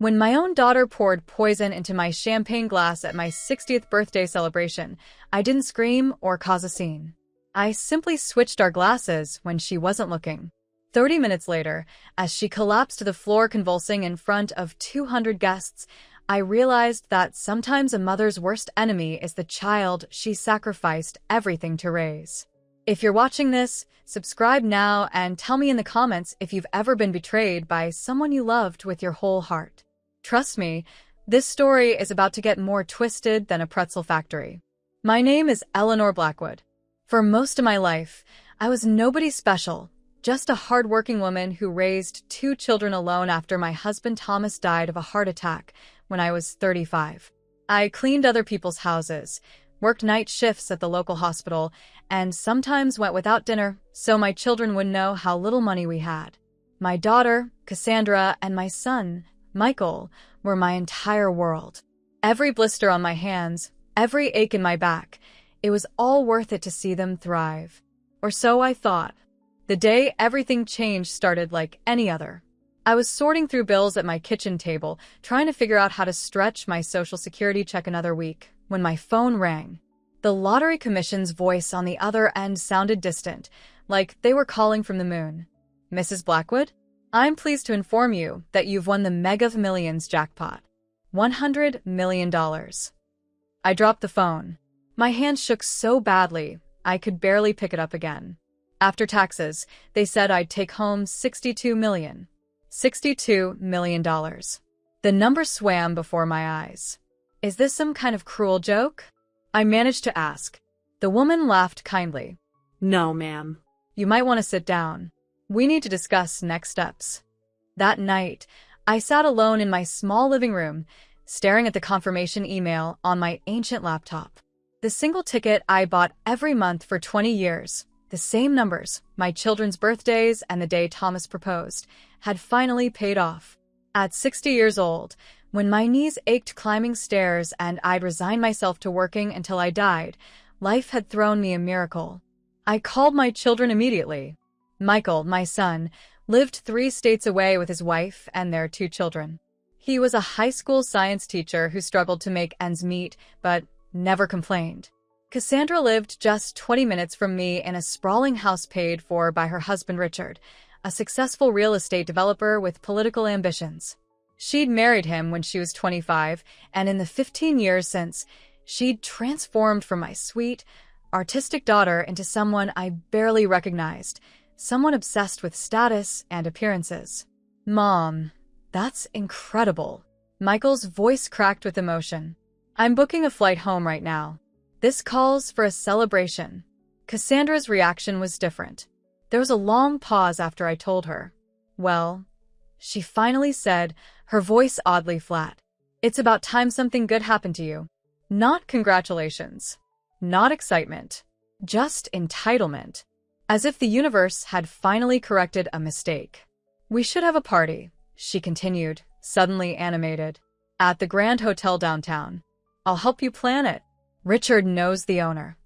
When my own daughter poured poison into my champagne glass at my 60th birthday celebration, I didn't scream or cause a scene. I simply switched our glasses when she wasn't looking. 30 minutes later, as she collapsed to the floor convulsing in front of 200 guests, I realized that sometimes a mother's worst enemy is the child she sacrificed everything to raise. If you're watching this, subscribe now and tell me in the comments if you've ever been betrayed by someone you loved with your whole heart. Trust me, this story is about to get more twisted than a pretzel factory. My name is Eleanor Blackwood. For most of my life, I was nobody special, just a hardworking woman who raised 2 children alone after my husband Thomas died of a heart attack when I was 35. I cleaned other people's houses, worked night shifts at the local hospital, and sometimes went without dinner so my children would know how little money we had. My daughter, Cassandra, and my son, Michael, were my entire world. Every blister on my hands, every ache in my back, it was all worth it to see them thrive. Or so I thought. The day everything changed started like any other. I was sorting through bills at my kitchen table, trying to figure out how to stretch my Social Security check another week, when my phone rang. The Lottery Commission's voice on the other end sounded distant, like they were calling from the moon. "Mrs. Blackwood? I'm pleased to inform you that you've won the Mega Millions jackpot. $100 million. I dropped the phone. My hand shook so badly, I could barely pick it up again. After taxes, they said I'd take home $62 million. $62 million. The number swam before my eyes. Is this some kind of cruel joke? I managed to ask. The woman laughed kindly. No, ma'am. You might want to sit down. We need to discuss next steps. That night, I sat alone in my small living room, staring at the confirmation email on my ancient laptop. The single ticket I bought every month for 20 years, the same numbers, my children's birthdays and the day Thomas proposed, had finally paid off. At 60 years old, when my knees ached climbing stairs and I'd resigned myself to working until I died, life had thrown me a miracle. I called my children immediately. Michael, my son, lived 3 states away with his wife and their 2 children. He was a high school science teacher who struggled to make ends meet, but never complained. Cassandra lived just 20 minutes from me in a sprawling house paid for by her husband Richard, a successful real estate developer with political ambitions. She'd married him when she was 25, and in the 15 years since, she'd transformed from my sweet, artistic daughter into someone I barely recognized, someone obsessed with status and appearances. Mom, that's incredible. Michael's voice cracked with emotion. I'm booking a flight home right now. This calls for a celebration. Cassandra's reaction was different. There was a long pause after I told her. Well, she finally said, her voice oddly flat. It's about time something good happened to you. Not congratulations. Not excitement. Just entitlement. As if the universe had finally corrected a mistake. We should have a party, she continued, suddenly animated. At the Grand Hotel downtown. I'll help you plan it. Richard knows the owner.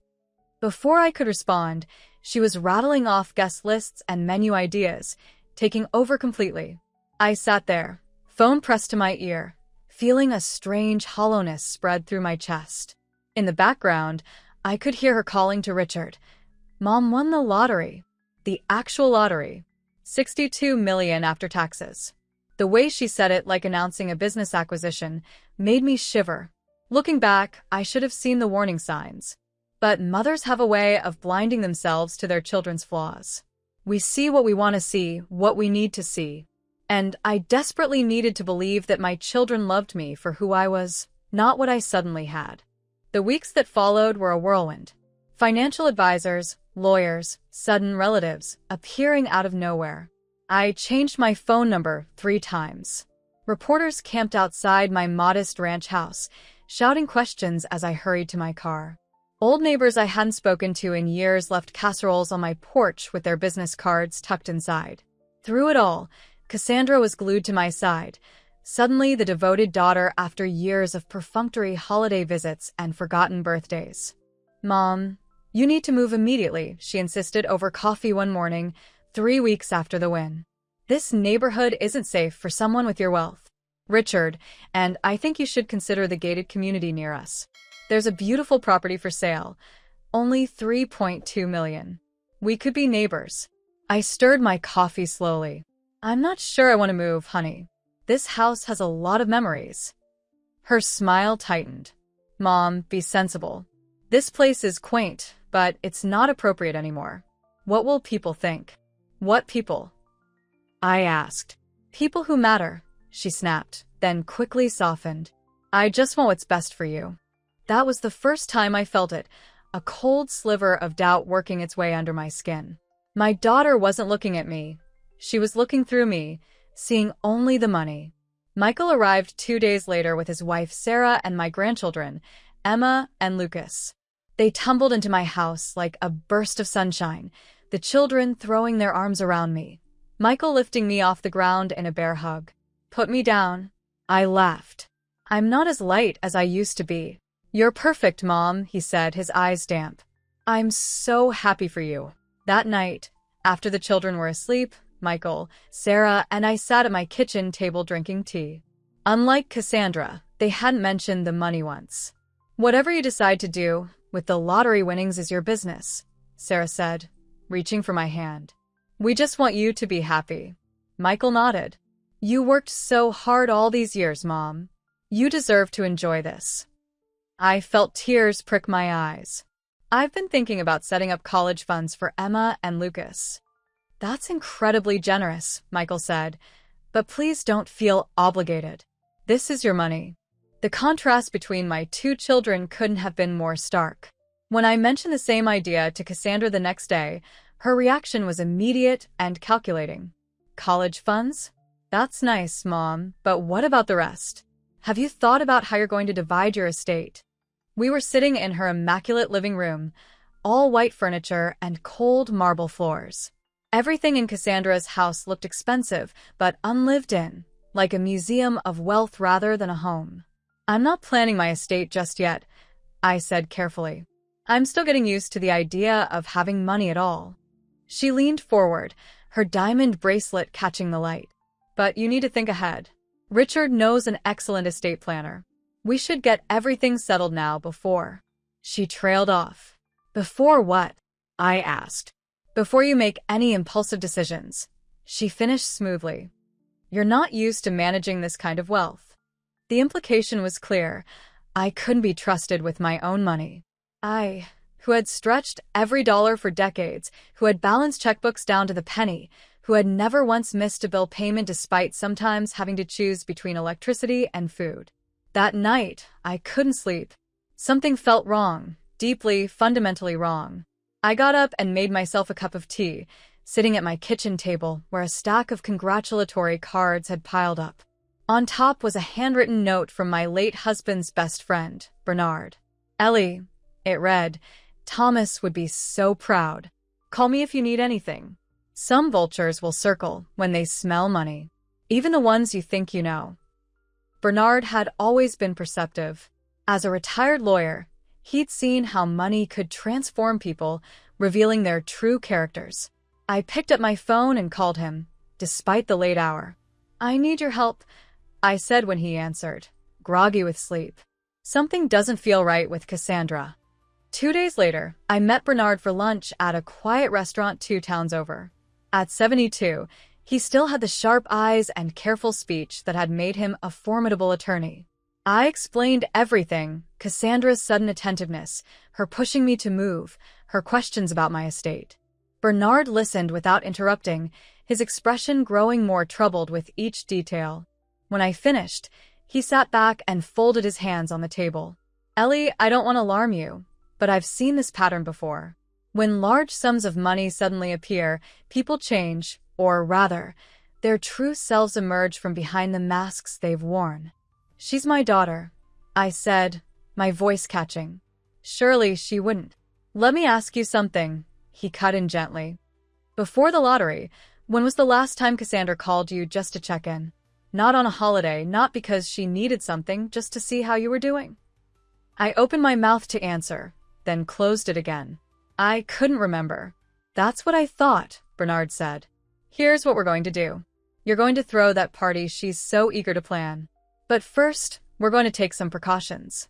Before I could respond, she was rattling off guest lists and menu ideas, taking over completely. I sat there, phone pressed to my ear, feeling a strange hollowness spread through my chest. In the background, I could hear her calling to Richard. Mom won the lottery. The actual lottery. $62 million after taxes. The way she said it, like announcing a business acquisition, made me shiver. Looking back, I should have seen the warning signs. But mothers have a way of blinding themselves to their children's flaws. We see what we want to see, what we need to see. And I desperately needed to believe that my children loved me for who I was, not what I suddenly had. The weeks that followed were a whirlwind. Financial advisors, lawyers, sudden relatives, appearing out of nowhere. I changed my phone number 3 times. Reporters camped outside my modest ranch house, shouting questions as I hurried to my car. Old neighbors I hadn't spoken to in years left casseroles on my porch with their business cards tucked inside. Through it all, Cassandra was glued to my side, suddenly the devoted daughter after years of perfunctory holiday visits and forgotten birthdays. Mom, you need to move immediately, she insisted over coffee one morning, 3 weeks after the win. This neighborhood isn't safe for someone with your wealth. Richard, and I think you should consider the gated community near us. There's a beautiful property for sale, only 3.2 million. We could be neighbors. I stirred my coffee slowly. I'm not sure I want to move, honey. This house has a lot of memories. Her smile tightened. Mom, be sensible. This place is quaint, but it's not appropriate anymore. What will people think? What people? I asked. People who matter, she snapped, then quickly softened. I just want what's best for you. That was the first time I felt it, a cold sliver of doubt working its way under my skin. My daughter wasn't looking at me. She was looking through me, seeing only the money. Michael arrived 2 days later with his wife Sarah and my grandchildren, Emma and Lucas. They tumbled into my house like a burst of sunshine, the children throwing their arms around me. Michael lifting me off the ground in a bear hug. Put me down. I laughed. I'm not as light as I used to be. You're perfect, Mom, he said, his eyes damp. I'm so happy for you. That night, after the children were asleep, Michael, Sarah, and I sat at my kitchen table drinking tea. Unlike Cassandra, they hadn't mentioned the money once. Whatever you decide to do with the lottery winnings is your business, Sarah said, reaching for my hand. We just want you to be happy. Michael nodded. You worked so hard all these years, Mom. You deserve to enjoy this. I felt tears prick my eyes. I've been thinking about setting up college funds for Emma and Lucas. That's incredibly generous, Michael said, but please don't feel obligated. This is your money. The contrast between my 2 children couldn't have been more stark. When I mentioned the same idea to Cassandra the next day, her reaction was immediate and calculating. College funds? That's nice, Mom, but what about the rest? Have you thought about how you're going to divide your estate? We were sitting in her immaculate living room, all white furniture and cold marble floors. Everything in Cassandra's house looked expensive, but unlived in, like a museum of wealth rather than a home. I'm not planning my estate just yet, I said carefully. I'm still getting used to the idea of having money at all. She leaned forward, her diamond bracelet catching the light. But you need to think ahead. Richard knows an excellent estate planner. We should get everything settled now before. She trailed off. Before what? I asked. Before you make any impulsive decisions. She finished smoothly. You're not used to managing this kind of wealth. The implication was clear. I couldn't be trusted with my own money. I, who had stretched every dollar for decades, who had balanced checkbooks down to the penny, who had never once missed a bill payment despite sometimes having to choose between electricity and food. That night, I couldn't sleep. Something felt wrong, deeply, fundamentally wrong. I got up and made myself a cup of tea, sitting at my kitchen table where a stack of congratulatory cards had piled up. On top was a handwritten note from my late husband's best friend, Bernard. Ellie, it read, Thomas would be so proud. Call me if you need anything. Some vultures will circle when they smell money, even the ones you think you know. Bernard had always been perceptive. As a retired lawyer, he'd seen how money could transform people, revealing their true characters. I picked up my phone and called him, despite the late hour. I need your help, I said when he answered, groggy with sleep. Something doesn't feel right with Cassandra. 2 days later, I met Bernard for lunch at a quiet restaurant 2 towns over. At 72, he still had the sharp eyes and careful speech that had made him a formidable attorney. I explained everything, Cassandra's sudden attentiveness, her pushing me to move, her questions about my estate. Bernard listened without interrupting, his expression growing more troubled with each detail. When I finished, he sat back and folded his hands on the table. Ellie, I don't want to alarm you, but I've seen this pattern before. When large sums of money suddenly appear, people change, or rather, their true selves emerge from behind the masks they've worn. She's my daughter, I said, my voice catching. Surely she wouldn't. Let me ask you something, he cut in gently. Before the lottery, when was the last time Cassandra called you just to check in? Not on a holiday, not because she needed something, just to see how you were doing. I opened my mouth to answer, then closed it again. I couldn't remember. That's what I thought, Bernard said. Here's what we're going to do. You're going to throw that party she's so eager to plan. But first, we're going to take some precautions.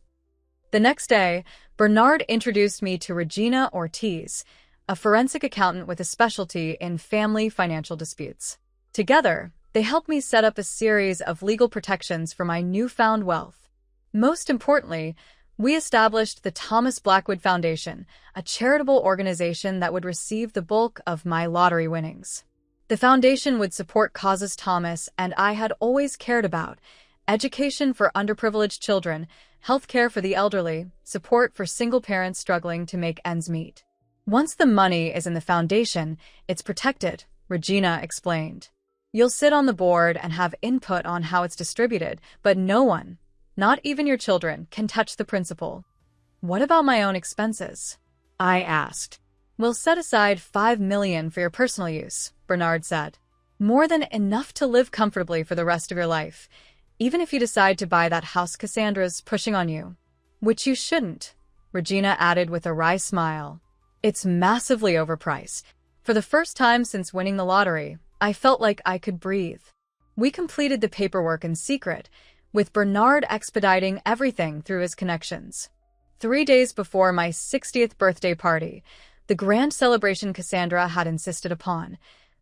The next day, Bernard introduced me to Regina Ortiz, a forensic accountant with a specialty in family financial disputes. Together, they helped me set up a series of legal protections for my newfound wealth. Most importantly, we established the Thomas Blackwood Foundation, a charitable organization that would receive the bulk of my lottery winnings. The foundation would support causes Thomas and I had always cared about: education for underprivileged children, health care for the elderly, support for single parents struggling to make ends meet. Once the money is in the foundation, it's protected, Regina explained. You'll sit on the board and have input on how it's distributed, but no one, not even your children, can touch the principal. What about my own expenses? I asked. We'll set aside $5 million for your personal use, Bernard said. More than enough to live comfortably for the rest of your life, even if you decide to buy that house Cassandra's pushing on you. Which you shouldn't, Regina added with a wry smile. It's massively overpriced. For the first time since winning the lottery, I felt like I could breathe. We completed the paperwork in secret, with Bernard expediting everything through his connections. 3 days before my 60th birthday party, the grand celebration Cassandra had insisted upon,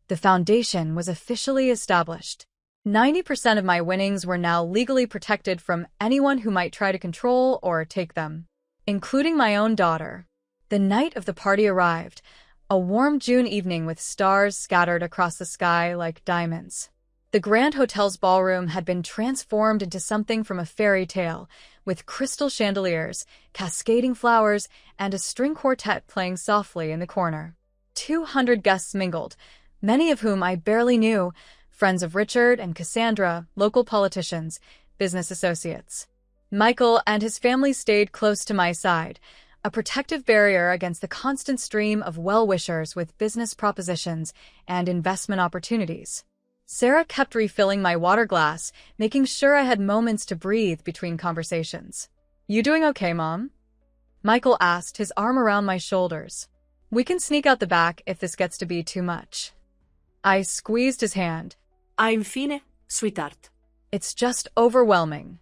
the foundation was officially established. 90% of my winnings were now legally protected from anyone who might try to control or take them, including my own daughter. The night of the party arrived, a warm June evening with stars scattered across the sky like diamonds. The Grand Hotel's ballroom had been transformed into something from a fairy tale, with crystal chandeliers, cascading flowers, and a string quartet playing softly in the corner. 200 guests mingled, many of whom I barely knew, friends of Richard and Cassandra, local politicians, business associates. Michael and his family stayed close to my side, a protective barrier against the constant stream of well-wishers with business propositions and investment opportunities. Sarah kept refilling my water glass, making sure I had moments to breathe between conversations. You doing okay, Mom? Michael asked, his arm around my shoulders. We can sneak out the back if this gets to be too much. I squeezed his hand. I'm fine, sweetheart. It's just overwhelming.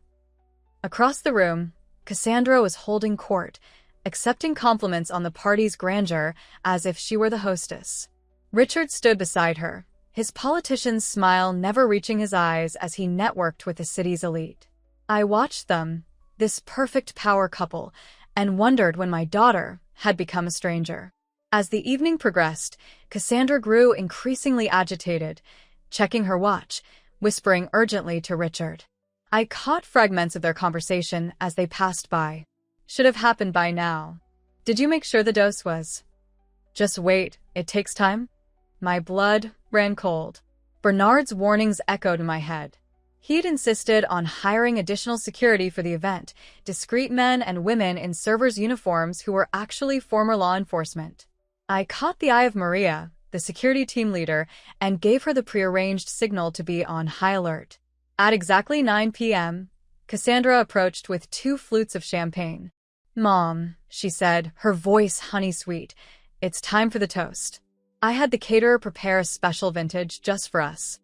Across the room, Cassandra was holding court, accepting compliments on the party's grandeur as if she were the hostess. Richard stood beside her, his politician's smile never reaching his eyes as he networked with the city's elite. I watched them, this perfect power couple, and wondered when my daughter had become a stranger. As the evening progressed, Cassandra grew increasingly agitated, checking her watch, whispering urgently to Richard. I caught fragments of their conversation as they passed by. Should have happened by now. Did you make sure the dose was? Just wait, it takes time. My blood ran cold. Bernard's warnings echoed in my head. He'd insisted on hiring additional security for the event, discreet men and women in servers' uniforms who were actually former law enforcement. I caught the eye of Maria, the security team leader, and gave her the prearranged signal to be on high alert. At exactly 9 p.m., Cassandra approached with 2 flutes of champagne. Mom, she said, her voice honey-sweet, it's time for the toast. I had the caterer prepare a special vintage just for us.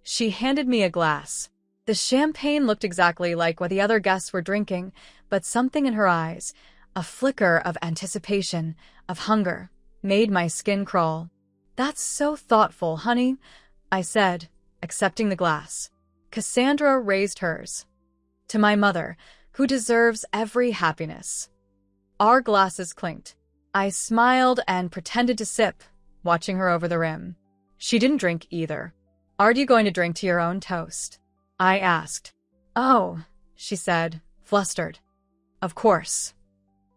She handed me a glass. The champagne looked exactly like what the other guests were drinking, but something in her eyes, a flicker of anticipation, of hunger, made my skin crawl. That's so thoughtful, honey, I said, accepting the glass. Cassandra raised hers. To my mother, who deserves every happiness. Our glasses clinked. I smiled and pretended to sip, watching her over the rim. She didn't drink either. Are you going to drink to your own toast? I asked. Oh, she said, flustered. Of course.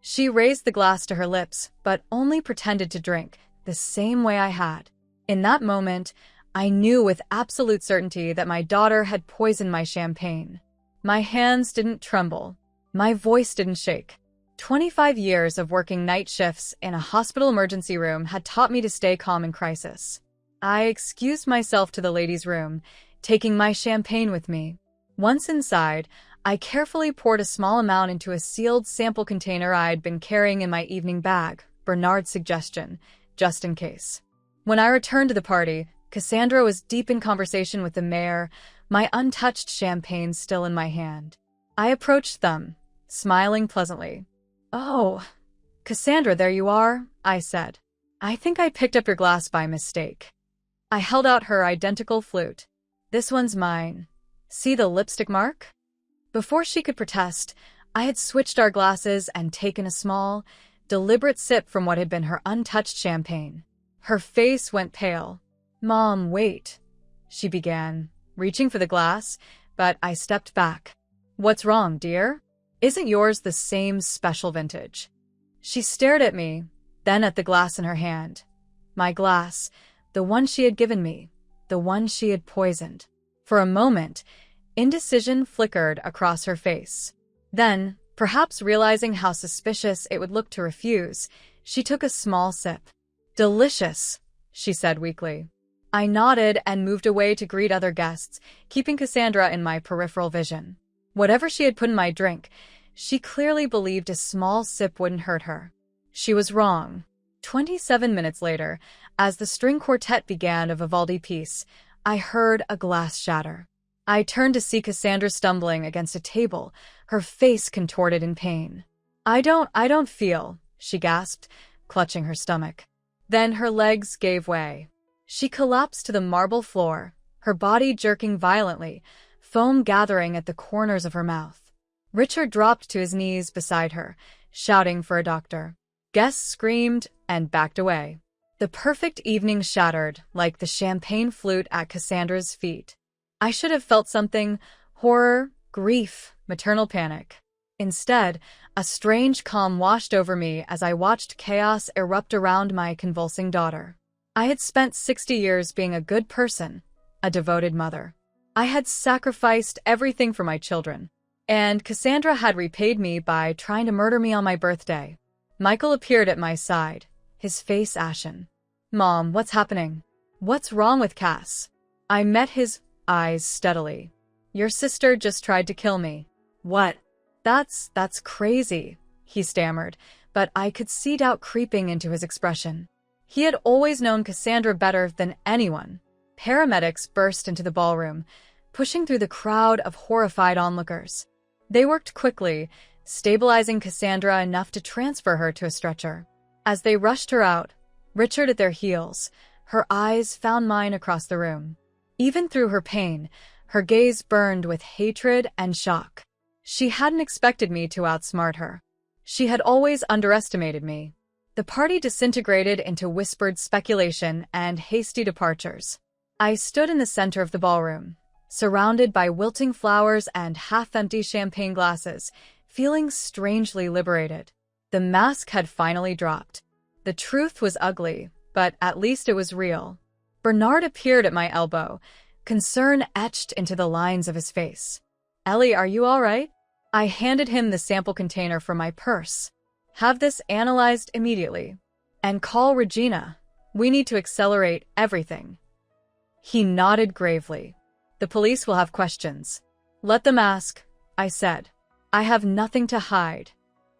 She raised the glass to her lips, but only pretended to drink, the same way I had. In that moment, I knew with absolute certainty that my daughter had poisoned my champagne. My hands didn't tremble. My voice didn't shake. 25 years of working night shifts in a hospital emergency room had taught me to stay calm in crisis. I excused myself to the ladies' room, taking my champagne with me. Once inside, I carefully poured a small amount into a sealed sample container I'd been carrying in my evening bag, Bernard's suggestion, just in case. When I returned to the party, Cassandra was deep in conversation with the mayor, my untouched champagne still in my hand. I approached them, smiling pleasantly. "Oh, Cassandra, there you are," I said. "I think I picked up your glass by mistake." I held out her identical flute. "This one's mine. See the lipstick mark?" Before she could protest, I had switched our glasses and taken a small, deliberate sip from what had been her untouched champagne. Her face went pale. "Mom, wait," she began, reaching for the glass, but I stepped back. "What's wrong, dear? Isn't yours the same special vintage?" She stared at me, then at the glass in her hand. My glass, the one she had given me, the one she had poisoned. For a moment, indecision flickered across her face. Then, perhaps realizing how suspicious it would look to refuse, she took a small sip. "Delicious," she said weakly. I nodded and moved away to greet other guests, keeping Cassandra in my peripheral vision. Whatever she had put in my drink, she clearly believed a small sip wouldn't hurt her. She was wrong. 27 minutes later, as the string quartet began a Vivaldi piece, I heard a glass shatter. I turned to see Cassandra stumbling against a table, her face contorted in pain. I don't feel," she gasped, clutching her stomach. Then her legs gave way. She collapsed to the marble floor, her body jerking violently, foam gathering at the corners of her mouth. Richard dropped to his knees beside her, shouting for a doctor. Guests screamed and backed away. The perfect evening shattered like the champagne flute at Cassandra's feet. I should have felt something: horror, grief, maternal panic. Instead, a strange calm washed over me as I watched chaos erupt around my convulsing daughter. I had spent 60 years being a good person, a devoted mother. I had sacrificed everything for my children, and Cassandra had repaid me by trying to murder me on my birthday. Michael appeared at my side, his face ashen. "Mom, what's happening? What's wrong with Cass?" I met his eyes steadily. "Your sister just tried to kill me." "What?" That's crazy," he stammered, but I could see doubt creeping into his expression. He had always known Cassandra better than anyone. Paramedics burst into the ballroom, pushing through the crowd of horrified onlookers. They worked quickly, stabilizing Cassandra enough to transfer her to a stretcher. As they rushed her out, Richard at their heels, her eyes found mine across the room. Even through her pain, her gaze burned with hatred and shock. She hadn't expected me to outsmart her. She had always underestimated me. The party disintegrated into whispered speculation and hasty departures. I stood in the center of the ballroom, surrounded by wilting flowers and half-empty champagne glasses, feeling strangely liberated. The mask had finally dropped. The truth was ugly, but at least it was real. Bernard appeared at my elbow, concern etched into the lines of his face. "Ellie, are you all right?" I handed him the sample container from my purse. "Have this analyzed immediately. And call Regina. We need to accelerate everything." He nodded gravely. "The police will have questions." "Let them ask," I said. "I have nothing to hide."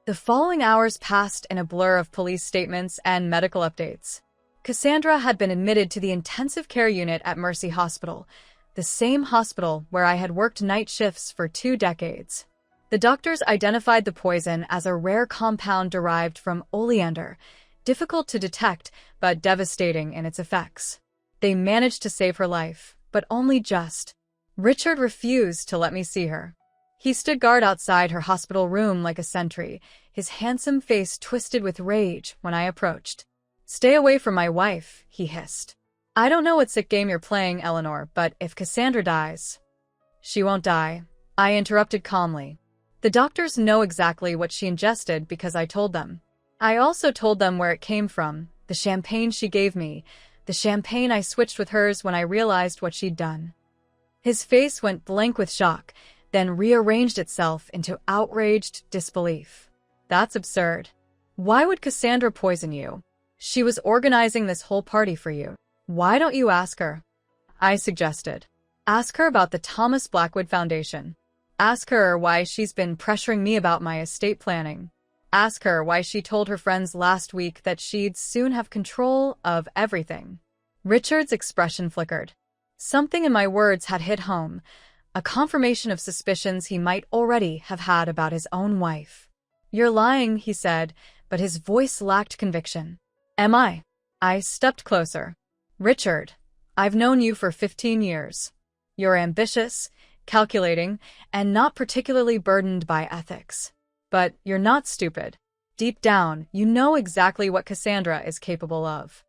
The following hours passed in a blur of police statements and medical updates. Cassandra had been admitted to the intensive care unit at Mercy Hospital, the same hospital where I had worked night shifts for 2 decades. The doctors identified the poison as a rare compound derived from oleander, difficult to detect but devastating in its effects. They managed to save her life, but only just. Richard refused to let me see her. He stood guard outside her hospital room like a sentry, his handsome face twisted with rage when I approached. "Stay away from my wife," he hissed. "I don't know what sick game you're playing, Eleanor, but if Cassandra dies—" "She won't die," I interrupted calmly. "The doctors know exactly what she ingested because I told them. I also told them where it came from, the champagne she gave me, the champagne I switched with hers when I realized what she'd done." His face went blank with shock, then rearranged itself into outraged disbelief. "That's absurd. Why would Cassandra poison you? She was organizing this whole party for you. Why don't you ask her?" I suggested. "Ask her about the Thomas Blackwood Foundation. Ask her why she's been pressuring me about my estate planning. Ask her why she told her friends last week that she'd soon have control of everything." Richard's expression flickered. Something in my words had hit home, a confirmation of suspicions he might already have had about his own wife. "You're lying," he said, but his voice lacked conviction. "Am I?" I stepped closer. "Richard, I've known you for 15 years. You're ambitious, calculating, and not particularly burdened by ethics. But you're not stupid. Deep down, you know exactly what Cassandra is capable of."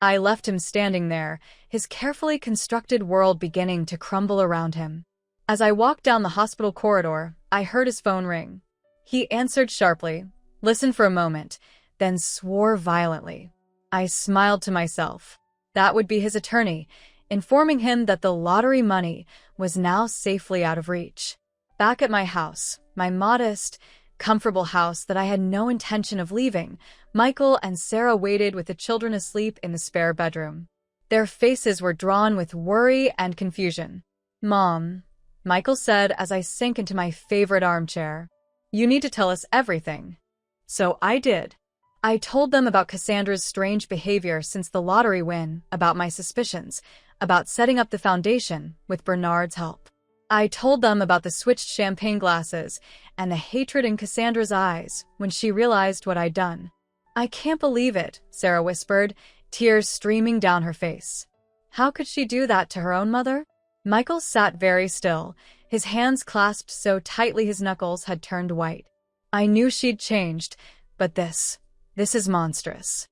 I left him standing there, his carefully constructed world beginning to crumble around him. As I walked down the hospital corridor, I heard his phone ring. He answered sharply, listened for a moment, then swore violently. I smiled to myself. That would be his attorney, informing him that the lottery money was now safely out of reach. Back at my house, my modest, comfortable house that I had no intention of leaving, Michael and Sarah waited with the children asleep in the spare bedroom. Their faces were drawn with worry and confusion. "Mom," Michael said as I sank into my favorite armchair, "you need to tell us everything." So I did. I told them about Cassandra's strange behavior since the lottery win, about my suspicions, about setting up the foundation with Bernard's help. I told them about the switched champagne glasses and the hatred in Cassandra's eyes when she realized what I'd done. "I can't believe it," Sarah whispered, tears streaming down her face. "How could she do that to her own mother?" Michael sat very still, his hands clasped so tightly his knuckles had turned white. "I knew she'd changed, but this is monstrous."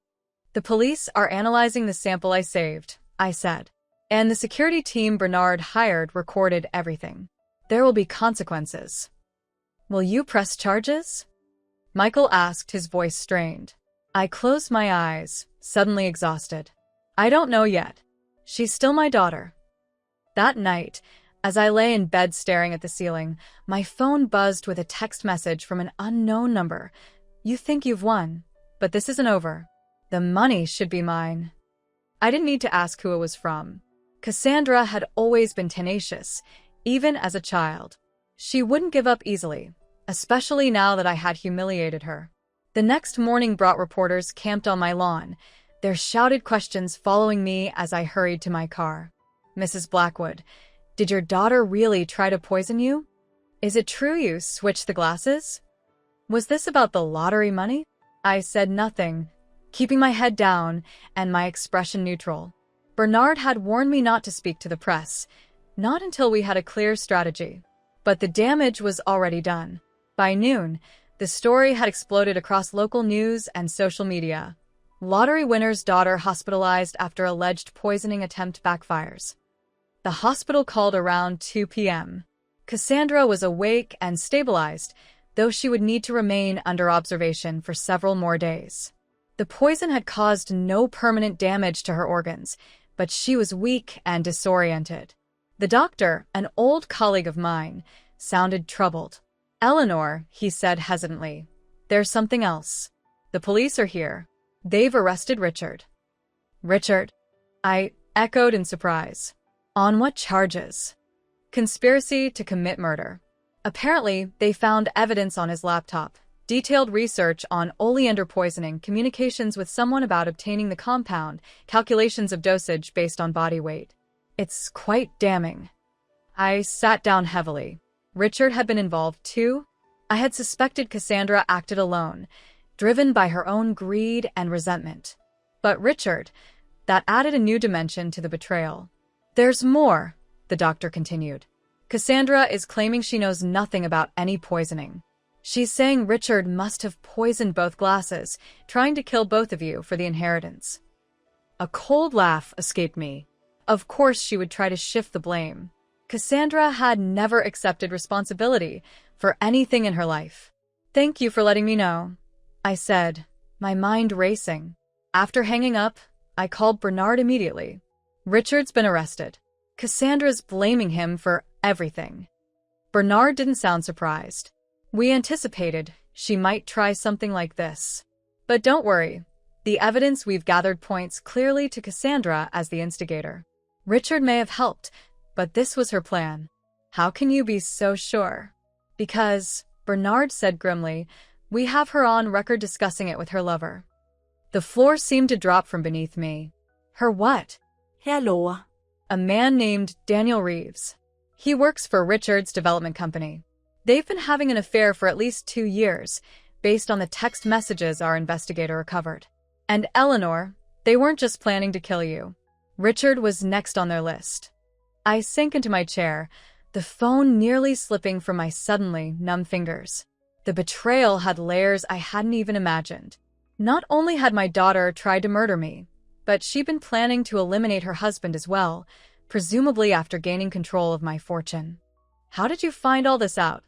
"The police are analyzing the sample I saved," I said. "And the security team Bernard hired recorded everything. There will be consequences." "Will you press charges?" Michael asked, his voice strained. I closed my eyes, suddenly exhausted. "I don't know yet. She's still my daughter." That night, as I lay in bed staring at the ceiling, my phone buzzed with a text message from an unknown number. "You think you've won, but this isn't over. The money should be mine." I didn't need to ask who it was from. Cassandra had always been tenacious, even as a child. She wouldn't give up easily, especially now that I had humiliated her. The next morning brought reporters camped on my lawn, their shouted questions following me as I hurried to my car. "Mrs. Blackwood, did your daughter really try to poison you? Is it true you switched the glasses? Was this about the lottery money?" I said nothing, keeping my head down and my expression neutral. Bernard had warned me not to speak to the press, not until we had a clear strategy. But the damage was already done. By noon, the story had exploded across local news and social media. Lottery winner's daughter hospitalized after alleged poisoning attempt backfires. The hospital called around 2 p.m. Cassandra was awake and stabilized, though she would need to remain under observation for several more days. The poison had caused no permanent damage to her organs, but she was weak and disoriented. The doctor, an old colleague of mine, sounded troubled. "Eleanor," he said hesitantly, "there's something else. The police are here. They've arrested Richard." "Richard?" I echoed in surprise. "On what charges?" "Conspiracy to commit murder. Apparently, they found evidence on his laptop, detailed research on oleander poisoning, communications with someone about obtaining the compound, calculations of dosage based on body weight. It's quite damning." I sat down heavily. Richard had been involved too. I had suspected Cassandra acted alone, driven by her own greed and resentment. But Richard, that added a new dimension to the betrayal. "There's more," the doctor continued. "Cassandra is claiming she knows nothing about any poisoning. She's saying Richard must have poisoned both glasses, trying to kill both of you for the inheritance." A cold laugh escaped me. Of course she would try to shift the blame. Cassandra had never accepted responsibility for anything in her life. "Thank you for letting me know," I said, my mind racing. After hanging up, I called Bernard immediately. "Richard's been arrested. Cassandra's blaming him for everything." Bernard didn't sound surprised. "We anticipated she might try something like this. But don't worry, the evidence we've gathered points clearly to Cassandra as the instigator. Richard may have helped, but this was her plan." "How can you be so sure?" "Because," Bernard said grimly, "we have her on record discussing it with her lover." The floor seemed to drop from beneath me. "Her what?" Hallå. A man named Daniel Reeves. He works for Richard's development company. They've been having an affair for at least 2 years, based on the text messages our investigator recovered. And Eleanor, they weren't just planning to kill you. Richard was next on their list. I sank into my chair, the phone nearly slipping from my suddenly numb fingers. The betrayal had layers I hadn't even imagined. Not only had my daughter tried to murder me, but she'd been planning to eliminate her husband as well, presumably after gaining control of my fortune. How did you find all this out?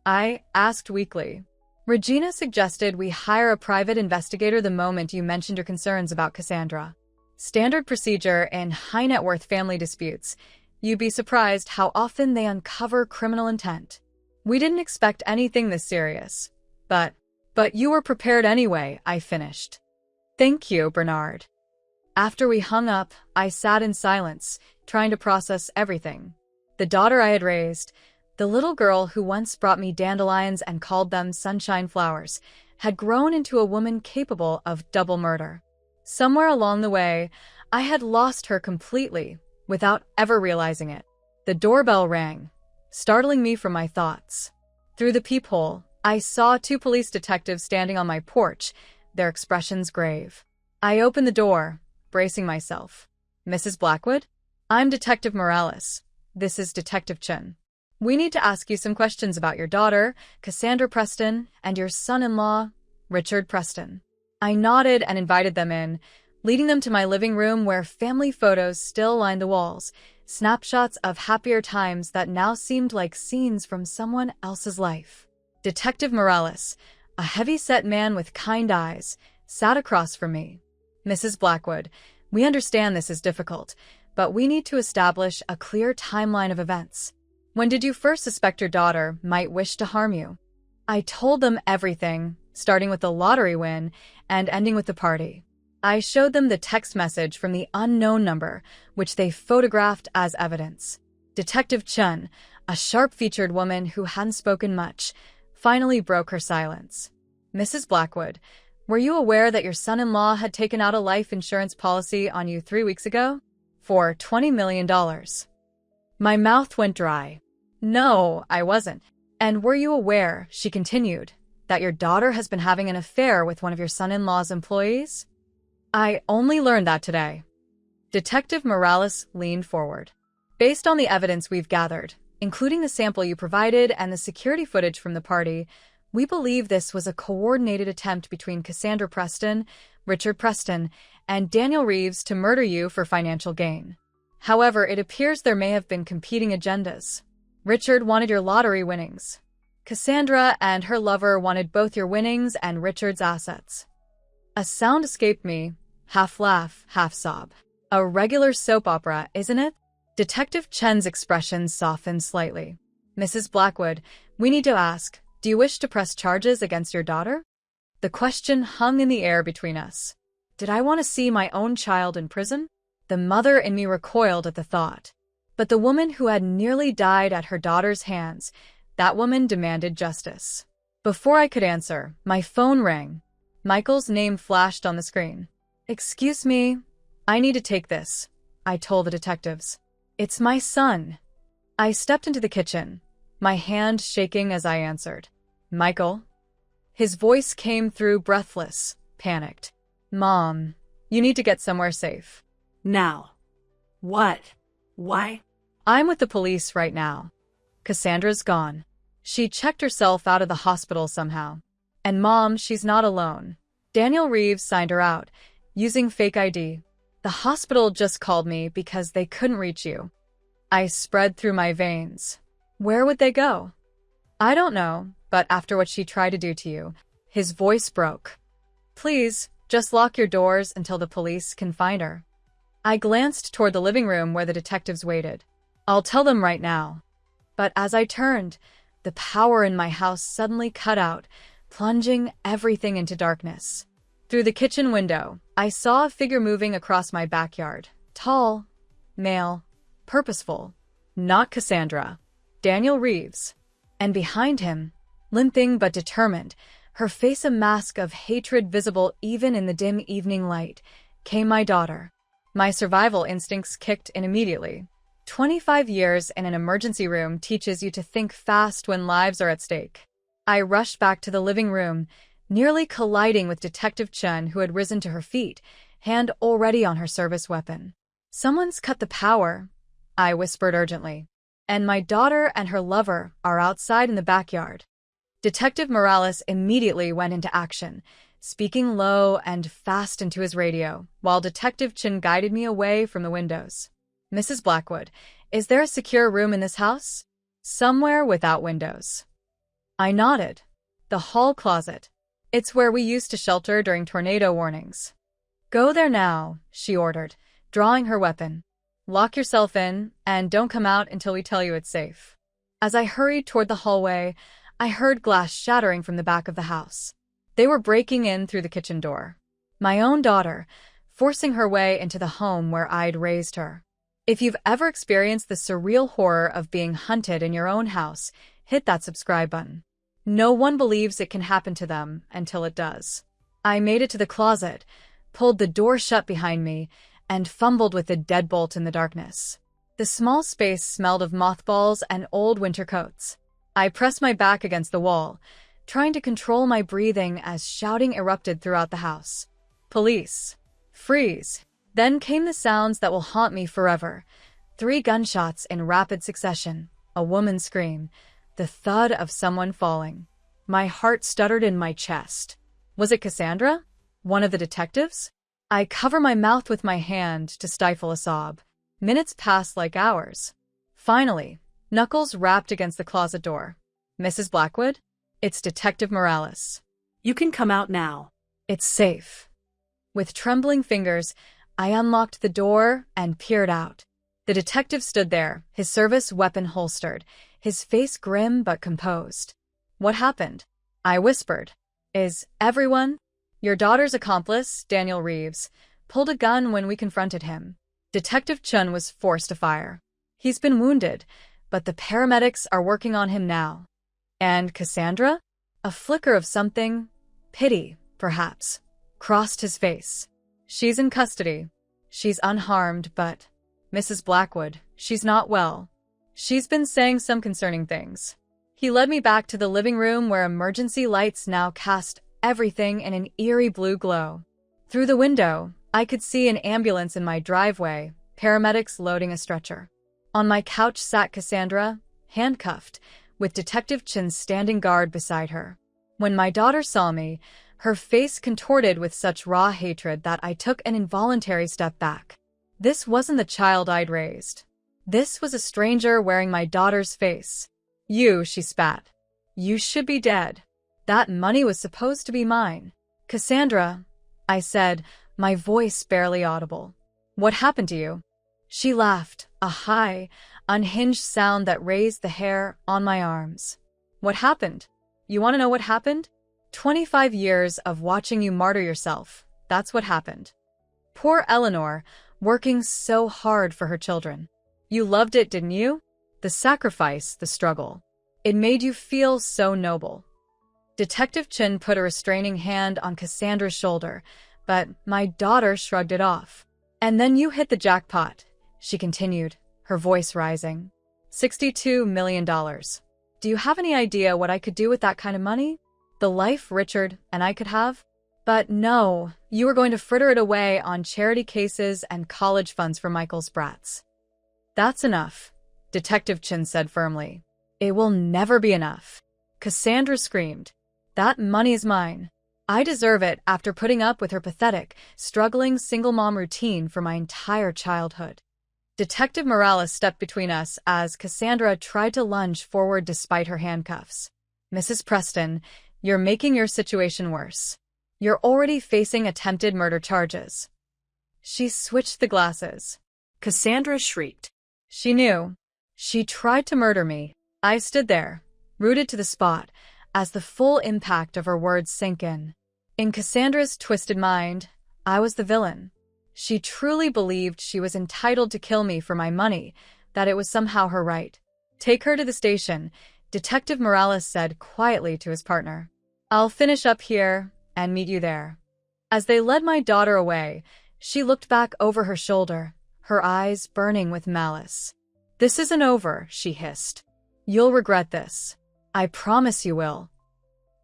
I asked weakly. Regina suggested we hire a private investigator the moment you mentioned your concerns about Cassandra. Standard procedure in high-net-worth family disputes. You'd be surprised how often they uncover criminal intent. We didn't expect anything this serious. But you were prepared anyway, I finished. Thank you, Bernard. After we hung up, I sat in silence, trying to process everything. The daughter I had raised, the little girl who once brought me dandelions and called them sunshine flowers, had grown into a woman capable of double murder. Somewhere along the way, I had lost her completely, without ever realizing it. The doorbell rang, startling me from my thoughts. Through the peephole, I saw 2 police detectives standing on my porch, their expressions grave. I opened the door, bracing myself. Mrs. Blackwood? I'm Detective Morales. This is Detective Chen. We need to ask you some questions about your daughter, Cassandra Preston, and your son-in-law, Richard Preston. I nodded and invited them in, leading them to my living room where family photos still lined the walls, snapshots of happier times that now seemed like scenes from someone else's life. Detective Morales, a heavy-set man with kind eyes, sat across from me. Mrs. Blackwood, we understand this is difficult, but we need to establish a clear timeline of events. When did you first suspect your daughter might wish to harm you? I told them everything, starting with the lottery win and ending with the party. I showed them the text message from the unknown number, which they photographed as evidence. Detective Chen, a sharp-featured woman who hadn't spoken much, finally broke her silence. Mrs. Blackwood, were you aware that your son-in-law had taken out a life insurance policy on you 3 weeks ago? For $20 million. My mouth went dry. No, I wasn't. And were you aware, she continued, that your daughter has been having an affair with one of your son-in-law's employees? I only learned that today. Detective Morales leaned forward. Based on the evidence we've gathered, including the sample you provided and the security footage from the party, we believe this was a coordinated attempt between Cassandra Preston, Richard Preston, and Daniel Reeves to murder you for financial gain. However, it appears there may have been competing agendas. Richard wanted your lottery winnings. Cassandra and her lover wanted both your winnings and Richard's assets. A sound escaped me, half laugh, half sob. A regular soap opera, isn't it? Detective Chen's expression softened slightly. Mrs. Blackwood, we need to ask, do you wish to press charges against your daughter? The question hung in the air between us. Did I want to see my own child in prison? The mother in me recoiled at the thought. But the woman who had nearly died at her daughter's hands, that woman demanded justice. Before I could answer, my phone rang. Michael's name flashed on the screen. Excuse me, I need to take this, I told the detectives. It's my son. I stepped into the kitchen, my hand shaking as I answered. Michael? His voice came through breathless, panicked. Mom, you need to get somewhere safe. Now. What? Why? I'm with the police right now. Cassandra's gone. She checked herself out of the hospital somehow. And Mom, she's not alone. Daniel Reeves signed her out, using fake ID. The hospital just called me because they couldn't reach you. I spread through my veins. Where would they go? I don't know, but after what she tried to do to you, his voice broke. Please, just lock your doors until the police can find her. I glanced toward the living room where the detectives waited. I'll tell them right now. But as I turned, the power in my house suddenly cut out, plunging everything into darkness. Through the kitchen window, I saw a figure moving across my backyard. Tall, male, purposeful. Not Cassandra. Daniel Reeves. And behind him, limping but determined, her face a mask of hatred visible even in the dim evening light, came my daughter. My survival instincts kicked in immediately. 25 years in an emergency room teaches you to think fast when lives are at stake. I rushed back to the living room, nearly colliding with Detective Chun, who had risen to her feet, hand already on her service weapon. "Someone's cut the power," I whispered urgently. "And my daughter and her lover are outside in the backyard." Detective Morales immediately went into action, speaking low and fast into his radio, while Detective Chin guided me away from the windows. "Mrs. Blackwood, is there a secure room in this house? Somewhere without windows?" I nodded. "The hall closet. It's where we used to shelter during tornado warnings." "Go there now," she ordered, drawing her weapon. "Lock yourself in, and don't come out until we tell you it's safe." As I hurried toward the hallway, I heard glass shattering from the back of the house. They were breaking in through the kitchen door. My own daughter, forcing her way into the home where I'd raised her. If you've ever experienced the surreal horror of being hunted in your own house, hit that subscribe button. No one believes it can happen to them until it does. I made it to the closet, pulled the door shut behind me, and fumbled with the deadbolt in the darkness. The small space smelled of mothballs and old winter coats. I pressed my back against the wall, trying to control my breathing as shouting erupted throughout the house. "Police! Freeze!" Then came the sounds that will haunt me forever. 3 gunshots in rapid succession, a woman's scream, the thud of someone falling. My heart stuttered in my chest. Was it Cassandra? One of the detectives? I cover my mouth with my hand to stifle a sob. Minutes passed like hours. Finally, knuckles rapped against the closet door. "Mrs. Blackwood? It's Detective Morales." You can come out now. "It's safe." With trembling fingers, I unlocked the door and peered out. The detective stood there, his service weapon holstered, his face grim but composed. "What happened?" I whispered. "Is everyone?" "Your daughter's accomplice, Daniel Reeves, pulled a gun when we confronted him." Detective Chun was forced to fire. "He's been wounded, but the paramedics are working on him now." "And Cassandra?" A flicker of something, pity, perhaps, crossed his face. "She's in custody. She's unharmed, but Mrs. Blackwood, she's not well. She's been saying some concerning things." He led me back to the living room where emergency lights now cast everything in an eerie blue glow. Through the window, I could see an ambulance in my driveway, paramedics loading a stretcher. On my couch sat Cassandra, handcuffed, with Detective Chin standing guard beside her. When my daughter saw me, her face contorted with such raw hatred that I took an involuntary step back. This wasn't the child I'd raised. This was a stranger wearing my daughter's face. "You," she spat. "You should be dead. That money was supposed to be mine." "Cassandra," I said, my voice barely audible. "What happened to you?" She laughed, a high, unhinged sound that raised the hair on my arms. "What happened? You want to know what happened? 25 years of watching you martyr yourself. That's what happened. Poor Eleanor, working so hard for her children. You loved it, didn't you? The sacrifice, the struggle. It made you feel so noble." Detective Chin put a restraining hand on Cassandra's shoulder, but my daughter shrugged it off. "And then you hit the jackpot," she continued, her voice rising. $62 million. Do you have any idea what I could do with that kind of money? The life Richard and I could have? But no, you were going to fritter it away on charity cases and college funds for Michael's brats. "That's enough," Detective Chin said firmly. "It will never be enough." Cassandra screamed. "That money is mine. I deserve it after putting up with her pathetic, struggling single mom routine for my entire childhood." Detective Morales stepped between us as Cassandra tried to lunge forward despite her handcuffs. "Mrs. Preston, you're making your situation worse. You're already facing attempted murder charges." She switched the glasses. Cassandra shrieked. She knew. She tried to murder me. I stood there, rooted to the spot, as the full impact of her words sank in. In Cassandra's twisted mind, I was the villain. She truly believed she was entitled to kill me for my money, that it was somehow her right. "Take her to the station," Detective Morales said quietly to his partner. "I'll finish up here and meet you there." As they led my daughter away, She looked back over her shoulder, her eyes burning with malice. "This isn't over," she hissed. "You'll regret this. I promise you will."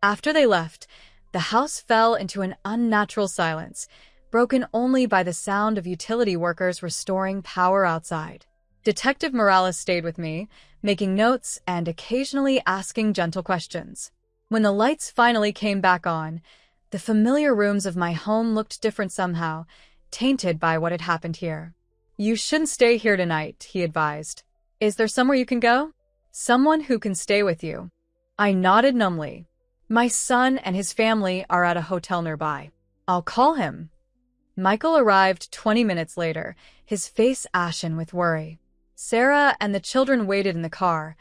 After they left, the house fell into an unnatural silence, broken only by the sound of utility workers restoring power outside. Detective Morales stayed with me, making notes and occasionally asking gentle questions. When the lights finally came back on, the familiar rooms of my home looked different somehow, tainted by what had happened here. "You shouldn't stay here tonight," he advised. "Is there somewhere you can go? Someone who can stay with you?" I nodded numbly. "My son and his family are at a hotel nearby. I'll call him." Michael arrived 20 minutes later, his face ashen with worry. Sarah and the children waited in the car,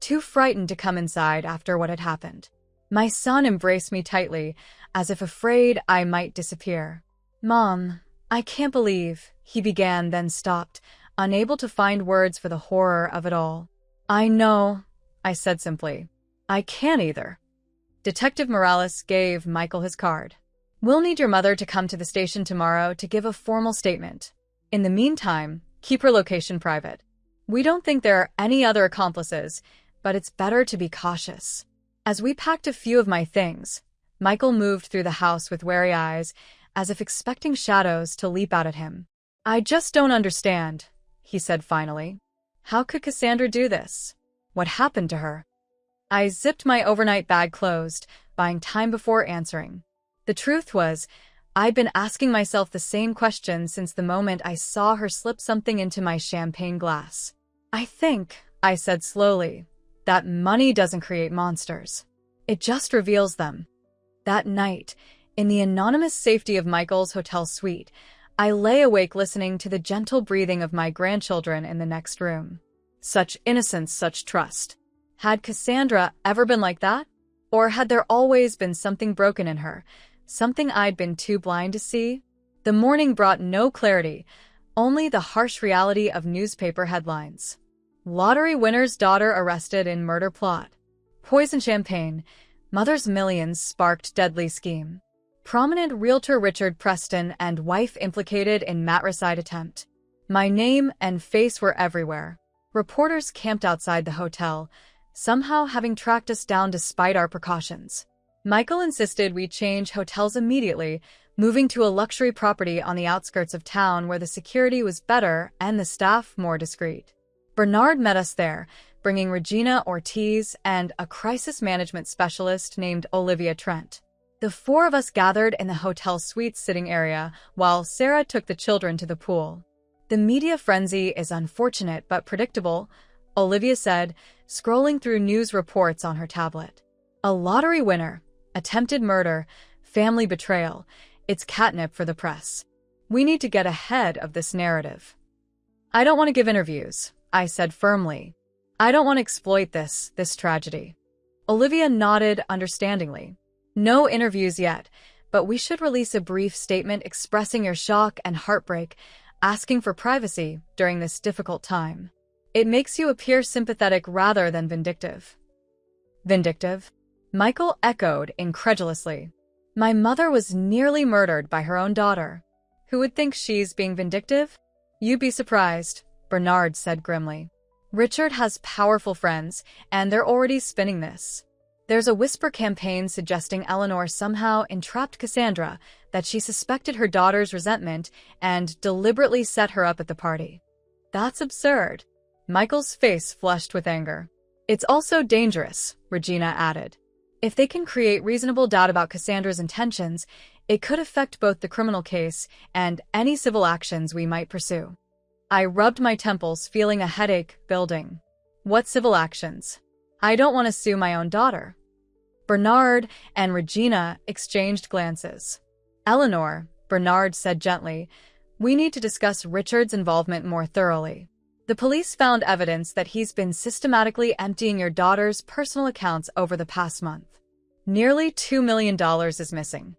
too frightened to come inside after what had happened. My son embraced me tightly, as if afraid I might disappear. "Mom, I can't believe," he began, then stopped, unable to find words for the horror of it all. "I know," I said simply. "I can't either." Detective Morales gave Michael his card. "We'll need your mother to come to the station tomorrow to give a formal statement. In the meantime, keep her location private. We don't think there are any other accomplices, but it's better to be cautious." As we packed a few of my things, Michael moved through the house with wary eyes, as if expecting shadows to leap out at him. "I just don't understand," he said finally. "How could Cassandra do this? What happened to her?" I zipped my overnight bag closed, buying time before answering. The truth was, I'd been asking myself the same question since the moment I saw her slip something into my champagne glass. "I think," I said slowly, "that money doesn't create monsters. It just reveals them." That night, in the anonymous safety of Michael's hotel suite, I lay awake listening to the gentle breathing of my grandchildren in the next room. Such innocence, such trust. Had Cassandra ever been like that? Or had there always been something broken in her, something I'd been too blind to see? The morning brought no clarity, only the harsh reality of newspaper headlines. Lottery winner's daughter arrested in murder plot. Poison champagne, mother's millions sparked deadly scheme. Prominent realtor Richard Preston and wife implicated in matricide attempt. My name and face were everywhere. Reporters camped outside the hotel, somehow having tracked us down despite our precautions. Michael insisted we change hotels immediately, moving to a luxury property on the outskirts of town where the security was better and the staff more discreet. Bernard met us there, bringing Regina Ortiz and a crisis management specialist named Olivia Trent. The four of us gathered in the hotel suite sitting area while Sarah took the children to the pool. "The media frenzy is unfortunate but predictable," Olivia said, scrolling through news reports on her tablet. "A lottery winner, attempted murder, family betrayal. It's catnip for the press. We need to get ahead of this narrative." "I don't want to give interviews," I said firmly. "I don't want to exploit this tragedy." Olivia nodded understandingly. "No interviews yet, but we should release a brief statement expressing your shock and heartbreak, asking for privacy during this difficult time. It makes you appear sympathetic rather than vindictive." "Vindictive?" Michael echoed incredulously. "My mother was nearly murdered by her own daughter. Who would think she's being vindictive?" "You'd be surprised," Bernard said grimly. "Richard has powerful friends, and they're already spinning this. There's a whisper campaign suggesting Eleanor somehow entrapped Cassandra, that she suspected her daughter's resentment and deliberately set her up at the party." "That's absurd." Michael's face flushed with anger. "It's also dangerous," Regina added. "If they can create reasonable doubt about Cassandra's intentions, it could affect both the criminal case and any civil actions we might pursue." I rubbed my temples, feeling a headache building. "What civil actions? I don't want to sue my own daughter." Bernard and Regina exchanged glances. "Eleanor," Bernard said gently, "we need to discuss Richard's involvement more thoroughly. The police found evidence that he's been systematically emptying your daughter's personal accounts over the past month. Nearly $2 million is missing."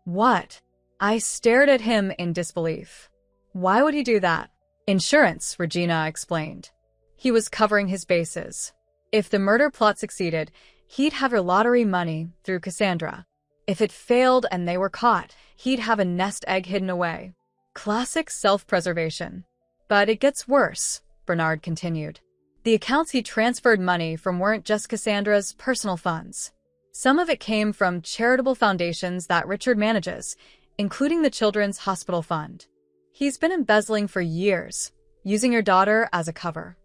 "What?" I stared at him in disbelief. "Why would he do that?" "Insurance," Regina explained. "He was covering his bases. If the murder plot succeeded, he'd have her lottery money through Cassandra. If it failed and they were caught, he'd have a nest egg hidden away. Classic self-preservation. But it gets worse, Bernard continued. The accounts he transferred money from weren't just Cassandra's personal funds. Some of it came from charitable foundations that Richard manages, including the Children's Hospital Fund. He's been embezzling for years, using your daughter as a cover.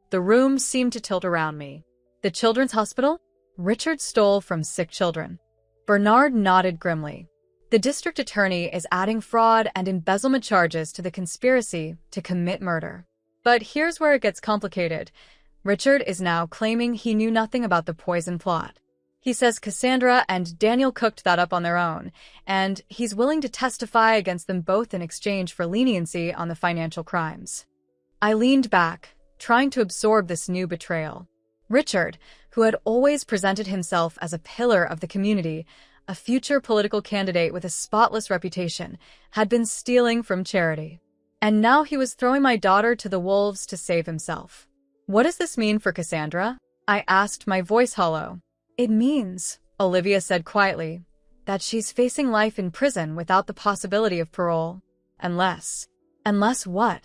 The room seemed to tilt around me. The Children's Hospital? Richard stole from sick children. Bernard nodded grimly. The district attorney is adding fraud and embezzlement charges to the conspiracy to commit murder. But here's where it gets complicated. Richard is now claiming he knew nothing about the poison plot. He says Cassandra and Daniel cooked that up on their own, and he's willing to testify against them both in exchange for leniency on the financial crimes. I leaned back, trying to absorb this new betrayal. Richard, who had always presented himself as a pillar of the community, a future political candidate with a spotless reputation, had been stealing from charity. And now he was throwing my daughter to the wolves to save himself. What does this mean for Cassandra? I asked, my voice hollow. It means, Olivia said quietly, that she's facing life in prison without the possibility of parole. Unless what?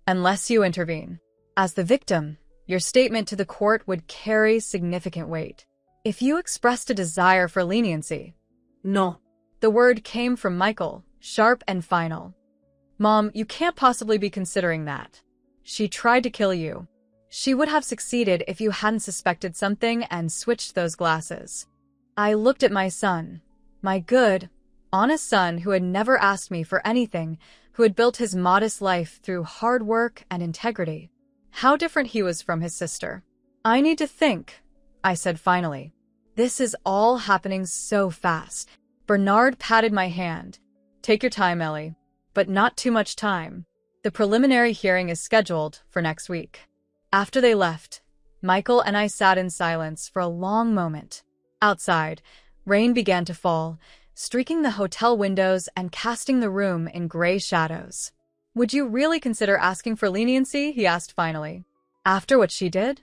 Unless you intervene. As the victim, your statement to the court would carry significant weight. If you expressed a desire for leniency. No. The word came from Michael, sharp and final. Mom, you can't possibly be considering that. She tried to kill you. She would have succeeded if you hadn't suspected something and switched those glasses. I looked at my son, my good, honest son who had never asked me for anything, who had built his modest life through hard work and integrity. How different he was from his sister. I need to think, I said finally. This is all happening so fast. Bernard patted my hand. Take your time, Ellie. But not too much time. The preliminary hearing is scheduled for next week. After they left, Michael and I sat in silence for a long moment. Outside, rain began to fall, streaking the hotel windows and casting the room in gray shadows. Would you really consider asking for leniency? He asked finally. After what she did?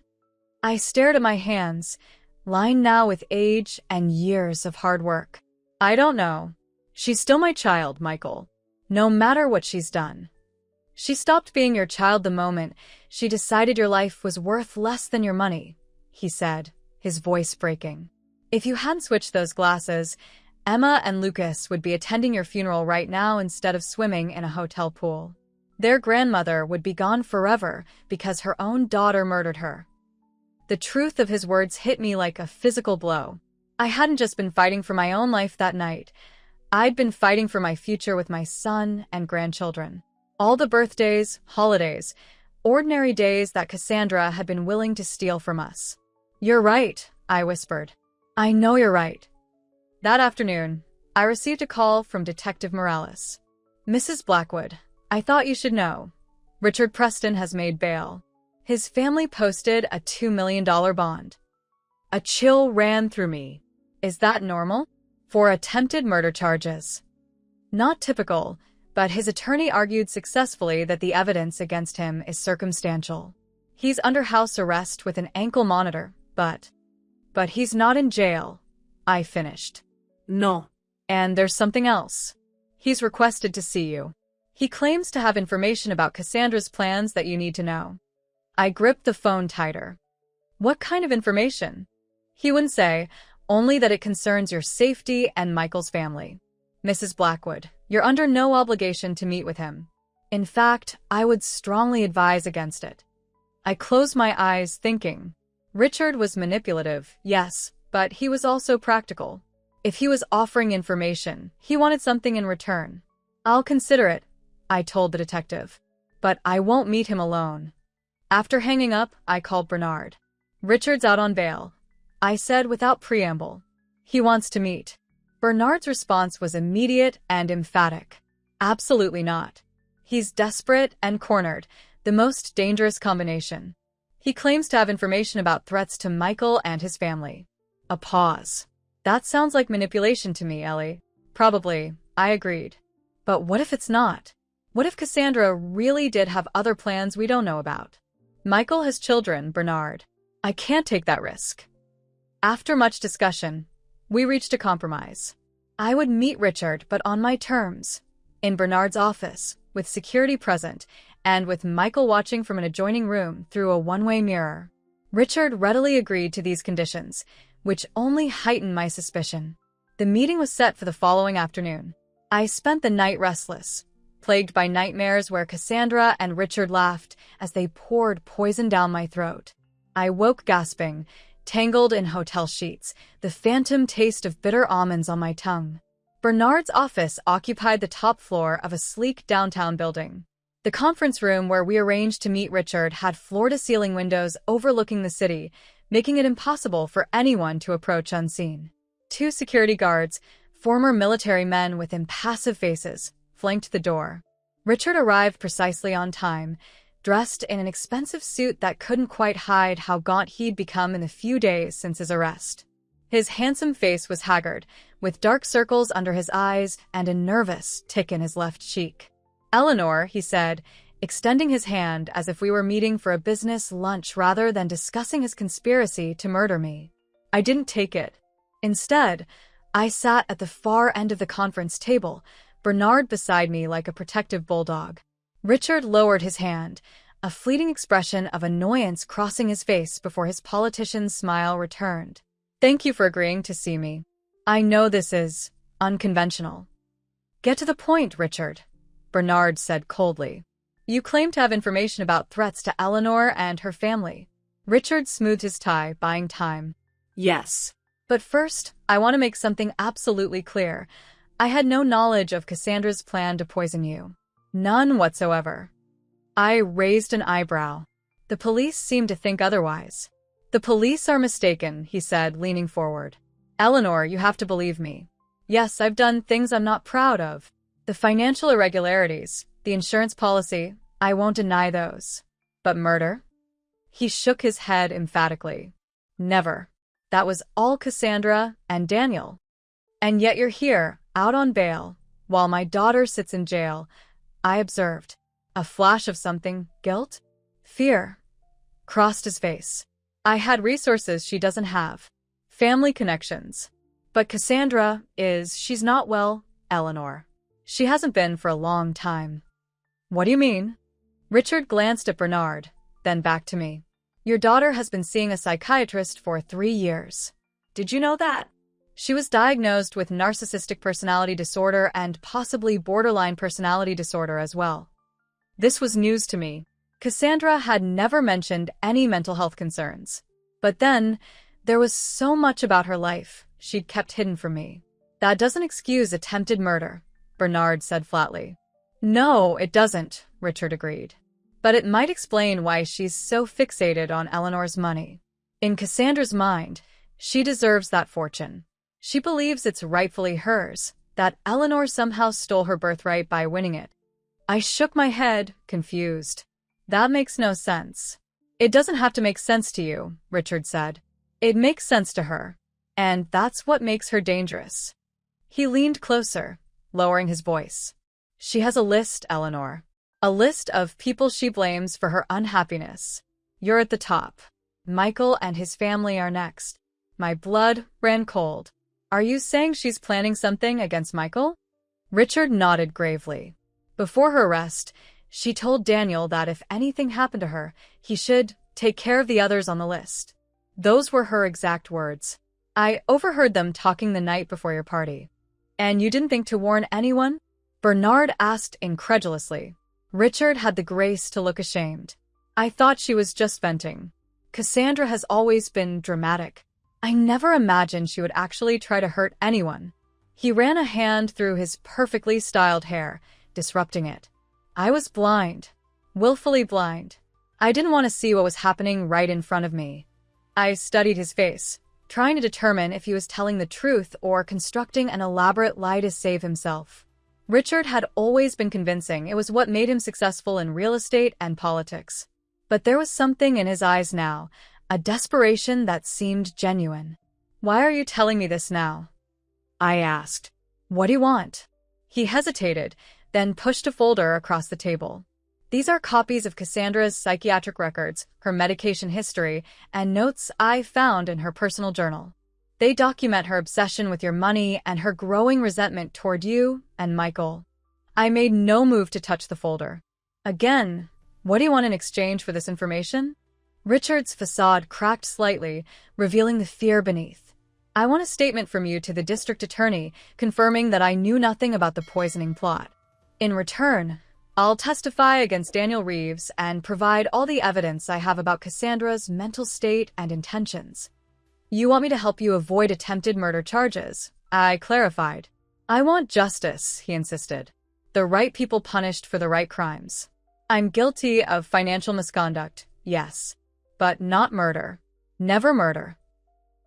I stared at my hands, lined now with age and years of hard work. I don't know. She's still my child, Michael. No matter what she's done. She stopped being your child the moment she decided your life was worth less than your money, he said, his voice breaking. If you hadn't switched those glasses, Emma and Lucas would be attending your funeral right now instead of swimming in a hotel pool. Their grandmother would be gone forever because her own daughter murdered her. The truth of his words hit me like a physical blow. I hadn't just been fighting for my own life that night. I'd been fighting for my future with my son and grandchildren. All the birthdays, holidays, ordinary days that Cassandra had been willing to steal from us. You're right, I whispered. I know you're right. That afternoon, I received a call from Detective Morales. Mrs. Blackwood, I thought you should know. Richard Preston has made bail. His family posted a $2 million bond. A chill ran through me. Is that normal? For attempted murder charges. Not typical, but his attorney argued successfully that the evidence against him is circumstantial. He's under house arrest with an ankle monitor, but he's not in jail, I finished. No. And there's something else. He's requested to see you. He claims to have information about Cassandra's plans that you need to know. I gripped the phone tighter. What kind of information? He wouldn't say, only that it concerns your safety and Michael's family. Mrs. Blackwood, you're under no obligation to meet with him. In fact, I would strongly advise against it. I closed my eyes thinking. Richard was manipulative, yes, but he was also practical. If he was offering information, he wanted something in return. I'll consider it, I told the detective. But I won't meet him alone. After hanging up, I called Bernard. Richard's out on bail, I said without preamble. He wants to meet. Bernard's response was immediate and emphatic. Absolutely not. He's desperate and cornered, the most dangerous combination. He claims to have information about threats to Michael and his family. A pause. That sounds like manipulation to me, Ellie. Probably, I agreed. But what if it's not? What if Cassandra really did have other plans we don't know about? Michael has children, Bernard. I can't take that risk. After much discussion, we reached a compromise. I would meet Richard, but on my terms. in Bernard's office, with security present, and with Michael watching from an adjoining room through a one-way mirror. Richard readily agreed to these conditions, which only heightened my suspicion. The meeting was set for the following afternoon. I spent the night restless, plagued by nightmares where Cassandra and Richard laughed as they poured poison down my throat. I woke gasping, tangled in hotel sheets, the phantom taste of bitter almonds on my tongue. Bernard's office occupied the top floor of a sleek downtown building. The conference room where we arranged to meet Richard had floor-to-ceiling windows overlooking the city, making it impossible for anyone to approach unseen. 2 security guards, former military men with impassive faces, flanked the door. Richard arrived precisely on time, dressed in an expensive suit that couldn't quite hide how gaunt he'd become in the few days since his arrest. His handsome face was haggard, with dark circles under his eyes and a nervous tick in his left cheek. "Eleanor," he said, extending his hand as if we were meeting for a business lunch rather than discussing his conspiracy to murder me. I didn't take it. Instead, I sat at the far end of the conference table, Bernard beside me like a protective bulldog. Richard lowered his hand, a fleeting expression of annoyance crossing his face before his politician's smile returned. "Thank you for agreeing to see me. I know this is unconventional." "Get to the point, Richard," Bernard said coldly. "You claim to have information about threats to Eleanor and her family." Richard smoothed his tie, buying time. Yes. "But first, I want to make something absolutely clear. I had no knowledge of Cassandra's plan to poison you. None whatsoever." I raised an eyebrow. The police seemed to think otherwise. "The police are mistaken," he said, leaning forward. "Eleanor, you have to believe me. Yes, I've done things I'm not proud of. The financial irregularities, the insurance policy, I won't deny those. But murder?" He shook his head emphatically. "Never. That was all Cassandra and Daniel. And yet you're here, out on bail, while my daughter sits in jail." I observed. A flash of something, guilt? Fear, crossed his face. "I had resources she doesn't have. Family connections. But Cassandra she's not well, Eleanor. She hasn't been for a long time." "What do you mean?" Richard glanced at Bernard, then back to me. "Your daughter has been seeing a psychiatrist for 3 years. Did you know that? She was diagnosed with narcissistic personality disorder and possibly borderline personality disorder as well." This was news to me. Cassandra had never mentioned any mental health concerns. But then, there was so much about her life she'd kept hidden from me. "That doesn't excuse attempted murder," Bernard said flatly. "No, it doesn't," Richard agreed. "But it might explain why she's so fixated on Eleanor's money. In Cassandra's mind, she deserves that fortune. She believes it's rightfully hers, that Eleanor somehow stole her birthright by winning it." I shook my head, confused. "That makes no sense." "It doesn't have to make sense to you," Richard said. "It makes sense to her. And that's what makes her dangerous." He leaned closer, lowering his voice. "She has a list, Eleanor. A list of people she blames for her unhappiness. You're at the top. Michael and his family are next." My blood ran cold. "Are you saying she's planning something against Michael?" Richard nodded gravely. "Before her arrest, she told Daniel that if anything happened to her, he should take care of the others on the list. Those were her exact words. I overheard them talking the night before your party." "And you didn't think to warn anyone?" Bernard asked incredulously. Richard had the grace to look ashamed. "I thought she was just venting. Cassandra has always been dramatic. I never imagined she would actually try to hurt anyone." He ran a hand through his perfectly styled hair, disrupting it. I was blind. Willfully blind. I didn't want to see what was happening right in front of me. I studied his face, trying to determine if he was telling the truth or constructing an elaborate lie to save himself. Richard had always been convincing. It was what made him successful in real estate and politics. But there was something in his eyes now, a desperation that seemed genuine. "Why are you telling me this now?" I asked. "What do you want?" He hesitated, then pushed a folder across the table. "These are copies of Cassandra's psychiatric records, her medication history, and notes I found in her personal journal. They document her obsession with your money and her growing resentment toward you and Michael." I made no move to touch the folder. Again, what do you want in exchange for this information? Richard's facade cracked slightly, revealing the fear beneath. I want a statement from you to the district attorney confirming that I knew nothing about the poisoning plot. In return, I'll testify against Daniel Reeves and provide all the evidence I have about Cassandra's mental state and intentions. You want me to help you avoid attempted murder charges? I clarified. I want justice, he insisted. The right people punished for the right crimes. I'm guilty of financial misconduct, yes, but not murder. Never murder.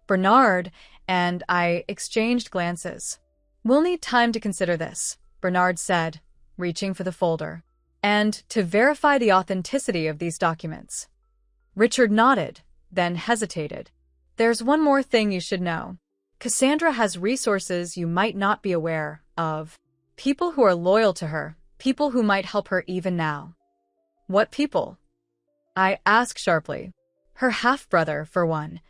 Bernard and I exchanged glances. We'll need time to consider this, Bernard said, reaching for the folder, and to verify the authenticity of these documents. Richard nodded, then hesitated. There's one more thing you should know. Cassandra has resources you might not be aware of. People who are loyal to her, people who might help her even now. What people? I asked sharply. Her half-brother, for one.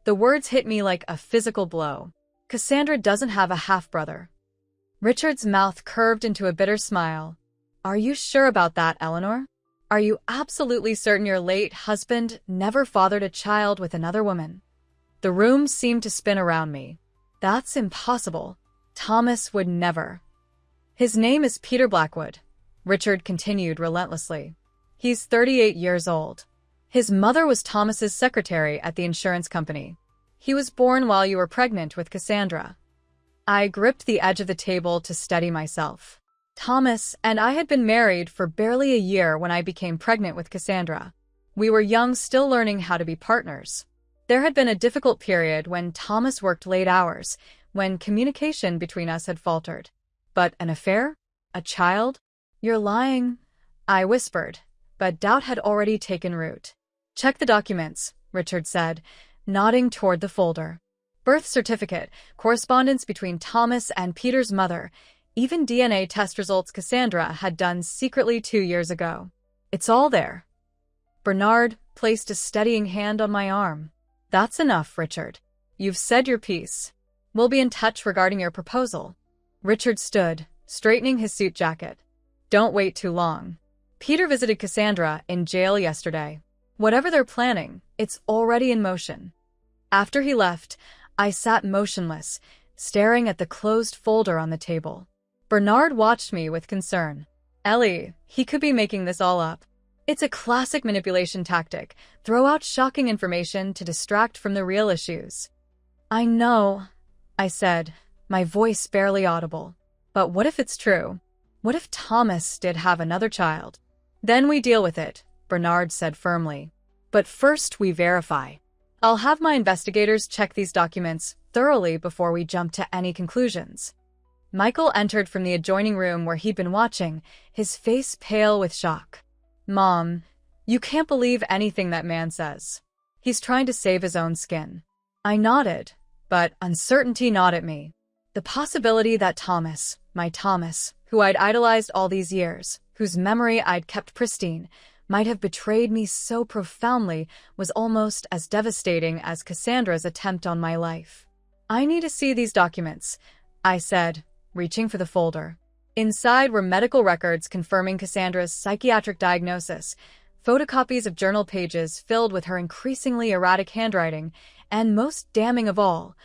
The words hit me like a physical blow. Cassandra doesn't have a half-brother. Richard's mouth curved into a bitter smile. Are you sure about that, Eleanor? Are you absolutely certain your late husband never fathered a child with another woman? The room seemed to spin around me. That's impossible. Thomas would never. His name is Peter Blackwood, Richard continued relentlessly. He's 38 years old. His mother was Thomas's secretary at the insurance company. He was born while you were pregnant with Cassandra. I gripped the edge of the table to steady myself. Thomas and I had been married for barely a year when I became pregnant with Cassandra. We were young, still learning how to be partners. There had been a difficult period when Thomas worked late hours, when communication between us had faltered. But an affair? A child? You're lying, I whispered, but doubt had already taken root. Check the documents, Richard said, nodding toward the folder. Birth certificate, correspondence between Thomas and Peter's mother, even DNA test results Cassandra had done secretly 2 years ago. It's all there. Bernard placed a steadying hand on my arm. That's enough, Richard. You've said your piece. We'll be in touch regarding your proposal. Richard stood, straightening his suit jacket. Don't wait too long. Peter visited Cassandra in jail yesterday. Whatever they're planning, it's already in motion. After he left, I sat motionless, staring at the closed folder on the table. Bernard watched me with concern. Ellie, he could be making this all up. It's a classic manipulation tactic. Throw out shocking information to distract from the real issues. I know, I said, my voice barely audible. But what if it's true? What if Thomas did have another child? Then we deal with it, Bernard said firmly. But first we verify. I'll have my investigators check these documents thoroughly before we jump to any conclusions. Michael entered from the adjoining room where he'd been watching, his face pale with shock. Mom, you can't believe anything that man says. He's trying to save his own skin. I nodded, but uncertainty gnawed at me. The possibility that Thomas, my Thomas, who I'd idolized all these years, whose memory I'd kept pristine, might have betrayed me so profoundly was almost as devastating as Cassandra's attempt on my life. I need to see these documents, I said, reaching for the folder. Inside were medical records confirming Cassandra's psychiatric diagnosis, photocopies of journal pages filled with her increasingly erratic handwriting, and most damning of all,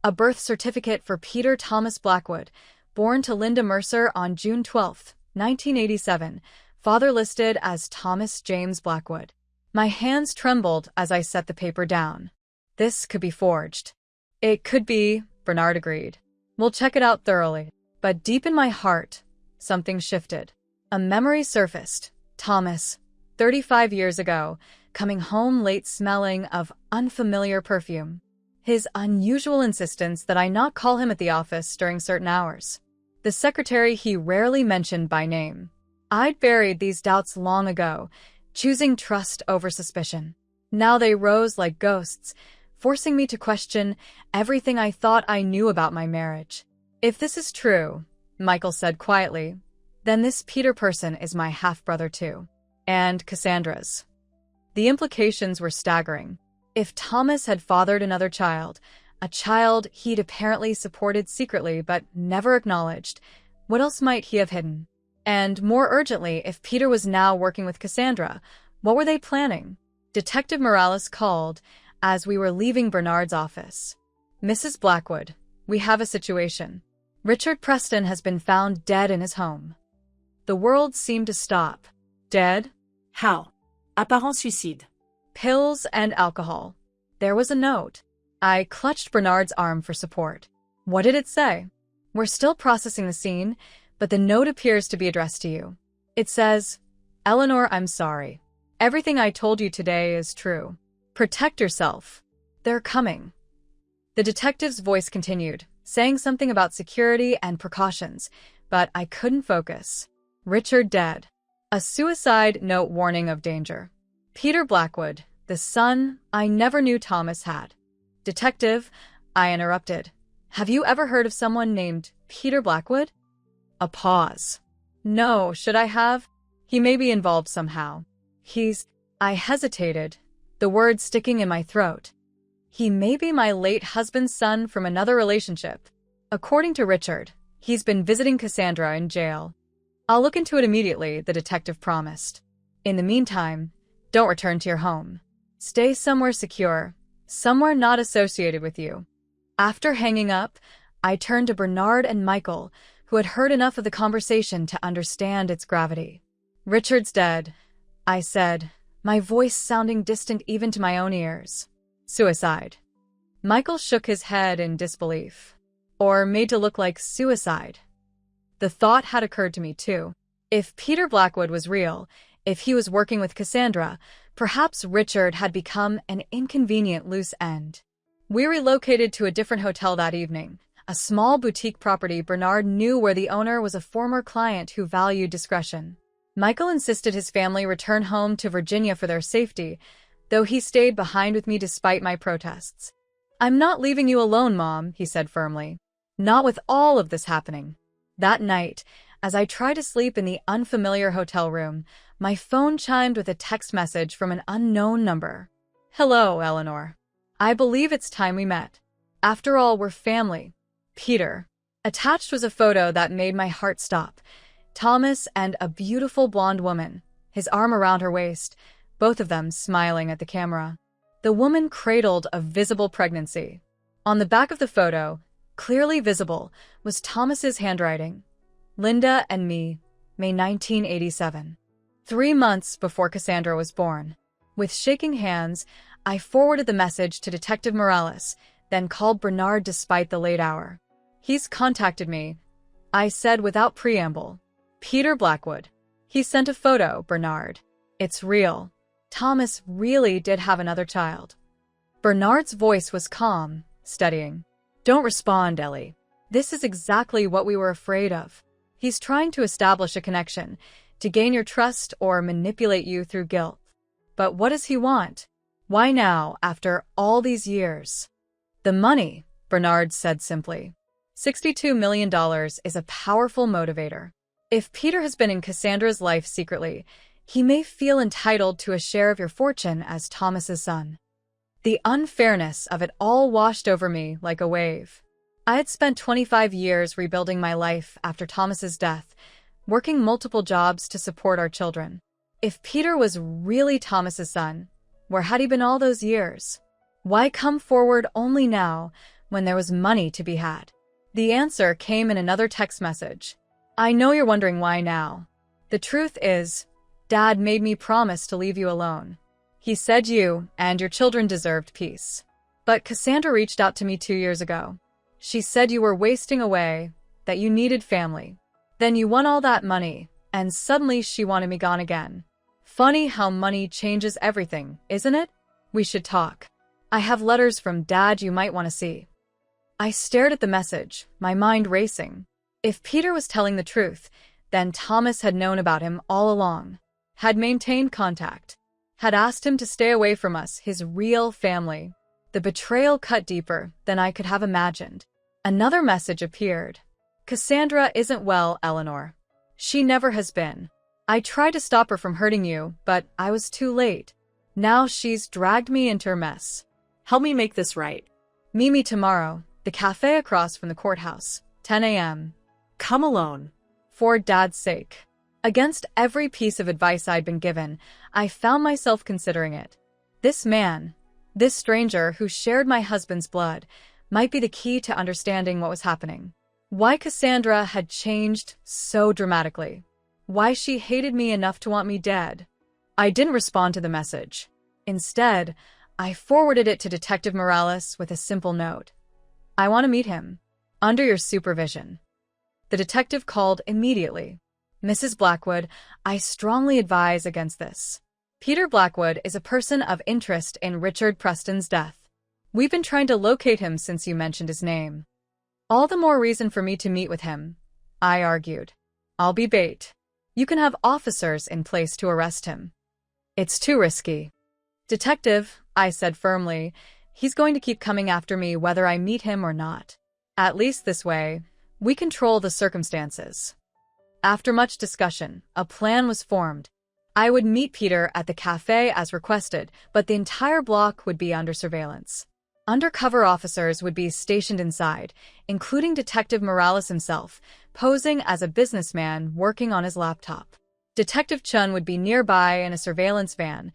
a birth certificate for Peter Thomas Blackwood, born to Linda Mercer on June 12, 1987, father listed as Thomas James Blackwood. My hands trembled as I set the paper down. This could be forged. It could be, Bernard agreed. We'll check it out thoroughly. But deep in my heart, something shifted. A memory surfaced. Thomas, 35 years ago, coming home late smelling of unfamiliar perfume. His unusual insistence that I not call him at the office during certain hours. The secretary he rarely mentioned by name. I'd buried these doubts long ago, choosing trust over suspicion. Now they rose like ghosts, forcing me to question everything I thought I knew about my marriage. If this is true, Michael said quietly, then this Peter person is my half-brother too. And Cassandra's. The implications were staggering. If Thomas had fathered another child, a child he'd apparently supported secretly but never acknowledged, what else might he have hidden? And more urgently, if Peter was now working with Cassandra, what were they planning? Detective Morales called as we were leaving Bernard's office. Mrs. Blackwood, we have a situation. Richard Preston has been found dead in his home. The world seemed to stop. Dead? How? Apparent suicide. Pills and alcohol. There was a note. I clutched Bernard's arm for support. What did it say? We're still processing the scene, but the note appears to be addressed to you. It says, Eleanor, I'm sorry. Everything I told you today is true. Protect yourself. They're coming. The detective's voice continued, saying something about security and precautions, but I couldn't focus. Richard dead. A suicide note warning of danger. Peter Blackwood, the son I never knew Thomas had. Detective, I interrupted. Have you ever heard of someone named Peter Blackwood? A pause. No, should I have? He may be involved somehow. I hesitated, the words sticking in my throat. He may be my late husband's son from another relationship. According to Richard, he's been visiting Cassandra in jail. I'll look into it immediately, the detective promised. In the meantime, don't return to your home. Stay somewhere secure, somewhere not associated with you. After hanging up, I turned to Bernard and Michael, who had heard enough of the conversation to understand its gravity. Richard's dead, I said, my voice sounding distant even to my own ears. Suicide. Michael shook his head in disbelief. Or made to look like suicide. The thought had occurred to me too. If Peter Blackwood was real, if he was working with Cassandra, perhaps Richard had become an inconvenient loose end. We relocated to a different hotel that evening, a small boutique property Bernard knew where the owner was a former client who valued discretion. Michael insisted his family return home to Virginia for their safety, though he stayed behind with me despite my protests. I'm not leaving you alone, Mom, he said firmly. Not with all of this happening. That night, as I tried to sleep in the unfamiliar hotel room, my phone chimed with a text message from an unknown number. Hello, Eleanor. I believe it's time we met. After all, we're family. Peter. Attached was a photo that made my heart stop. Thomas and a beautiful blonde woman, his arm around her waist, both of them smiling at the camera. The woman cradled a visible pregnancy. On the back of the photo, clearly visible, was Thomas's handwriting. Linda and me, May 1987. 3 months before Cassandra was born. With shaking hands, I forwarded the message to Detective Morales, then called Bernard despite the late hour. He's contacted me, I said without preamble. Peter Blackwood. He sent a photo, Bernard. It's real. Thomas really did have another child. Bernard's voice was calm, steadying. Don't respond, Ellie. This is exactly what we were afraid of. He's trying to establish a connection, to gain your trust or manipulate you through guilt. But what does he want? Why now, after all these years? The money, Bernard said simply. $62 million is a powerful motivator. If Peter has been in Cassandra's life secretly, he may feel entitled to a share of your fortune as Thomas's son. The unfairness of it all washed over me like a wave. I had spent 25 years rebuilding my life after Thomas's death, working multiple jobs to support our children. If Peter was really Thomas's son, where had he been all those years? Why come forward only now, when there was money to be had? The answer came in another text message. I know you're wondering why now. The truth is, Dad made me promise to leave you alone. He said you and your children deserved peace. But Cassandra reached out to me 2 years ago. She said you were wasting away, that you needed family. Then you won all that money, and suddenly she wanted me gone again. Funny how money changes everything, isn't it? We should talk. I have letters from Dad you might want to see. I stared at the message, my mind racing. If Peter was telling the truth, then Thomas had known about him all along, had maintained contact, had asked him to stay away from us, his real family. The betrayal cut deeper than I could have imagined. Another message appeared. Cassandra isn't well, Eleanor. She never has been. I tried to stop her from hurting you, but I was too late. Now she's dragged me into her mess. Help me make this right. Meet me tomorrow, the cafe across from the courthouse, 10 a.m. Come alone. For Dad's sake. Against every piece of advice I'd been given, I found myself considering it. This man, this stranger who shared my husband's blood, might be the key to understanding what was happening. Why Cassandra had changed so dramatically. Why she hated me enough to want me dead. I didn't respond to the message. Instead, I forwarded it to Detective Morales with a simple note. I want to meet him. Under your supervision. The detective called immediately. Mrs. Blackwood, I strongly advise against this. Peter Blackwood is a person of interest in Richard Preston's death. We've been trying to locate him since you mentioned his name. All the more reason for me to meet with him, I argued. I'll be bait. You can have officers in place to arrest him. It's too risky. Detective, I said firmly, he's going to keep coming after me whether I meet him or not. At least this way, we control the circumstances. After much discussion, a plan was formed. I would meet Peter at the cafe as requested, but the entire block would be under surveillance. Undercover officers would be stationed inside, including Detective Morales himself, posing as a businessman working on his laptop. Detective Chun would be nearby in a surveillance van,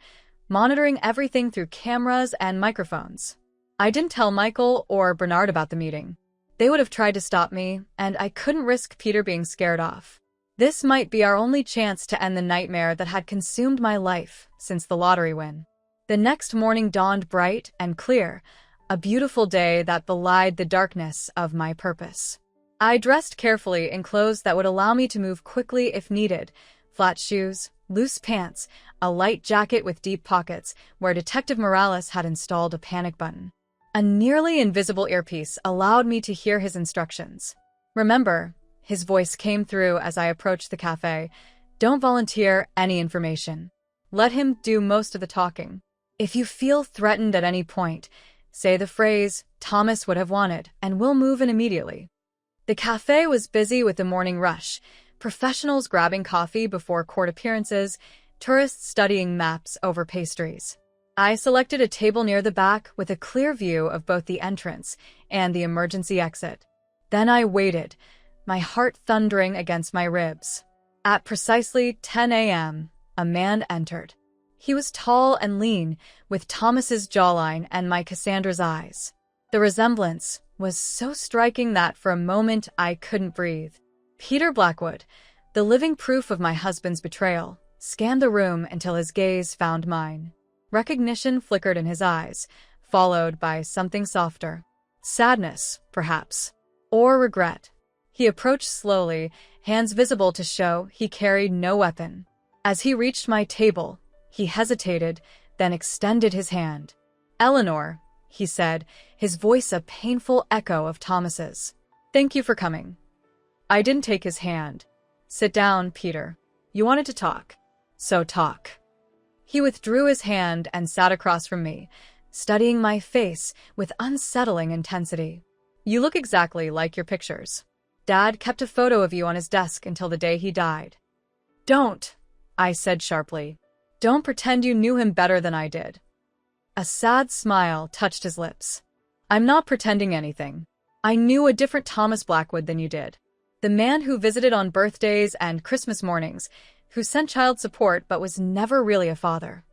monitoring everything through cameras and microphones. I didn't tell Michael or Bernard about the meeting. They would have tried to stop me, and I couldn't risk Peter being scared off. This might be our only chance to end the nightmare that had consumed my life since the lottery win. The next morning dawned bright and clear, a beautiful day that belied the darkness of my purpose. I dressed carefully in clothes that would allow me to move quickly if needed, flat shoes, loose pants, a light jacket with deep pockets where Detective Morales had installed a panic button. A nearly invisible earpiece allowed me to hear his instructions. Remember, his voice came through as I approached the cafe. Don't volunteer any information. Let him do most of the talking. If you feel threatened at any point, say the phrase, Thomas would have wanted, and we'll move in immediately. The cafe was busy with the morning rush, professionals grabbing coffee before court appearances, tourists studying maps over pastries. I selected a table near the back with a clear view of both the entrance and the emergency exit. Then I waited, my heart thundering against my ribs. At precisely 10 a.m., a man entered. He was tall and lean, with Thomas's jawline and my Cassandra's eyes. The resemblance was so striking that for a moment I couldn't breathe. Peter Blackwood, the living proof of my husband's betrayal, scanned the room until his gaze found mine. Recognition flickered in his eyes, followed by something softer. Sadness, perhaps. Or regret. He approached slowly, hands visible to show he carried no weapon. As he reached my table, he hesitated, then extended his hand. Eleanor, he said, his voice a painful echo of Thomas's. Thank you for coming. I didn't take his hand. Sit down, Peter. You wanted to talk. So talk. He withdrew his hand and sat across from me, studying my face with unsettling intensity. You look exactly like your pictures. Dad kept a photo of you on his desk until the day he died. Don't, I said sharply. Don't pretend you knew him better than I did. A sad smile touched his lips. I'm not pretending anything. I knew a different Thomas Blackwood than you did. The man who visited on birthdays and Christmas mornings, who sent child support but was never really a father.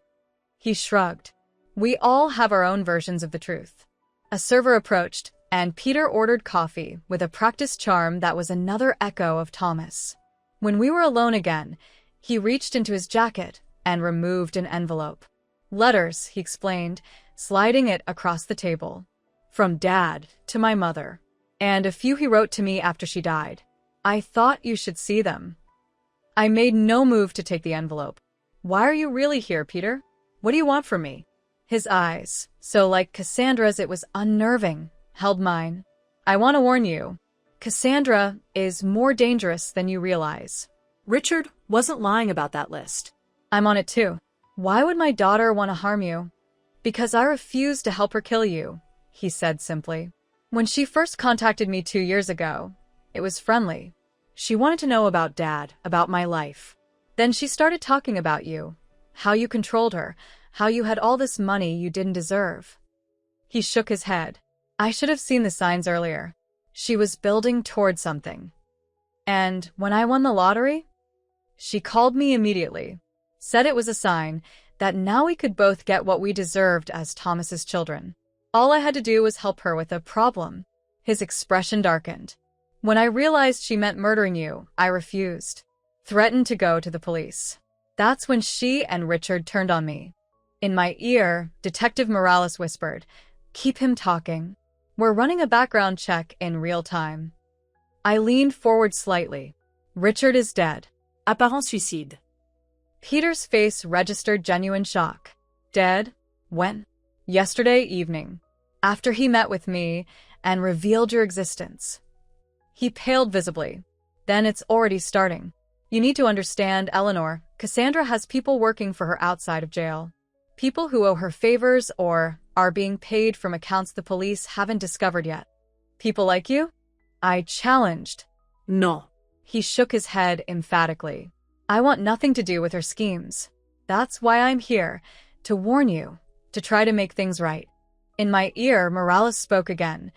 He shrugged. We all have our own versions of the truth. A server approached, and Peter ordered coffee with a practiced charm that was another echo of Thomas. When we were alone again, he reached into his jacket and removed an envelope. Letters, he explained, sliding it across the table. From Dad to my mother. And a few he wrote to me after she died. I thought you should see them. I made no move to take the envelope. Why are you really here, Peter? What do you want from me? His eyes, so like Cassandra's it was unnerving, held mine. I want to warn you. Cassandra is more dangerous than you realize. Richard wasn't lying about that list. I'm on it too. Why would my daughter want to harm you? Because I refuse to help her kill you, he said simply. When she first contacted me 2 years ago, it was friendly. She wanted to know about Dad, about my life. Then she started talking about you, how you controlled her, how you had all this money you didn't deserve. He shook his head. I should have seen the signs earlier. She was building toward something. And when I won the lottery, She called me immediately, said it was a sign that now we could both get what we deserved as Thomas's children. All I had to do was help her with a problem. His expression darkened. When I realized she meant murdering you, I refused. Threatened to go to the police. That's when she and Richard turned on me. In my ear, Detective Morales whispered, "Keep him talking. We're running a background check in real time." I leaned forward slightly. Richard is dead. Apparent suicide. Peter's face registered genuine shock. Dead? When? Yesterday evening. After he met with me and revealed your existence. He paled visibly. Then it's already starting. You need to understand, Eleanor, Cassandra has people working for her outside of jail. People who owe her favors or are being paid from accounts the police haven't discovered yet. People like you? I challenged. No. He shook his head emphatically. I want nothing to do with her schemes. That's why I'm here, to warn you, to try to make things right. In my ear, Morales spoke again.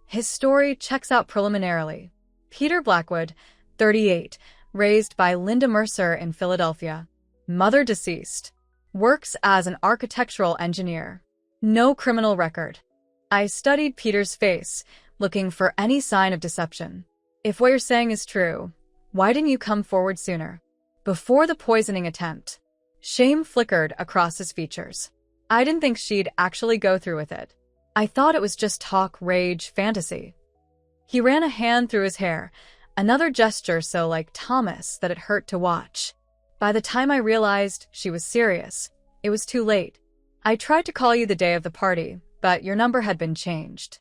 His story checks out preliminarily. Peter Blackwood, 38, raised by Linda Mercer in Philadelphia. Mother deceased. Works as an architectural engineer. No criminal record. I studied Peter's face, looking for any sign of deception. If what you're saying is true, why didn't you come forward sooner? Before the poisoning attempt. Shame flickered across his features. I didn't think she'd actually go through with it. I thought it was just talk, rage, fantasy. He ran a hand through his hair, another gesture so like Thomas that it hurt to watch. By the time I realized she was serious, it was too late. I tried to call you the day of the party, but your number had been changed.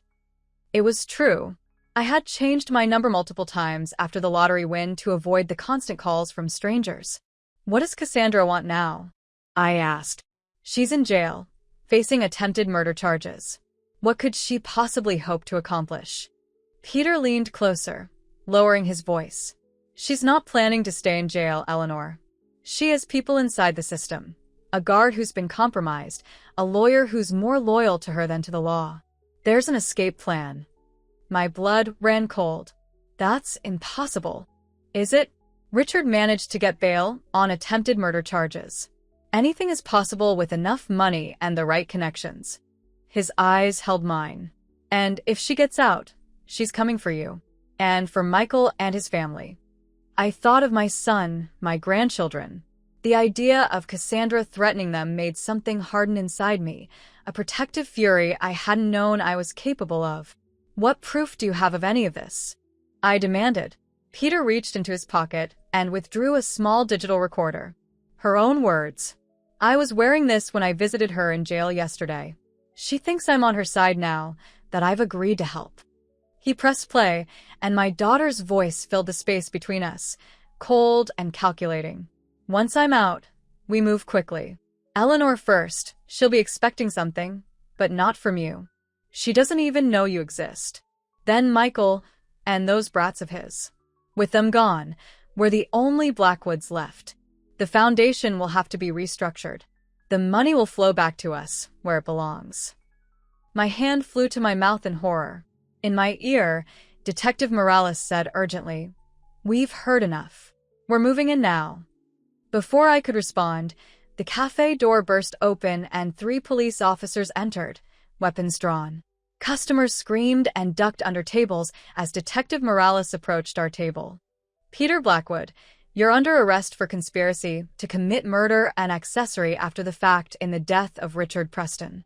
It was true. I had changed my number multiple times after the lottery win to avoid the constant calls from strangers. What does Cassandra want now? I asked. She's in jail, facing attempted murder charges. What could she possibly hope to accomplish? Peter leaned closer, lowering his voice. She's not planning to stay in jail, Eleanor. She has people inside the system. A guard who's been compromised, a lawyer who's more loyal to her than to the law. There's an escape plan. My blood ran cold. That's impossible. Is it? Richard managed to get bail on attempted murder charges. Anything is possible with enough money and the right connections. His eyes held mine. And if she gets out, she's coming for you. And for Michael and his family. I thought of my son, my grandchildren. The idea of Cassandra threatening them made something harden inside me, a protective fury I hadn't known I was capable of. What proof do you have of any of this? I demanded. Peter reached into his pocket and withdrew a small digital recorder. Her own words. I was wearing this when I visited her in jail yesterday. She thinks I'm on her side now, that I've agreed to help. He pressed play, and my daughter's voice filled the space between us, cold and calculating. Once I'm out, we move quickly. Eleanor first. She'll be expecting something, but not from you. She doesn't even know you exist. Then Michael and those brats of his. With them gone, we're the only Blackwoods left. The foundation will have to be restructured. The money will flow back to us, where it belongs. My hand flew to my mouth in horror. In my ear, Detective Morales said urgently, "We've heard enough. We're moving in now." Before I could respond, the cafe door burst open and 3 police officers entered, weapons drawn. Customers screamed and ducked under tables as Detective Morales approached our table. Peter Blackwood, you're under arrest for conspiracy to commit murder and accessory after the fact in the death of Richard Preston.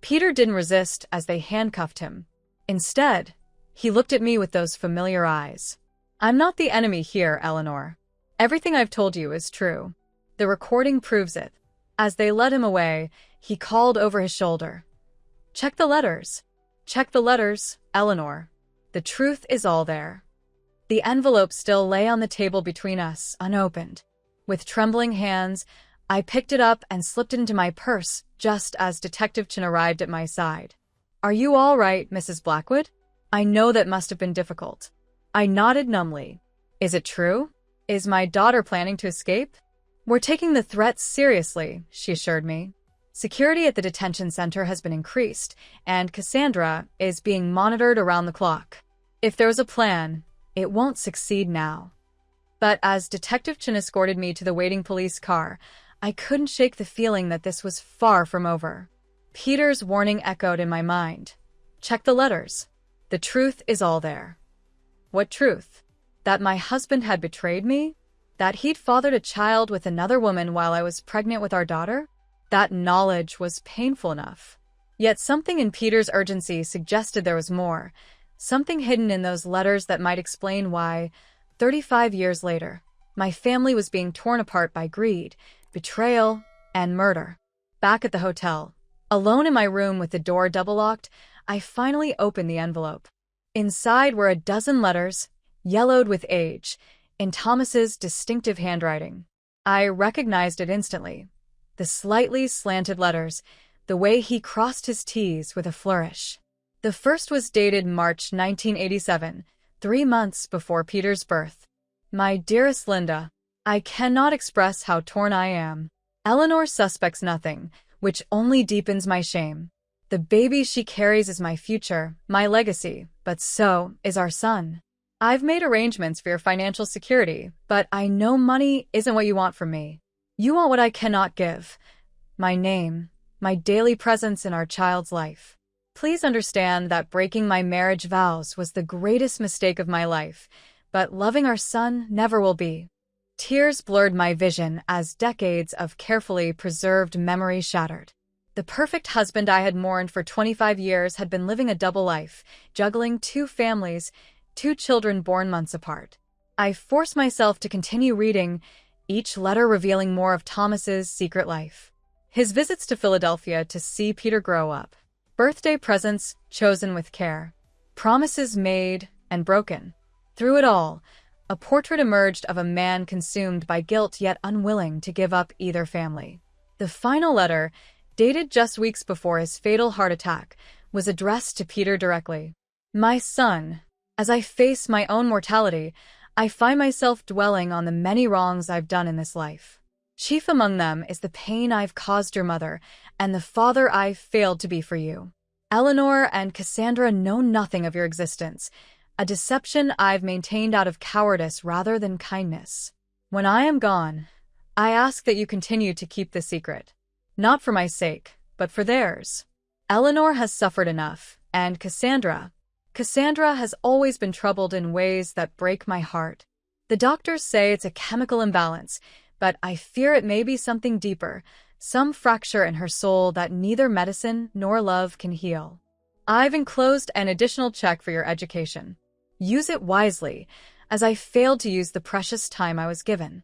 Peter didn't resist as they handcuffed him. Instead, he looked at me with those familiar eyes. I'm not the enemy here, Eleanor. Everything I've told you is true. The recording proves it. As they led him away, he called over his shoulder. Check the letters. Check the letters, Eleanor. The truth is all there. The envelope still lay on the table between us, unopened. With trembling hands, I picked it up and slipped it into my purse just as Detective Chin arrived at my side. Are you all right, Mrs. Blackwood? I know that must have been difficult. I nodded numbly. Is it true? Is my daughter planning to escape? We're taking the threats seriously, she assured me. Security at the detention center has been increased, and Cassandra is being monitored around the clock. If there was a plan, it won't succeed now. But as Detective Chin escorted me to the waiting police car, I couldn't shake the feeling that this was far from over. Peter's warning echoed in my mind. Check the letters. The truth is all there. What truth? That my husband had betrayed me? That he'd fathered a child with another woman while I was pregnant with our daughter? That knowledge was painful enough. Yet something in Peter's urgency suggested there was more, something hidden in those letters that might explain why, 35 years later, my family was being torn apart by greed, betrayal, and murder. Back at the hotel, alone in my room with the door double-locked, I finally opened the envelope. Inside were a dozen letters, yellowed with age, in Thomas's distinctive handwriting. I recognized it instantly. The slightly slanted letters, the way he crossed his T's with a flourish. The first was dated March 1987, 3 months before Peter's birth. My dearest Linda, I cannot express how torn I am. Eleanor suspects nothing, which only deepens my shame. The baby she carries is my future, my legacy, but so is our son. I've made arrangements for your financial security, but I know money isn't what you want from me. You want what I cannot give. My name, my daily presence in our child's life. Please understand that breaking my marriage vows was the greatest mistake of my life, but loving our son never will be. Tears blurred my vision as decades of carefully preserved memory shattered. The perfect husband I had mourned for 25 years had been living a double life, juggling 2 families, 2 children born months apart. I forced myself to continue reading, each letter revealing more of Thomas's secret life. His visits to Philadelphia to see Peter grow up. Birthday presents chosen with care. Promises made and broken. Through it all, a portrait emerged of a man consumed by guilt yet unwilling to give up either family. The final letter, dated just weeks before his fatal heart attack, was addressed to Peter directly. My son, as I face my own mortality, I find myself dwelling on the many wrongs I've done in this life. Chief among them is the pain I've caused your mother and the father I've failed to be for you. Eleanor and Cassandra know nothing of your existence, a deception I've maintained out of cowardice rather than kindness. When I am gone, I ask that you continue to keep the secret. Not for my sake, but for theirs. Eleanor has suffered enough, and Cassandra has always been troubled in ways that break my heart. The doctors say it's a chemical imbalance, but I fear it may be something deeper, some fracture in her soul that neither medicine nor love can heal. I've enclosed an additional check for your education. Use it wisely, as I failed to use the precious time I was given.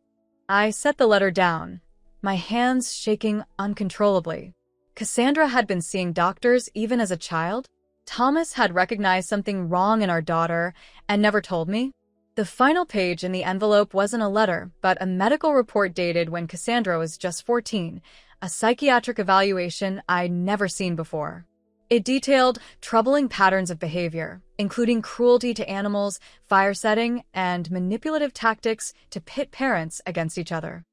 I set the letter down, my hands shaking uncontrollably. Cassandra had been seeing doctors even as a child. Thomas had recognized something wrong in our daughter and never told me. The final page in the envelope wasn't a letter, but a medical report dated when Cassandra was just 14, a psychiatric evaluation I'd never seen before. It detailed troubling patterns of behavior, including cruelty to animals, fire setting, and manipulative tactics to pit parents against each other.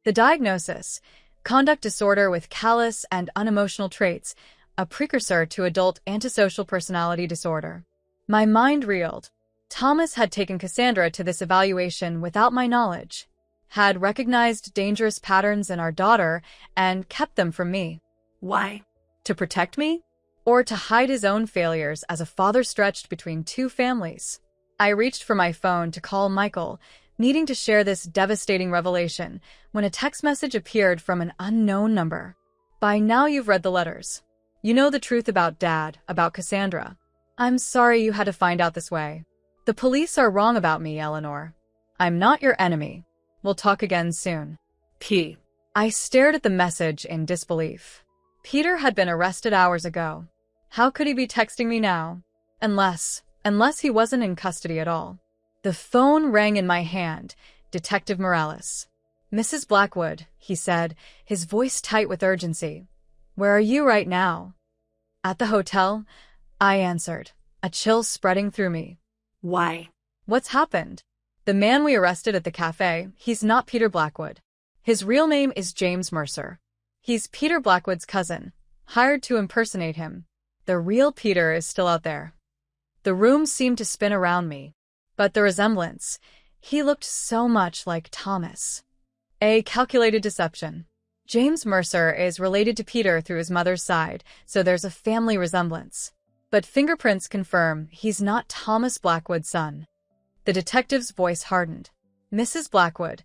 The diagnosis, conduct disorder with callous and unemotional traits, a precursor to adult antisocial personality disorder. My mind reeled. Thomas had taken Cassandra to this evaluation without my knowledge, had recognized dangerous patterns in our daughter, and kept them from me. Why? To protect me? Or to hide his own failures as a father stretched between 2 families? I reached for my phone to call Michael, needing to share this devastating revelation, when a text message appeared from an unknown number. By now you've read the letters. You know the truth about Dad, about Cassandra. I'm sorry you had to find out this way. The police are wrong about me, Eleanor. I'm not your enemy. We'll talk again soon. P. I stared at the message in disbelief. Peter had been arrested hours ago. How could he be texting me now? Unless he wasn't in custody at all. The phone rang in my hand. Detective Morales. Mrs. Blackwood, he said, his voice tight with urgency. Where are you right now? At the hotel, I answered, a chill spreading through me. Why? What's happened? The man we arrested at the cafe, he's not Peter Blackwood. His real name is James Mercer. He's Peter Blackwood's cousin, hired to impersonate him. The real Peter is still out there. The room seemed to spin around me. But the resemblance, He looked so much like Thomas. A calculated deception. James Mercer is related to Peter through his mother's side, so there's a family resemblance. But fingerprints confirm he's not Thomas Blackwood's son. The detective's voice hardened. Mrs. Blackwood,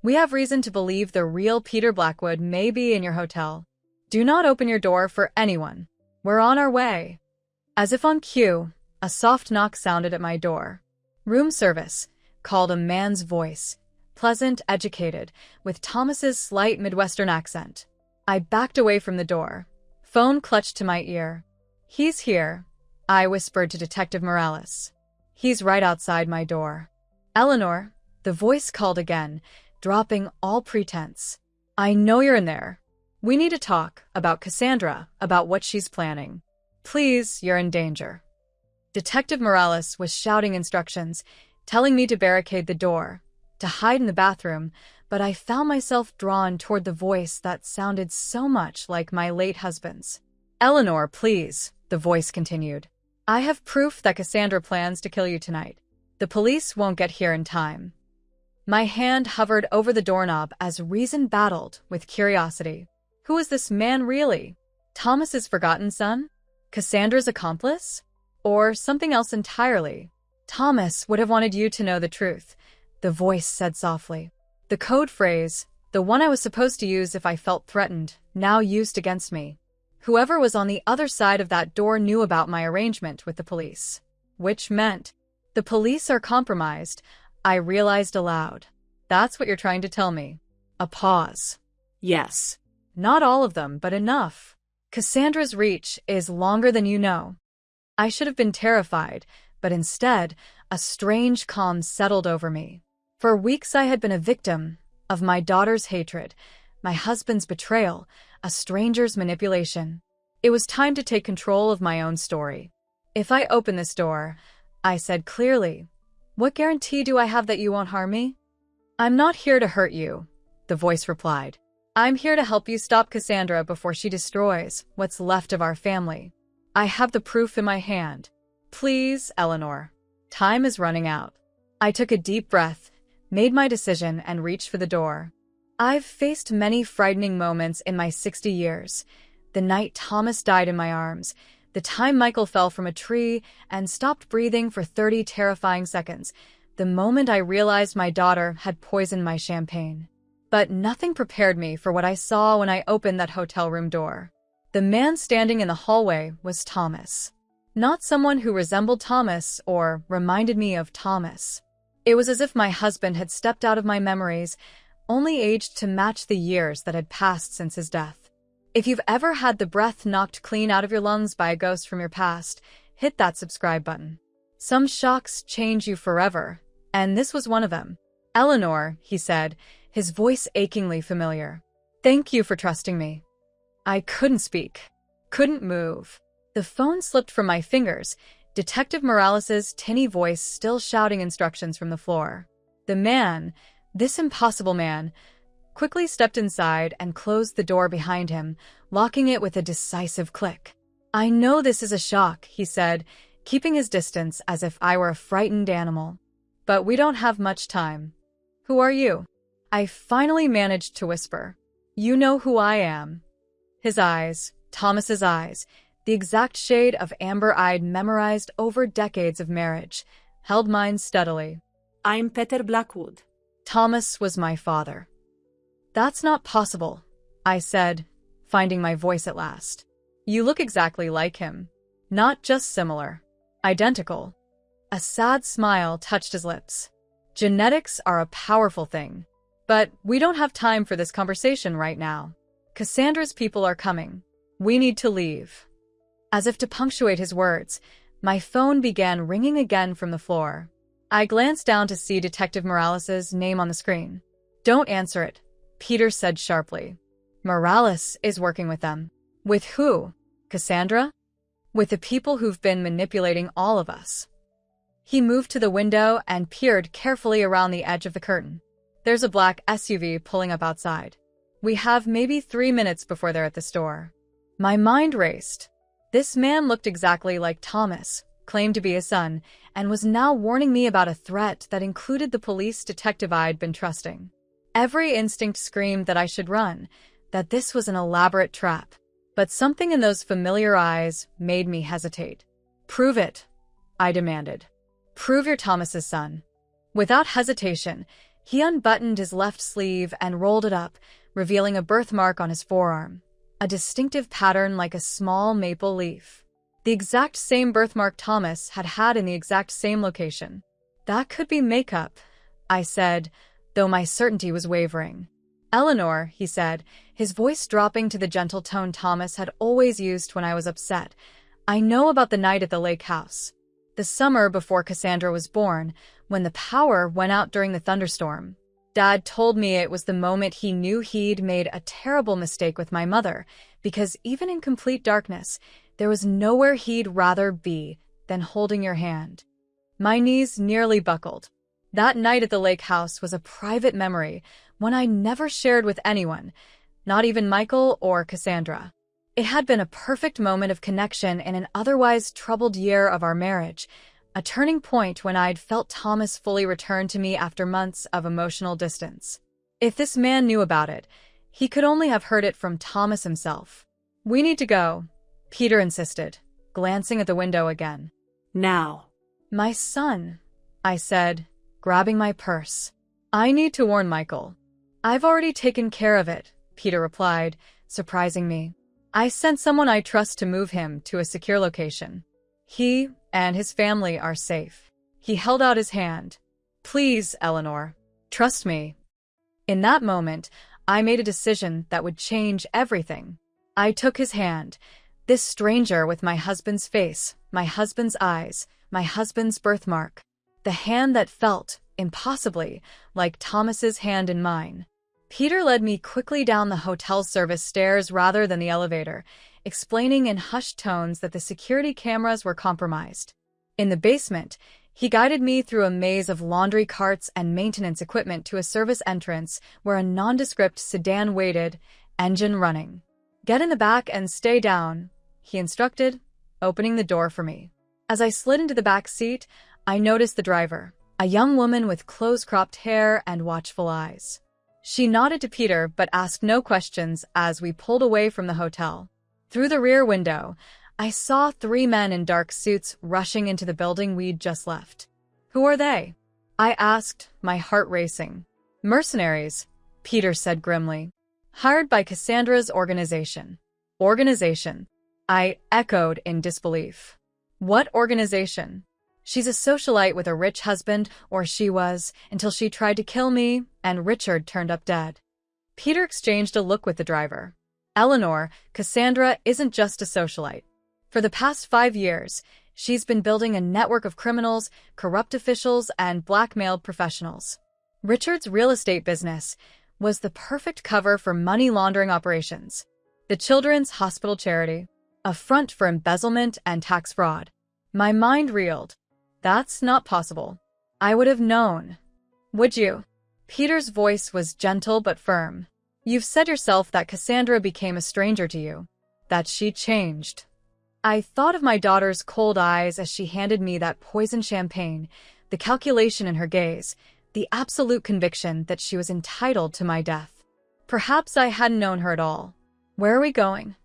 we have reason to believe the real Peter Blackwood may be in your hotel. Do not open your door for anyone. We're on our way. As if on cue, a soft knock sounded at my door. Room service, called a man's voice, pleasant, educated, with Thomas's slight Midwestern accent. I backed away from the door. Phone clutched to my ear. He's here, I whispered to Detective Morales. He's right outside my door. Eleanor, the voice called again, dropping all pretense. I know you're in there. We need to talk about Cassandra, about what she's planning. Please, you're in danger. Detective Morales was shouting instructions, telling me to barricade the door, to hide in the bathroom, but I found myself drawn toward the voice that sounded so much like my late husband's. Eleanor, please, the voice continued. I have proof that Cassandra plans to kill you tonight. The police won't get here in time. My hand hovered over the doorknob as reason battled with curiosity. Who is this man really? Thomas's forgotten son? Cassandra's accomplice? Or something else entirely? Thomas would have wanted you to know the truth, the voice said softly. The code phrase, the one I was supposed to use if I felt threatened, now used against me. Whoever was on the other side of that door knew about my arrangement with the police. Which meant, the police are compromised, I realized aloud. That's what you're trying to tell me. A pause. Yes. Not all of them, but enough. Cassandra's reach is longer than you know. I should have been terrified, but instead, a strange calm settled over me. For weeks I had been a victim of my daughter's hatred, my husband's betrayal, a stranger's manipulation. It was time to take control of my own story. If I open this door, I said clearly, what guarantee do I have that you won't harm me? I'm not here to hurt you, the voice replied. I'm here to help you stop Cassandra before she destroys what's left of our family. I have the proof in my hand. Please, Eleanor. Time is running out. I took a deep breath, made my decision, and reached for the door. I've faced many frightening moments in my 60 years. The night Thomas died in my arms, the time Michael fell from a tree and stopped breathing for 30 terrifying seconds, the moment I realized my daughter had poisoned my champagne. But nothing prepared me for what I saw when I opened that hotel room door. The man standing in the hallway was Thomas. Not someone who resembled Thomas or reminded me of Thomas. It was as if my husband had stepped out of my memories, only aged to match the years that had passed since his death. If you've ever had the breath knocked clean out of your lungs by a ghost from your past, hit that subscribe button. Some shocks change you forever, and this was one of them. Eleanor, he said, his voice achingly familiar. Thank you for trusting me. I couldn't speak, couldn't move. The phone slipped from my fingers, Detective Morales's tinny voice still shouting instructions from the floor. The man, this impossible man, quickly stepped inside and closed the door behind him, locking it with a decisive click. I know this is a shock, he said, keeping his distance as if I were a frightened animal. But we don't have much time. Who are you? I finally managed to whisper. You know who I am. His eyes, Thomas's eyes, the exact shade of amber I'd memorized over decades of marriage, held mine steadily. I'm Peter Blackwood. Thomas was my father. That's not possible, I said, finding my voice at last. You look exactly like him. Not just similar. Identical. A sad smile touched his lips. Genetics are a powerful thing. But we don't have time for this conversation right now. Cassandra's people are coming. We need to leave. As if to punctuate his words, my phone began ringing again from the floor. I glanced down to see Detective Morales's name on the screen. Don't answer it, Peter said sharply. Morales is working with them. With who? Cassandra? With the people who've been manipulating all of us. He moved to the window and peered carefully around the edge of the curtain. There's a black SUV pulling up outside. We have maybe 3 minutes before they're at the store. My mind raced. This man looked exactly like Thomas, claimed to be his son, and was now warning me about a threat that included the police detective I'd been trusting. Every instinct screamed that I should run, that this was an elaborate trap. But something in those familiar eyes made me hesitate. "Prove it," I demanded. "Prove you're Thomas's son." Without hesitation, he unbuttoned his left sleeve and rolled it up, revealing a birthmark on his forearm, a distinctive pattern like a small maple leaf. The exact same birthmark Thomas had had in the exact same location. "That could be makeup," I said, though my certainty was wavering. "Eleanor," he said, his voice dropping to the gentle tone Thomas had always used when I was upset, "I know about the night at the lake house. The summer before Cassandra was born, when the power went out during the thunderstorm. Dad told me it was the moment he knew he'd made a terrible mistake with my mother, because even in complete darkness, there was nowhere he'd rather be than holding your hand." My knees nearly buckled. That night at the lake house was a private memory, one I never shared with anyone, not even Michael or Cassandra. It had been a perfect moment of connection in an otherwise troubled year of our marriage, a turning point when I'd felt Thomas fully return to me after months of emotional distance. If this man knew about it, he could only have heard it from Thomas himself. "We need to go," Peter insisted, glancing at the window again. "Now." "My son," I said, grabbing my purse. "I need to warn Michael." "I've already taken care of it," Peter replied, surprising me. "I sent someone I trust to move him to a secure location. He and his family are safe." He held out his hand. "Please, Eleanor, trust me." In that moment, I made a decision that would change everything. I took his hand, this stranger with my husband's face, my husband's eyes, my husband's birthmark, the hand that felt, impossibly, like Thomas's hand in mine. Peter led me quickly down the hotel service stairs rather than the elevator, explaining in hushed tones that the security cameras were compromised. In the basement, he guided me through a maze of laundry carts and maintenance equipment to a service entrance where a nondescript sedan waited, engine running. "Get in the back and stay down," he instructed, opening the door for me. As I slid into the back seat, I noticed the driver, a young woman with close-cropped hair and watchful eyes. She nodded to Peter but asked no questions as we pulled away from the hotel. Through the rear window, I saw 3 men in dark suits rushing into the building we'd just left. "Who are they?" I asked, my heart racing. "Mercenaries," Peter said grimly. "Hired by Cassandra's organization." "Organization?" I echoed in disbelief. "What organization?" "She's a socialite with a rich husband, or she was, until she tried to kill me, and Richard turned up dead." Peter exchanged a look with the driver. "Eleanor, Cassandra isn't just a socialite. For the past 5 years, she's been building a network of criminals, corrupt officials, and blackmailed professionals. Richard's real estate business was the perfect cover for money laundering operations. The Children's Hospital Charity, a front for embezzlement and tax fraud." My mind reeled. "That's not possible. I would have known." "Would you?" Peter's voice was gentle but firm. "You've said yourself that Cassandra became a stranger to you, that she changed." I thought of my daughter's cold eyes as she handed me that poisoned champagne, the calculation in her gaze, the absolute conviction that she was entitled to my death. Perhaps I hadn't known her at all. "Where are we going?"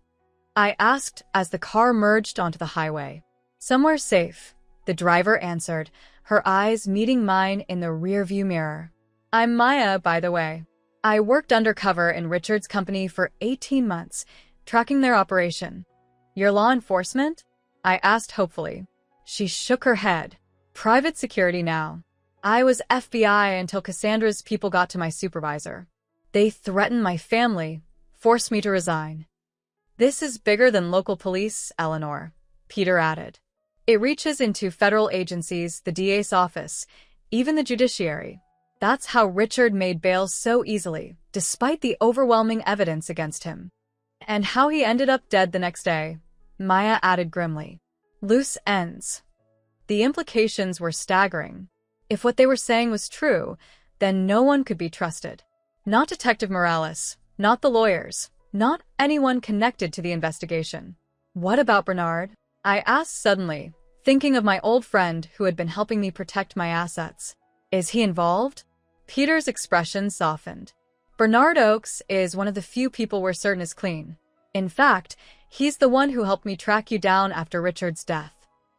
I asked as the car merged onto the highway. "Somewhere safe," the driver answered, her eyes meeting mine in the rearview mirror. "I'm Maya, by the way. I worked undercover in Richard's company for 18 months, tracking their operation." "You're law enforcement?" I asked hopefully. She shook her head. "Private security now. I was FBI until Cassandra's people got to my supervisor. They threatened my family, forced me to resign." "This is bigger than local police, Eleanor," Peter added. "It reaches into federal agencies, the DA's office, even the judiciary. That's how Richard made bail so easily, despite the overwhelming evidence against him. And how he ended up dead the next day," Maya added grimly. "Loose ends." The implications were staggering. If what they were saying was true, then no one could be trusted. Not Detective Morales, not the lawyers, not anyone connected to the investigation. "What about Bernard?" I asked suddenly, thinking of my old friend who had been helping me protect my assets. Is he involved? Peter's expression softened. Bernard Oakes is one of the few people we're certain is clean. In fact, he's the one who helped me track you down after Richard's death.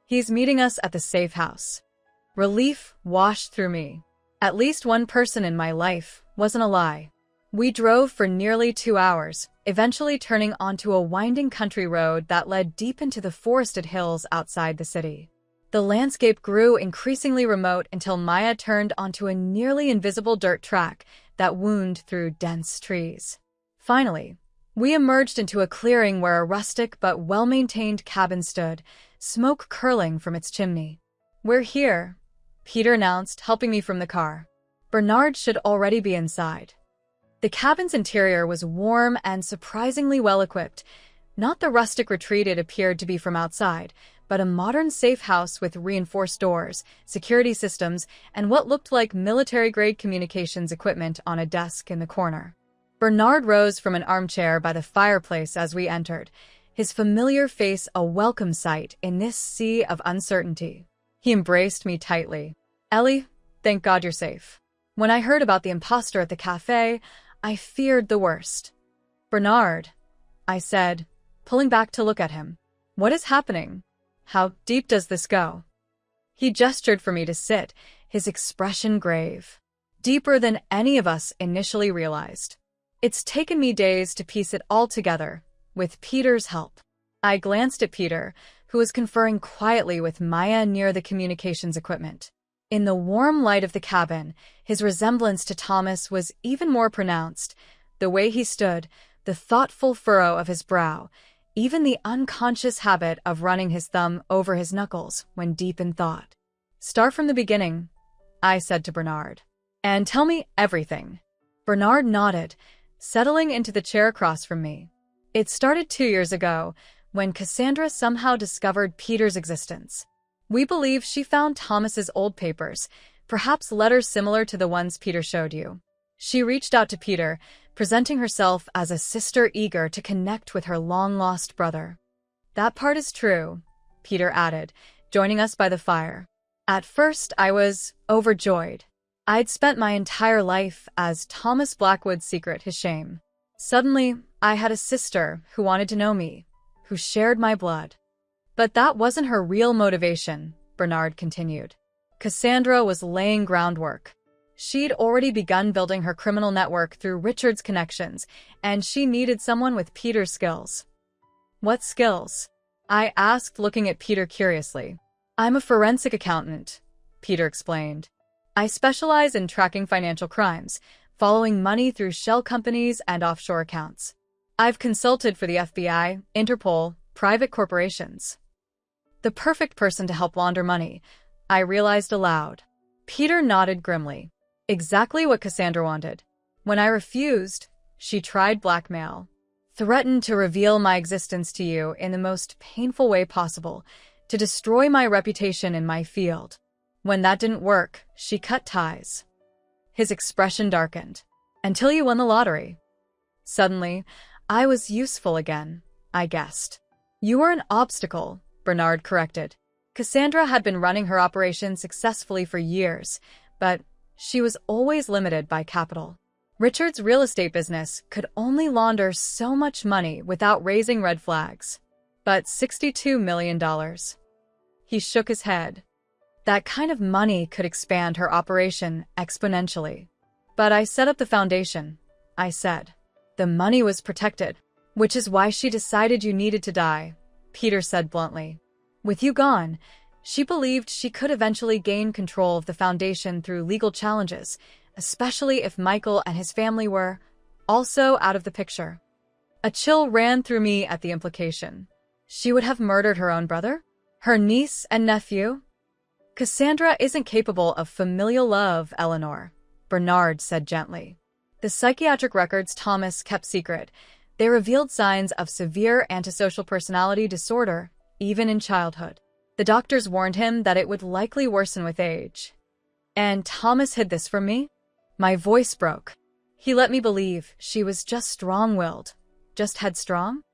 He's meeting us at the safe house. Relief washed through me. At least one person in my life wasn't a lie. We drove for nearly 2 hours, eventually turning onto a winding country road that led deep into the forested hills outside the city. The landscape grew increasingly remote until Maya turned onto a nearly invisible dirt track that wound through dense trees. Finally, we emerged into a clearing where a rustic but well-maintained cabin stood, smoke curling from its chimney. "We're here," Peter announced, helping me from the car. Bernard should already be inside. The cabin's interior was warm and surprisingly well-equipped. Not the rustic retreat it appeared to be from outside, but a modern safe house with reinforced doors, security systems, and what looked like military-grade communications equipment on a desk in the corner. Bernard rose from an armchair by the fireplace as we entered, his familiar face a welcome sight in this sea of uncertainty. He embraced me tightly. "Ellie, thank God you're safe. When I heard about the imposter at the cafe, I feared the worst." "Bernard," I said, pulling back to look at him. "What is happening? How deep does this go?" He gestured for me to sit, his expression grave. "Deeper than any of us initially realized. It's taken me days to piece it all together, with Peter's help." I glanced at Peter, who was conferring quietly with Maya near the communications equipment. In the warm light of the cabin, his resemblance to Thomas was even more pronounced. The way he stood, the thoughtful furrow of his brow, even the unconscious habit of running his thumb over his knuckles when deep in thought. "Start from the beginning," I said to Bernard. "And tell me everything." Bernard nodded, settling into the chair across from me. "It started 2 years ago, when Cassandra somehow discovered Peter's existence. We believe she found Thomas's old papers, perhaps letters similar to the ones Peter showed you. She reached out to Peter, presenting herself as a sister eager to connect with her long-lost brother." "That part is true," Peter added, joining us by the fire. "At first, I was overjoyed. I'd spent my entire life as Thomas Blackwood's secret, his shame. Suddenly, I had a sister who wanted to know me, who shared my blood. But that wasn't her real motivation," Bernard continued. "Cassandra was laying groundwork. She'd already begun building her criminal network through Richard's connections, and she needed someone with Peter's skills." "What skills?" I asked, looking at Peter curiously. "I'm a forensic accountant," Peter explained. "I specialize in tracking financial crimes, following money through shell companies and offshore accounts. I've consulted for the FBI, Interpol, private corporations. The perfect person to help launder money," I realized aloud. Peter nodded grimly. "Exactly what Cassandra wanted. When I refused, she tried blackmail. Threatened to reveal my existence to you in the most painful way possible, to destroy my reputation in my field. When that didn't work, she cut ties." His expression darkened. "Until you won the lottery." Suddenly, I was useful again, I guessed. "You were an obstacle," Bernard corrected. "Cassandra had been running her operation successfully for years, but she was always limited by capital. Richard's real estate business could only launder so much money without raising red flags. But $62 million. He shook his head. "That kind of money could expand her operation exponentially. But I set up the foundation," I said. "The money was protected, which is why she decided you needed to die," Peter said bluntly. "With you gone, she believed she could eventually gain control of the foundation through legal challenges, especially if Michael and his family were also out of the picture." A chill ran through me at the implication. She would have murdered her own brother? Her niece and nephew? "Cassandra isn't capable of familial love, Eleanor," Bernard said gently. "The psychiatric records Thomas kept secret, they revealed signs of severe antisocial personality disorder, even in childhood. The doctors warned him that it would likely worsen with age. And Thomas hid this from me?" My voice broke. "He let me believe she was just strong-willed, just headstrong?"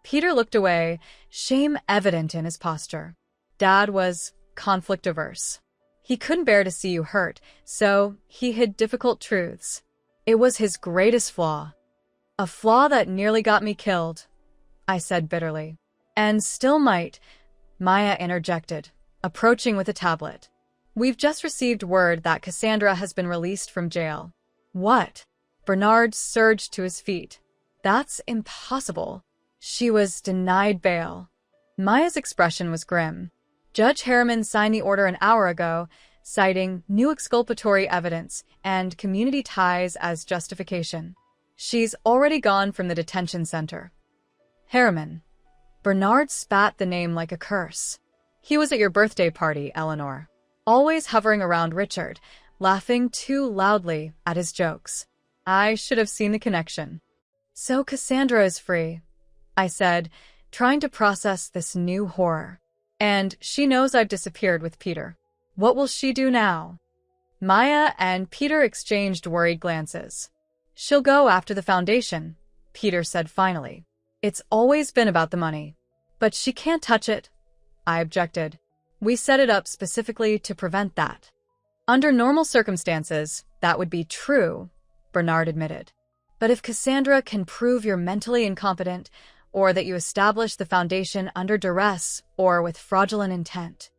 Peter looked away, shame evident in his posture. Dad was conflict-averse. He couldn't bear to see you hurt, so he hid difficult truths. It was his greatest flaw. A flaw that nearly got me killed, I said bitterly. And still might, Maya interjected, approaching with a tablet. We've just received word that Cassandra has been released from jail. What? Bernard surged to his feet. That's impossible. She was denied bail. Maya's expression was grim. Judge Harriman signed the order an hour ago, citing new exculpatory evidence and community ties as justification. She's already gone from the detention center. Harriman. Bernard spat the name like a curse. He was at your birthday party, Eleanor. Always hovering around Richard, laughing too loudly at his jokes. I should have seen the connection. So Cassandra is free, I said, trying to process this new horror. And she knows I've disappeared with Peter. What will she do now? Maya and Peter exchanged worried glances. She'll go after the foundation, Peter said finally. It's always been about the money. But she can't touch it, I objected. We set it up specifically to prevent that. Under normal circumstances, that would be true, Bernard admitted. But if Cassandra can prove you're mentally incompetent, or that you established the foundation under duress or with fraudulent intent,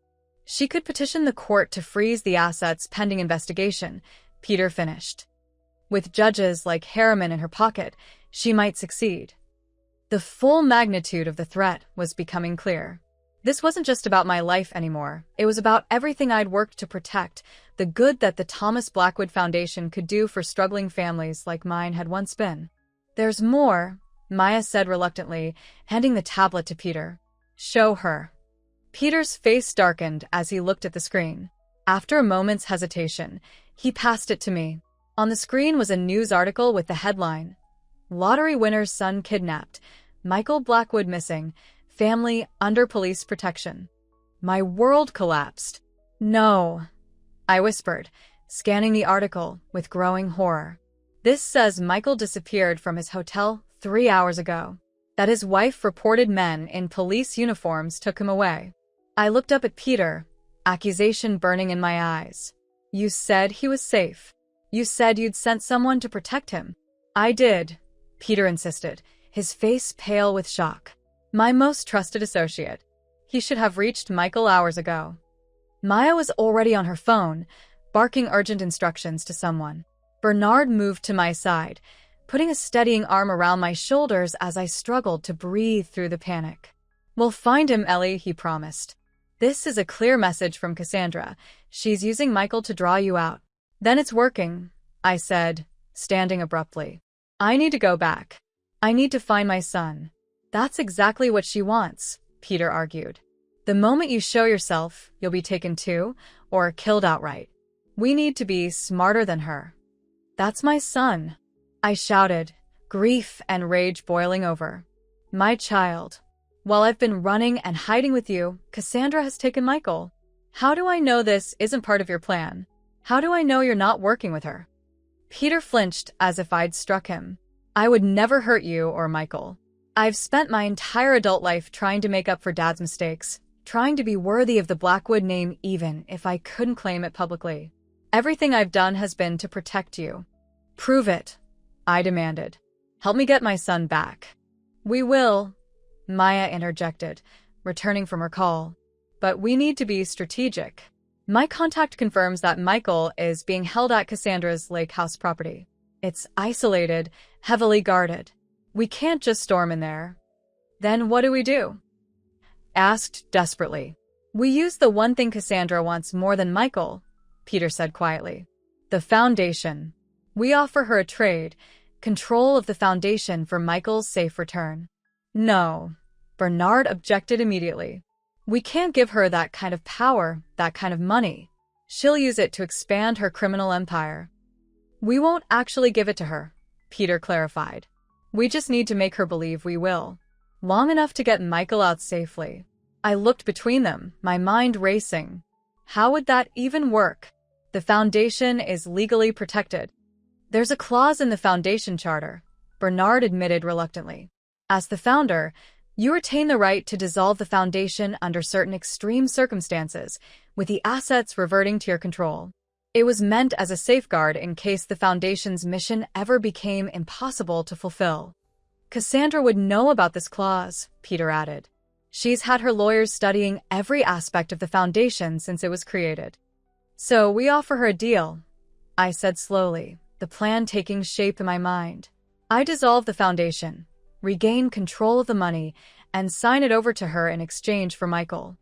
she could petition the court to freeze the assets pending investigation, Peter finished. With judges like Harriman in her pocket, she might succeed. The full magnitude of the threat was becoming clear. This wasn't just about my life anymore. It was about everything I'd worked to protect, the good that the Thomas Blackwood Foundation could do for struggling families like mine had once been. There's more, Maya said reluctantly, handing the tablet to Peter. Show her. Peter's face darkened as he looked at the screen. After a moment's hesitation, he passed it to me. On the screen was a news article with the headline, Lottery winner's son kidnapped, Michael Blackwood missing, family under police protection. My world collapsed. No, I whispered, scanning the article with growing horror. This says Michael disappeared from his hotel 3 hours ago. That his wife reported men in police uniforms took him away. I looked up at Peter, accusation burning in my eyes. You said he was safe. You said you'd sent someone to protect him. I did, Peter insisted, his face pale with shock. My most trusted associate. He should have reached Michael hours ago. Maya was already on her phone, barking urgent instructions to someone. Bernard moved to my side, putting a steadying arm around my shoulders as I struggled to breathe through the panic. We'll find him, Ellie, he promised. This is a clear message from Cassandra. She's using Michael to draw you out. Then it's working, I said, standing abruptly. I need to go back. I need to find my son. That's exactly what she wants, Peter argued. The moment you show yourself, you'll be taken too, or killed outright. We need to be smarter than her. That's my son, I shouted, grief and rage boiling over. My child. While I've been running and hiding with you, Cassandra has taken Michael. How do I know this isn't part of your plan? How do I know you're not working with her? Peter flinched as if I'd struck him. I would never hurt you or Michael. I've spent my entire adult life trying to make up for Dad's mistakes, trying to be worthy of the Blackwood name even if I couldn't claim it publicly. Everything I've done has been to protect you. Prove it, I demanded. Help me get my son back. We will, Maya interjected, returning from her call. But we need to be strategic. My contact confirms that Michael is being held at Cassandra's lake house property. It's isolated, heavily guarded. We can't just storm in there. Then what do we do? Asked desperately. We use the one thing Cassandra wants more than Michael, Peter said quietly. The foundation. We offer her a trade, control of the foundation for Michael's safe return. No, Bernard objected immediately. We can't give her that kind of power, that kind of money. She'll use it to expand her criminal empire. We won't actually give it to her, Peter clarified. We just need to make her believe we will. Long enough to get Michael out safely. I looked between them, my mind racing. How would that even work? The foundation is legally protected. There's a clause in the foundation charter, Bernard admitted reluctantly. As the founder, You retain the right to dissolve the foundation under certain extreme circumstances, with the assets reverting to your control. It was meant as a safeguard in case the Foundation's mission ever became impossible to fulfill. Cassandra would know about this clause, Peter added. She's had her lawyers studying every aspect of the Foundation since it was created. So we offer her a deal, I said slowly, the plan taking shape in my mind. I dissolve the Foundation, regain control of the money, and sign it over to her in exchange for Michael.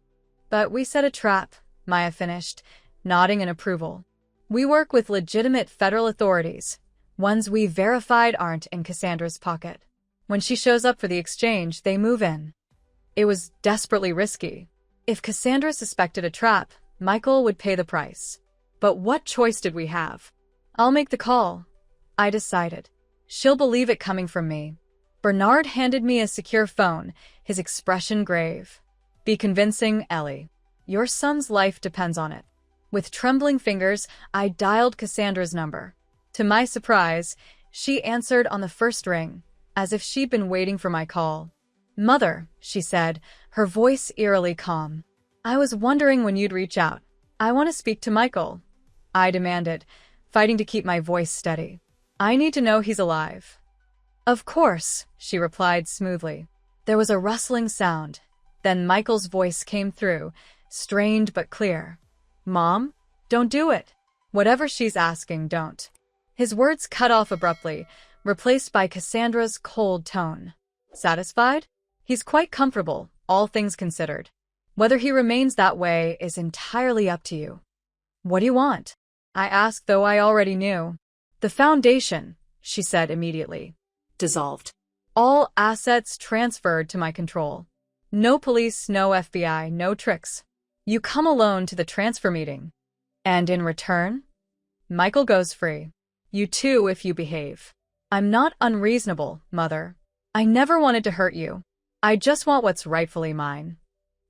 But we set a trap, Maya finished, nodding in approval. We work with legitimate federal authorities, ones we verified aren't in Cassandra's pocket. When she shows up for the exchange, they move in. It was desperately risky. If Cassandra suspected a trap, Michael would pay the price. But what choice did we have? I'll make the call, I decided. She'll believe it coming from me. Bernard handed me a secure phone, his expression grave. Be convincing, Ellie. Your son's life depends on it. With trembling fingers, I dialed Cassandra's number. To my surprise, she answered on the first ring, as if she'd been waiting for my call. Mother, she said, her voice eerily calm. I was wondering when you'd reach out. I want to speak to Michael, I demanded, fighting to keep my voice steady. I need to know he's alive. Of course, she replied smoothly. There was a rustling sound. Then Michael's voice came through, strained but clear. Mom? Don't do it. Whatever she's asking, don't. His words cut off abruptly, replaced by Cassandra's cold tone. Satisfied? He's quite comfortable, all things considered. Whether he remains that way is entirely up to you. What do you want? I asked, though I already knew. The Foundation, she said immediately. Dissolved. All assets transferred to my control. No police, no FBI, no tricks. You come alone to the transfer meeting. And in return? Michael goes free. You too if you behave. I'm not unreasonable, Mother. I never wanted to hurt you. I just want what's rightfully mine.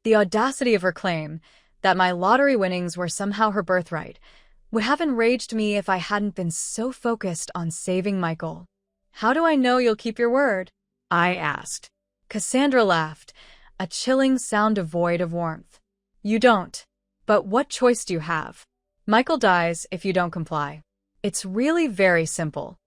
The audacity of her claim, that my lottery winnings were somehow her birthright, would have enraged me if I hadn't been so focused on saving Michael. How do I know you'll keep your word? I asked. Cassandra laughed, a chilling sound devoid of warmth. You don't. But what choice do you have? Michael dies if you don't comply. It's really very simple.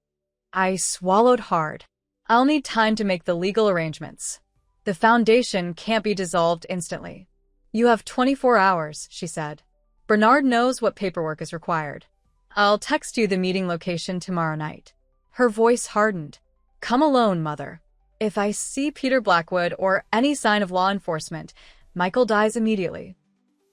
I swallowed hard. I'll need time to make the legal arrangements. The Foundation can't be dissolved instantly. You have 24 hours, she said. Bernard knows what paperwork is required. I'll text you the meeting location tomorrow night. Her voice hardened. Come alone, Mother. If I see Peter Blackwood or any sign of law enforcement, Michael dies immediately.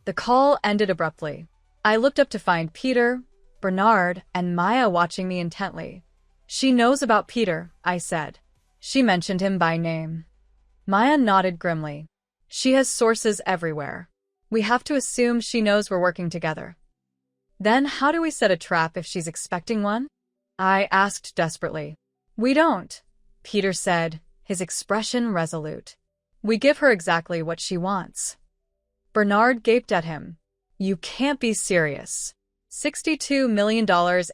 The call ended abruptly. I looked up to find Peter, Bernard, and Maya watching me intently. She knows about Peter, I said. She mentioned him by name. Maya nodded grimly. She has sources everywhere. We have to assume she knows we're working together. Then how do we set a trap if she's expecting one? I asked desperately. We don't, Peter said, his expression resolute. We give her exactly what she wants. Bernard gaped at him. You can't be serious. $62 million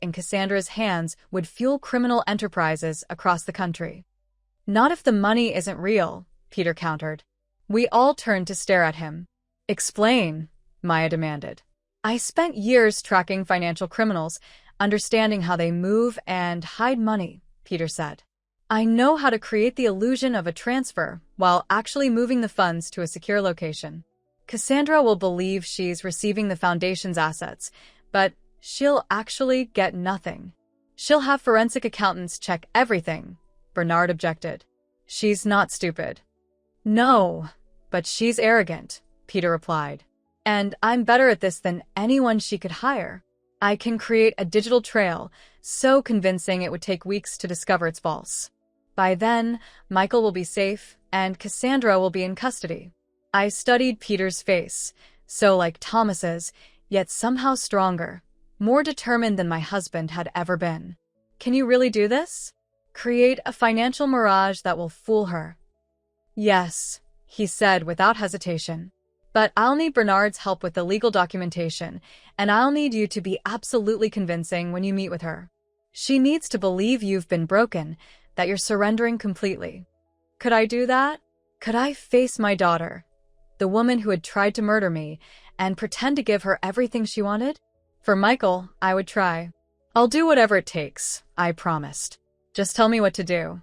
in Cassandra's hands would fuel criminal enterprises across the country. Not if the money isn't real, Peter countered. We all turned to stare at him. Explain, Maya demanded. I spent years tracking financial criminals, understanding how they move and hide money, Peter said. I know how to create the illusion of a transfer while actually moving the funds to a secure location. Cassandra will believe she's receiving the Foundation's assets, but she'll actually get nothing. She'll have forensic accountants check everything, Bernard objected. She's not stupid. No, but she's arrogant, Peter replied. And I'm better at this than anyone she could hire. I can create a digital trail so convincing it would take weeks to discover it's false. By then, Michael will be safe and Cassandra will be in custody. I studied Peter's face, so like Thomas's, yet somehow stronger, more determined than my husband had ever been. Can you really do this? Create a financial mirage that will fool her. Yes, he said without hesitation. But I'll need Bernard's help with the legal documentation, and I'll need you to be absolutely convincing when you meet with her. She needs to believe you've been broken, that you're surrendering completely. Could I do that? Could I face my daughter, the woman who had tried to murder me, and pretend to give her everything she wanted? For Michael, I would try. I'll do whatever it takes, I promised. Just tell me what to do.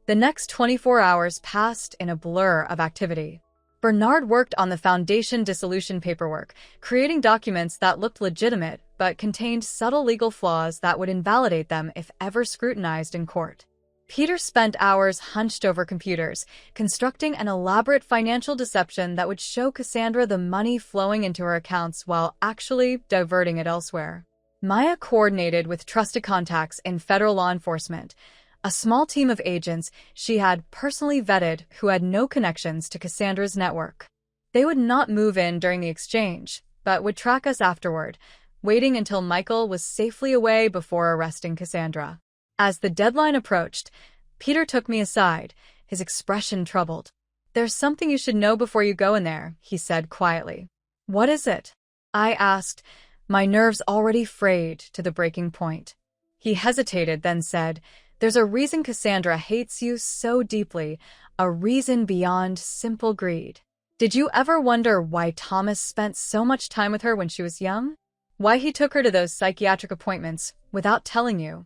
The next 24 hours passed in a blur of activity. Bernard worked on the foundation dissolution paperwork, creating documents that looked legitimate but contained subtle legal flaws that would invalidate them if ever scrutinized in court. Peter spent hours hunched over computers, constructing an elaborate financial deception that would show Cassandra the money flowing into her accounts while actually diverting it elsewhere. Maya coordinated with trusted contacts in federal law enforcement, a small team of agents she had personally vetted who had no connections to Cassandra's network. They would not move in during the exchange, but would track us afterward, waiting until Michael was safely away before arresting Cassandra. As the deadline approached, Peter took me aside, his expression troubled. "There's something you should know before you go in there," he said quietly. "What is it?" I asked, my nerves already frayed to the breaking point. He hesitated, then said, "There's a reason Cassandra hates you so deeply, a reason beyond simple greed. Did you ever wonder why Thomas spent so much time with her when she was young? Why he took her to those psychiatric appointments without telling you?"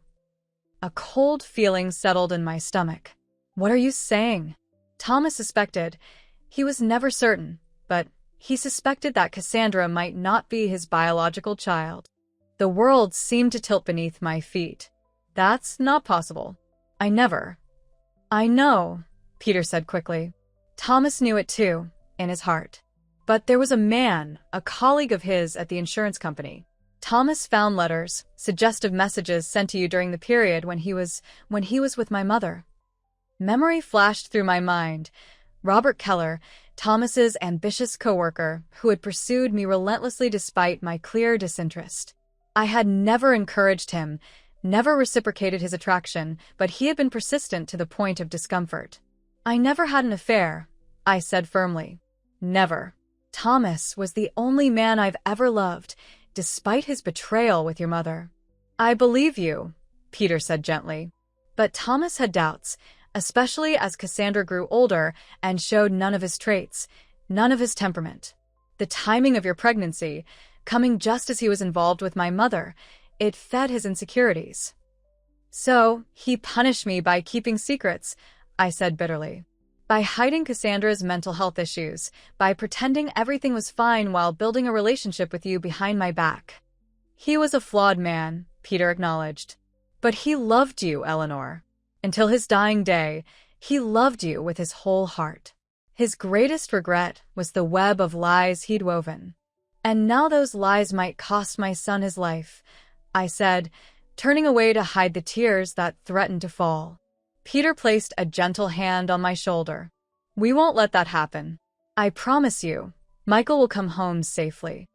A cold feeling settled in my stomach. "What are you saying?" Thomas suspected. He was never certain, but he suspected that Cassandra might not be his biological child. The world seemed to tilt beneath my feet. "That's not possible. I never." "I know," Peter said quickly. Thomas knew it too, in his heart. "But there was a man, a colleague of his at the insurance company. Thomas found letters, suggestive messages sent to you during the period when he was with my mother." Memory flashed through my mind. Robert Keller, Thomas's ambitious coworker, who had pursued me relentlessly despite my clear disinterest. I had never encouraged him, never reciprocated his attraction, but he had been persistent to the point of discomfort. "I never had an affair," I said firmly. "Never. Thomas was the only man I've ever loved, despite his betrayal with your mother." "I believe you," Peter said gently. But Thomas had doubts, especially as Cassandra grew older and showed none of his traits, none of his temperament. The timing of your pregnancy, coming just as he was involved with my mother, it fed his insecurities. "So, he punished me by keeping secrets," I said bitterly. "By hiding Cassandra's mental health issues, by pretending everything was fine while building a relationship with you behind my back." "He was a flawed man," Peter acknowledged. "But he loved you, Eleanor. Until his dying day, he loved you with his whole heart. His greatest regret was the web of lies he'd woven. And now those lies might cost my son his life," I said, turning away to hide the tears that threatened to fall. Peter placed a gentle hand on my shoulder. "We won't let that happen. I promise you, Michael will come home safely."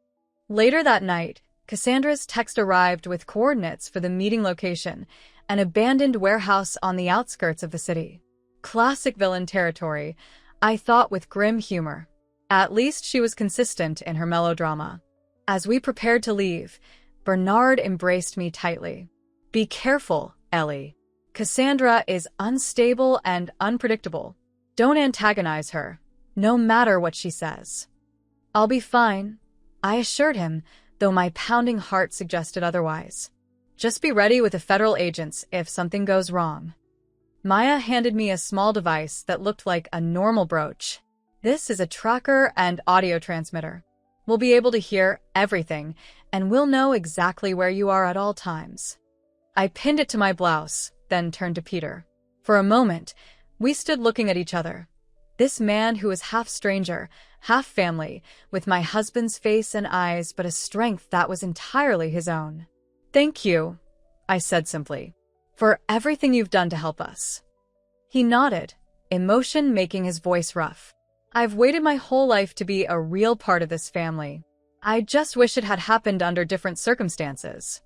Later that night, Cassandra's text arrived with coordinates for the meeting location, an abandoned warehouse on the outskirts of the city. Classic villain territory, I thought with grim humor. At least she was consistent in her melodrama. As we prepared to leave, Bernard embraced me tightly. "Be careful, Ellie. Cassandra is unstable and unpredictable. Don't antagonize her, no matter what she says." "I'll be fine," I assured him, though my pounding heart suggested otherwise. "Just be ready with the federal agents if something goes wrong." Maya handed me a small device that looked like a normal brooch. "This is a tracker and audio transmitter. We'll be able to hear everything, and we'll know exactly where you are at all times." I pinned it to my blouse, then turned to Peter. For a moment, we stood looking at each other. This man who was half stranger, half family, with my husband's face and eyes, but a strength that was entirely his own. "Thank you," I said simply, "for everything you've done to help us." He nodded, emotion making his voice rough. "I've waited my whole life to be a real part of this family. I just wish it had happened under different circumstances.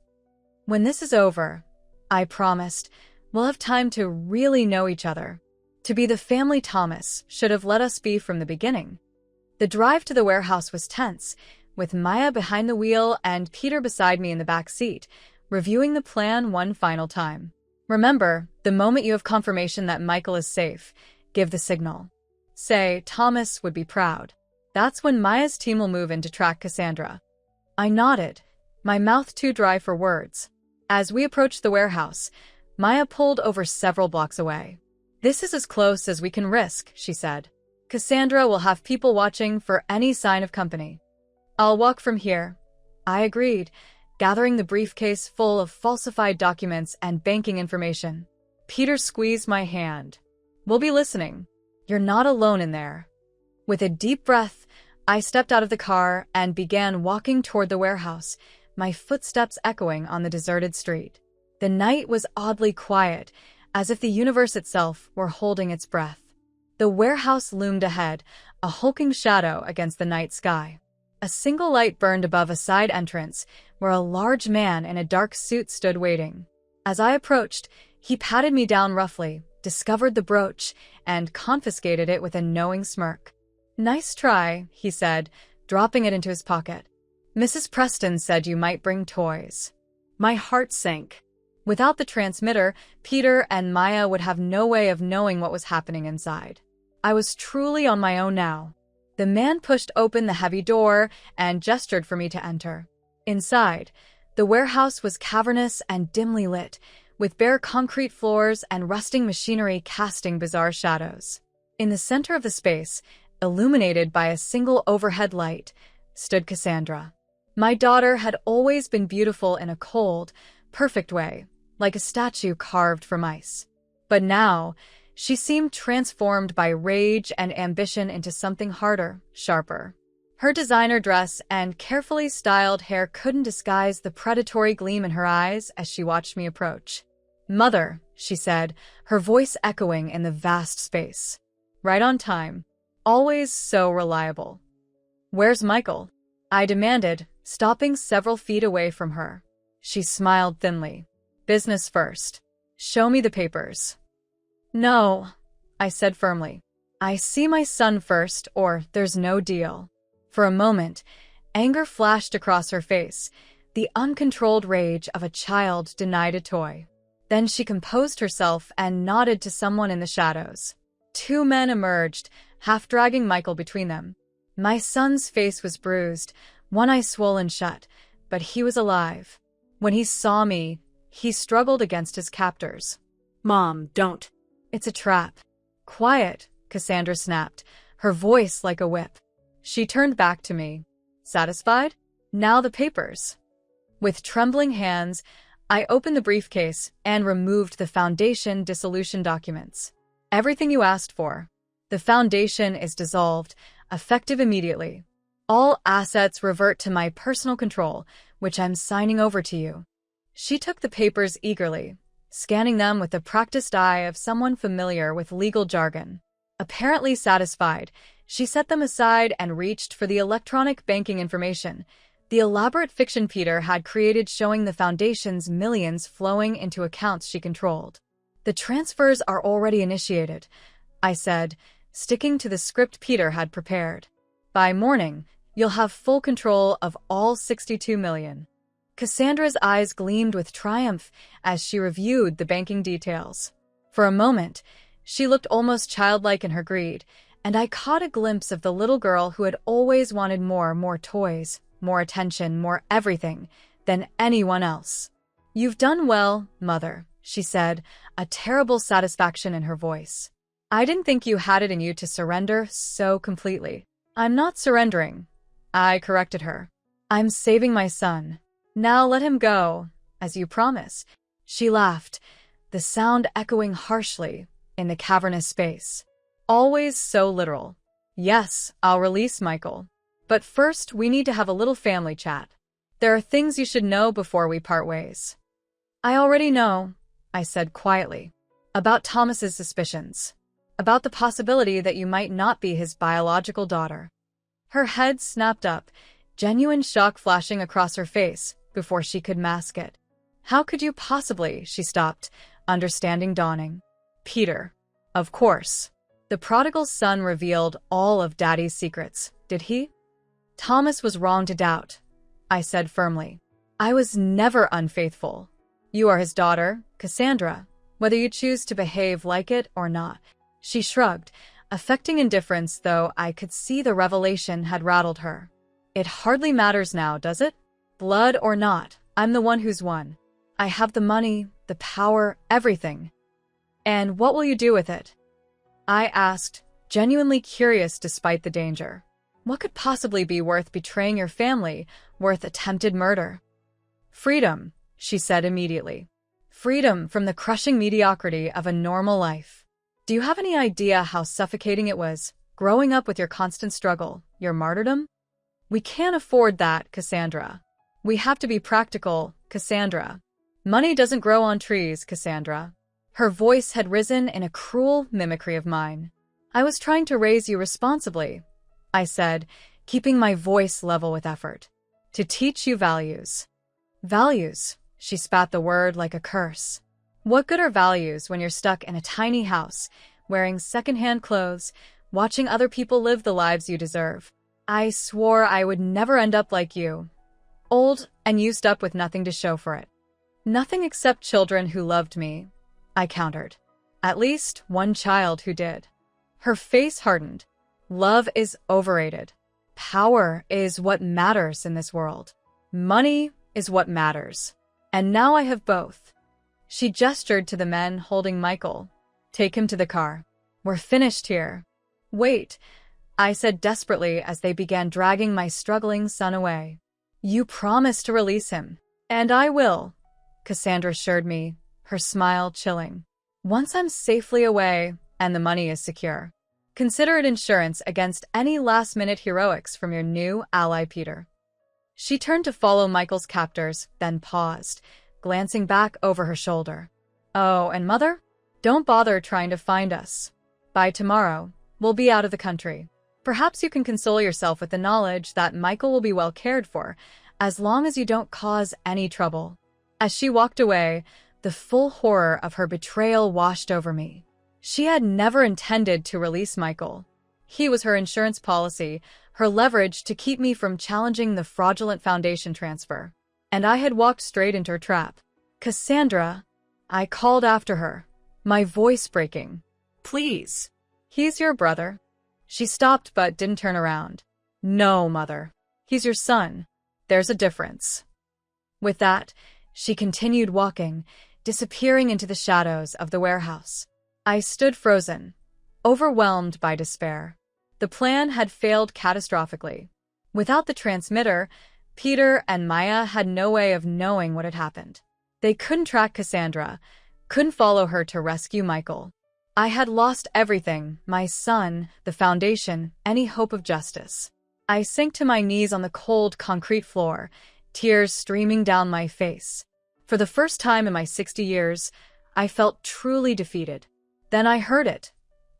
When this is over," I promised, "we'll have time to really know each other. To be the family Thomas should have let us be from the beginning." The drive to the warehouse was tense, with Maya behind the wheel and Peter beside me in the back seat, reviewing the plan one final time. "Remember, the moment you have confirmation that Michael is safe, give the signal." Say, Thomas would be proud. That's when Maya's team will move in to track Cassandra. I nodded, my mouth too dry for words. As we approached the warehouse, Maya pulled over several blocks away. This is as close as we can risk, she said. Cassandra will have people watching for any sign of company. I'll walk from here. I agreed, gathering the briefcase full of falsified documents and banking information. Peter squeezed my hand. We'll be listening. You're not alone in there. With a deep breath, I stepped out of the car and began walking toward the warehouse, my footsteps echoing on the deserted street. The night was oddly quiet, as if the universe itself were holding its breath. The warehouse loomed ahead, a hulking shadow against the night sky. A single light burned above a side entrance, where a large man in a dark suit stood waiting. As I approached, he patted me down roughly, discovered the brooch, and confiscated it with a knowing smirk. Nice try, he said, dropping it into his pocket. Mrs. Preston said you might bring toys. My heart sank. Without the transmitter, Peter and Maya would have no way of knowing what was happening inside. I was truly on my own now. The man pushed open the heavy door and gestured for me to enter. Inside, the warehouse was cavernous and dimly lit, with bare concrete floors and rusting machinery casting bizarre shadows. In the center of the space, illuminated by a single overhead light, stood Cassandra. My daughter had always been beautiful in a cold, perfect way, like a statue carved from ice. But now, she seemed transformed by rage and ambition into something harder, sharper. Her designer dress and carefully styled hair couldn't disguise the predatory gleam in her eyes as she watched me approach. Mother, she said, her voice echoing in the vast space. Right on time. Always so reliable. Where's Michael? I demanded, stopping several feet away from her. She smiled thinly. Business first. Show me the papers. No, I said firmly. I see my son first, or there's no deal. For a moment, anger flashed across her face, the uncontrolled rage of a child denied a toy. Then she composed herself and nodded to someone in the shadows. Two men emerged, half dragging Michael between them. My son's face was bruised, one eye swollen shut, but he was alive. When he saw me, he struggled against his captors. Mom, don't. It's a trap. Quiet, Cassandra snapped, her voice like a whip. She turned back to me. Satisfied? Now the papers. With trembling hands, I opened the briefcase and removed the Foundation dissolution documents. Everything you asked for. The Foundation is dissolved, effective immediately. All assets revert to my personal control, which I'm signing over to you. She took the papers eagerly, scanning them with the practiced eye of someone familiar with legal jargon. Apparently satisfied, she set them aside and reached for the electronic banking information, the elaborate fiction Peter had created showing the Foundation's millions flowing into accounts she controlled. The transfers are already initiated, I said, sticking to the script Peter had prepared. By morning, you'll have full control of all 62 million. Cassandra's eyes gleamed with triumph as she reviewed the banking details. For a moment, she looked almost childlike in her greed, and I caught a glimpse of the little girl who had always wanted more toys, more attention, more everything, than anyone else. You've done well, Mother, she said, a terrible satisfaction in her voice. I didn't think you had it in you to surrender so completely. I'm not surrendering, I corrected her. I'm saving my son. Now let him go, as you promise. She laughed, the sound echoing harshly in the cavernous space. Always so literal. Yes, I'll release Michael. But first, we need to have a little family chat. There are things you should know before we part ways. I already know, I said quietly. About Thomas's suspicions. About the possibility that you might not be his biological daughter. Her head snapped up, genuine shock flashing across her face before she could mask it. How could you possibly? She stopped, understanding dawning. Peter. Of course. The prodigal son revealed all of Daddy's secrets, did he? Thomas was wrong to doubt, I said firmly. I was never unfaithful. You are his daughter, Cassandra, whether you choose to behave like it or not. She shrugged, Affecting indifference, though I could see the revelation had rattled her. It hardly matters now, does it? Blood or not, I'm the one who's won. I have the money, the power, everything. And what will you do with it? I asked, genuinely curious despite the danger. What could possibly be worth betraying your family, worth attempted murder? Freedom, she said immediately. Freedom from the crushing mediocrity of a normal life. Do you have any idea how suffocating it was, growing up with your constant struggle, your martyrdom? We can't afford that, Cassandra. We have to be practical, Cassandra. Money doesn't grow on trees, Cassandra. Her voice had risen in a cruel mimicry of mine. I was trying to raise you responsibly, I said, keeping my voice level with effort. To teach you values. Values, she spat the word like a curse. What good are values when you're stuck in a tiny house, wearing secondhand clothes, watching other people live the lives you deserve? I swore I would never end up like you. Old and used up with nothing to show for it. Nothing except children who loved me, I countered. At least one child who did. Her face hardened. Love is overrated. Power is what matters in this world. Money is what matters. And now I have both. She gestured to the men holding Michael. Take him to the car. We're finished here. Wait, I said desperately as they began dragging my struggling son away. You promised to release him. And I will, Cassandra assured me, her smile chilling. Once I'm safely away and the money is secure. Consider it insurance against any last-minute heroics from your new ally, Peter. She turned to follow Michael's captors, then paused, glancing back over her shoulder. Oh, and Mother? Don't bother trying to find us. By tomorrow, we'll be out of the country. Perhaps you can console yourself with the knowledge that Michael will be well cared for, as long as you don't cause any trouble. As she walked away, the full horror of her betrayal washed over me. She had never intended to release Michael. He was her insurance policy, her leverage to keep me from challenging the fraudulent foundation transfer. And I had walked straight into her trap. Cassandra, I called after her, my voice breaking. Please. He's your brother. She stopped but didn't turn around. No, Mother. He's your son. There's a difference. With that, she continued walking, disappearing into the shadows of the warehouse. I stood frozen, overwhelmed by despair. The plan had failed catastrophically. Without the transmitter, Peter and Maya had no way of knowing what had happened. They couldn't track Cassandra, couldn't follow her to rescue Michael. I had lost everything, my son, the foundation, any hope of justice. I sank to my knees on the cold concrete floor, tears streaming down my face. For the first time in my 60 years, I felt truly defeated. Then I heard it,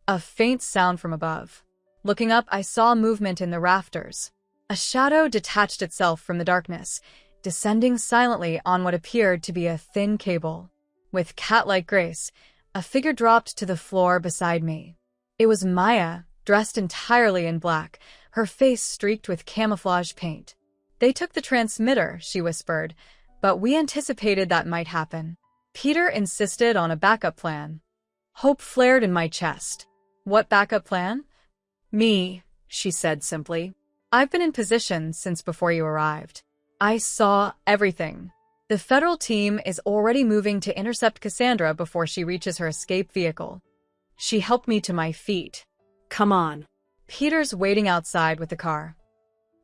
a faint sound from above. Looking up, I saw movement in the rafters. A shadow detached itself from the darkness, descending silently on what appeared to be a thin cable. With cat-like grace, a figure dropped to the floor beside me. It was Maya, dressed entirely in black, her face streaked with camouflage paint. They took the transmitter, she whispered, but we anticipated that might happen. Peter insisted on a backup plan. Hope flared in my chest. What backup plan? Me, she said simply. I've been in position since before you arrived. I saw everything. The federal team is already moving to intercept Cassandra before she reaches her escape vehicle. She helped me to my feet. Come on. Peter's waiting outside with the car.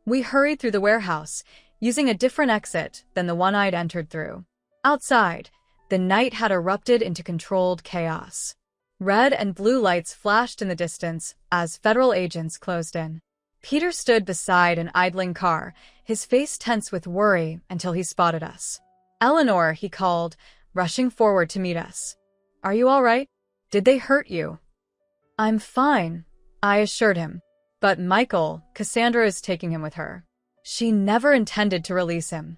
We hurried through the warehouse, using a different exit than the one I'd entered through. Outside, the night had erupted into controlled chaos. Red and blue lights flashed in the distance as federal agents closed in. Peter stood beside an idling car, his face tense with worry until he spotted us. Eleanor, he called, rushing forward to meet us. Are you all right? Did they hurt you? I'm fine, I assured him. But Michael, Cassandra is taking him with her. She never intended to release him.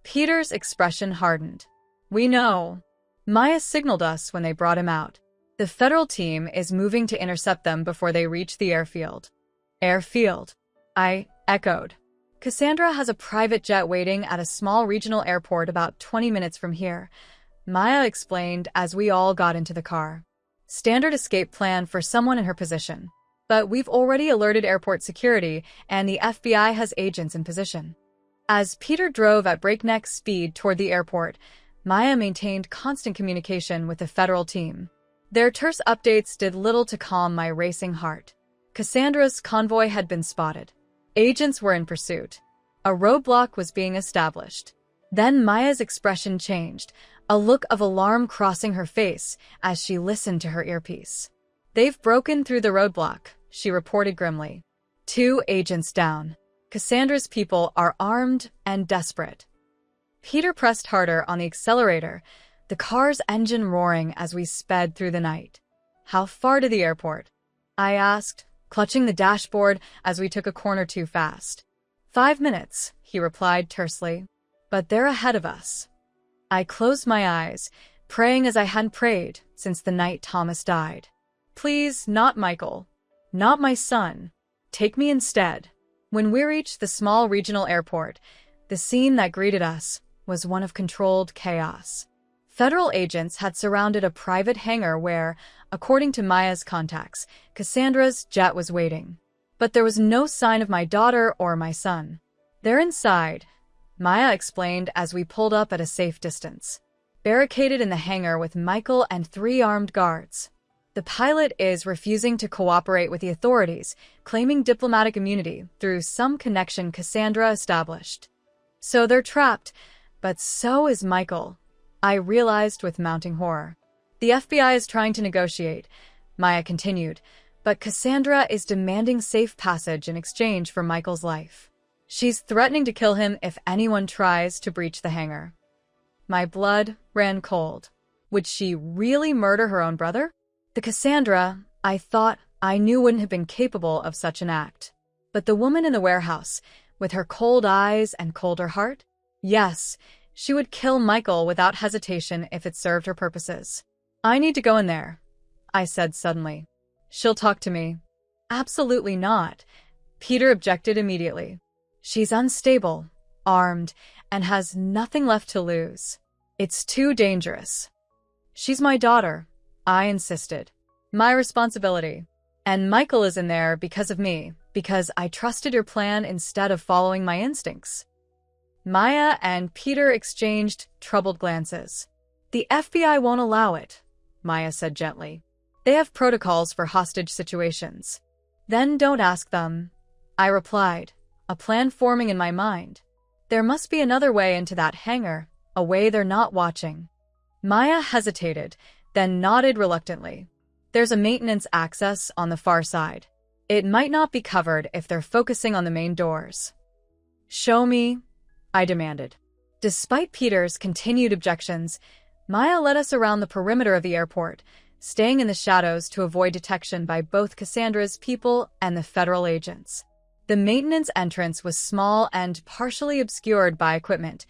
Peter's expression hardened. We know. Maya signaled us when they brought him out. The federal team is moving to intercept them before they reach the airfield. Airfield, I echoed. Cassandra has a private jet waiting at a small regional airport about 20 minutes from here, Maya explained as we all got into the car. Standard escape plan for someone in her position. But we've already alerted airport security, and the FBI has agents in position. As Peter drove at breakneck speed toward the airport, Maya maintained constant communication with the federal team. Their terse updates did little to calm my racing heart. Cassandra's convoy had been spotted. Agents were in pursuit. A roadblock was being established. Then Maya's expression changed, a look of alarm crossing her face as she listened to her earpiece. "They've broken through the roadblock," she reported grimly. "2 agents down. Cassandra's people are armed and desperate." Peter pressed harder on the accelerator, the car's engine roaring as we sped through the night. "How far to the airport?" I asked, clutching the dashboard as we took a corner too fast. 5 minutes, he replied tersely. "But they're ahead of us." I closed my eyes, praying as I hadn't prayed since the night Thomas died. "Please, not Michael. Not my son. Take me instead." When we reached the small regional airport, the scene that greeted us was one of controlled chaos. Federal agents had surrounded a private hangar where, according to Maya's contacts, Cassandra's jet was waiting. But there was no sign of my daughter or my son. "They're inside," Maya explained as we pulled up at a safe distance, barricaded in the hangar with Michael and 3 armed guards. "The pilot is refusing to cooperate with the authorities, claiming diplomatic immunity through some connection Cassandra established. So they're trapped, but so is Michael," I realized with mounting horror. "The FBI is trying to negotiate," Maya continued, "but Cassandra is demanding safe passage in exchange for Michael's life. She's threatening to kill him if anyone tries to breach the hangar." My blood ran cold. Would she really murder her own brother? The Cassandra I thought I knew wouldn't have been capable of such an act. But the woman in the warehouse, with her cold eyes and colder heart? Yes, she would kill Michael without hesitation if it served her purposes. "I need to go in there," I said suddenly. "She'll talk to me." "Absolutely not," Peter objected immediately. "She's unstable, armed, and has nothing left to lose. It's too dangerous." "She's my daughter," I insisted. "My responsibility. And Michael is in there because of me, because I trusted your plan instead of following my instincts." Maya and Peter exchanged troubled glances. "The FBI won't allow it," Maya said gently. "They have protocols for hostage situations." "Then don't ask them," I replied, a plan forming in my mind. "There must be another way into that hangar, a way they're not watching." Maya hesitated, then nodded reluctantly. "There's a maintenance access on the far side. It might not be covered if they're focusing on the main doors." "Show me," I demanded. Despite Peter's continued objections, Maya led us around the perimeter of the airport, staying in the shadows to avoid detection by both Cassandra's people and the federal agents. The maintenance entrance was small and partially obscured by equipment,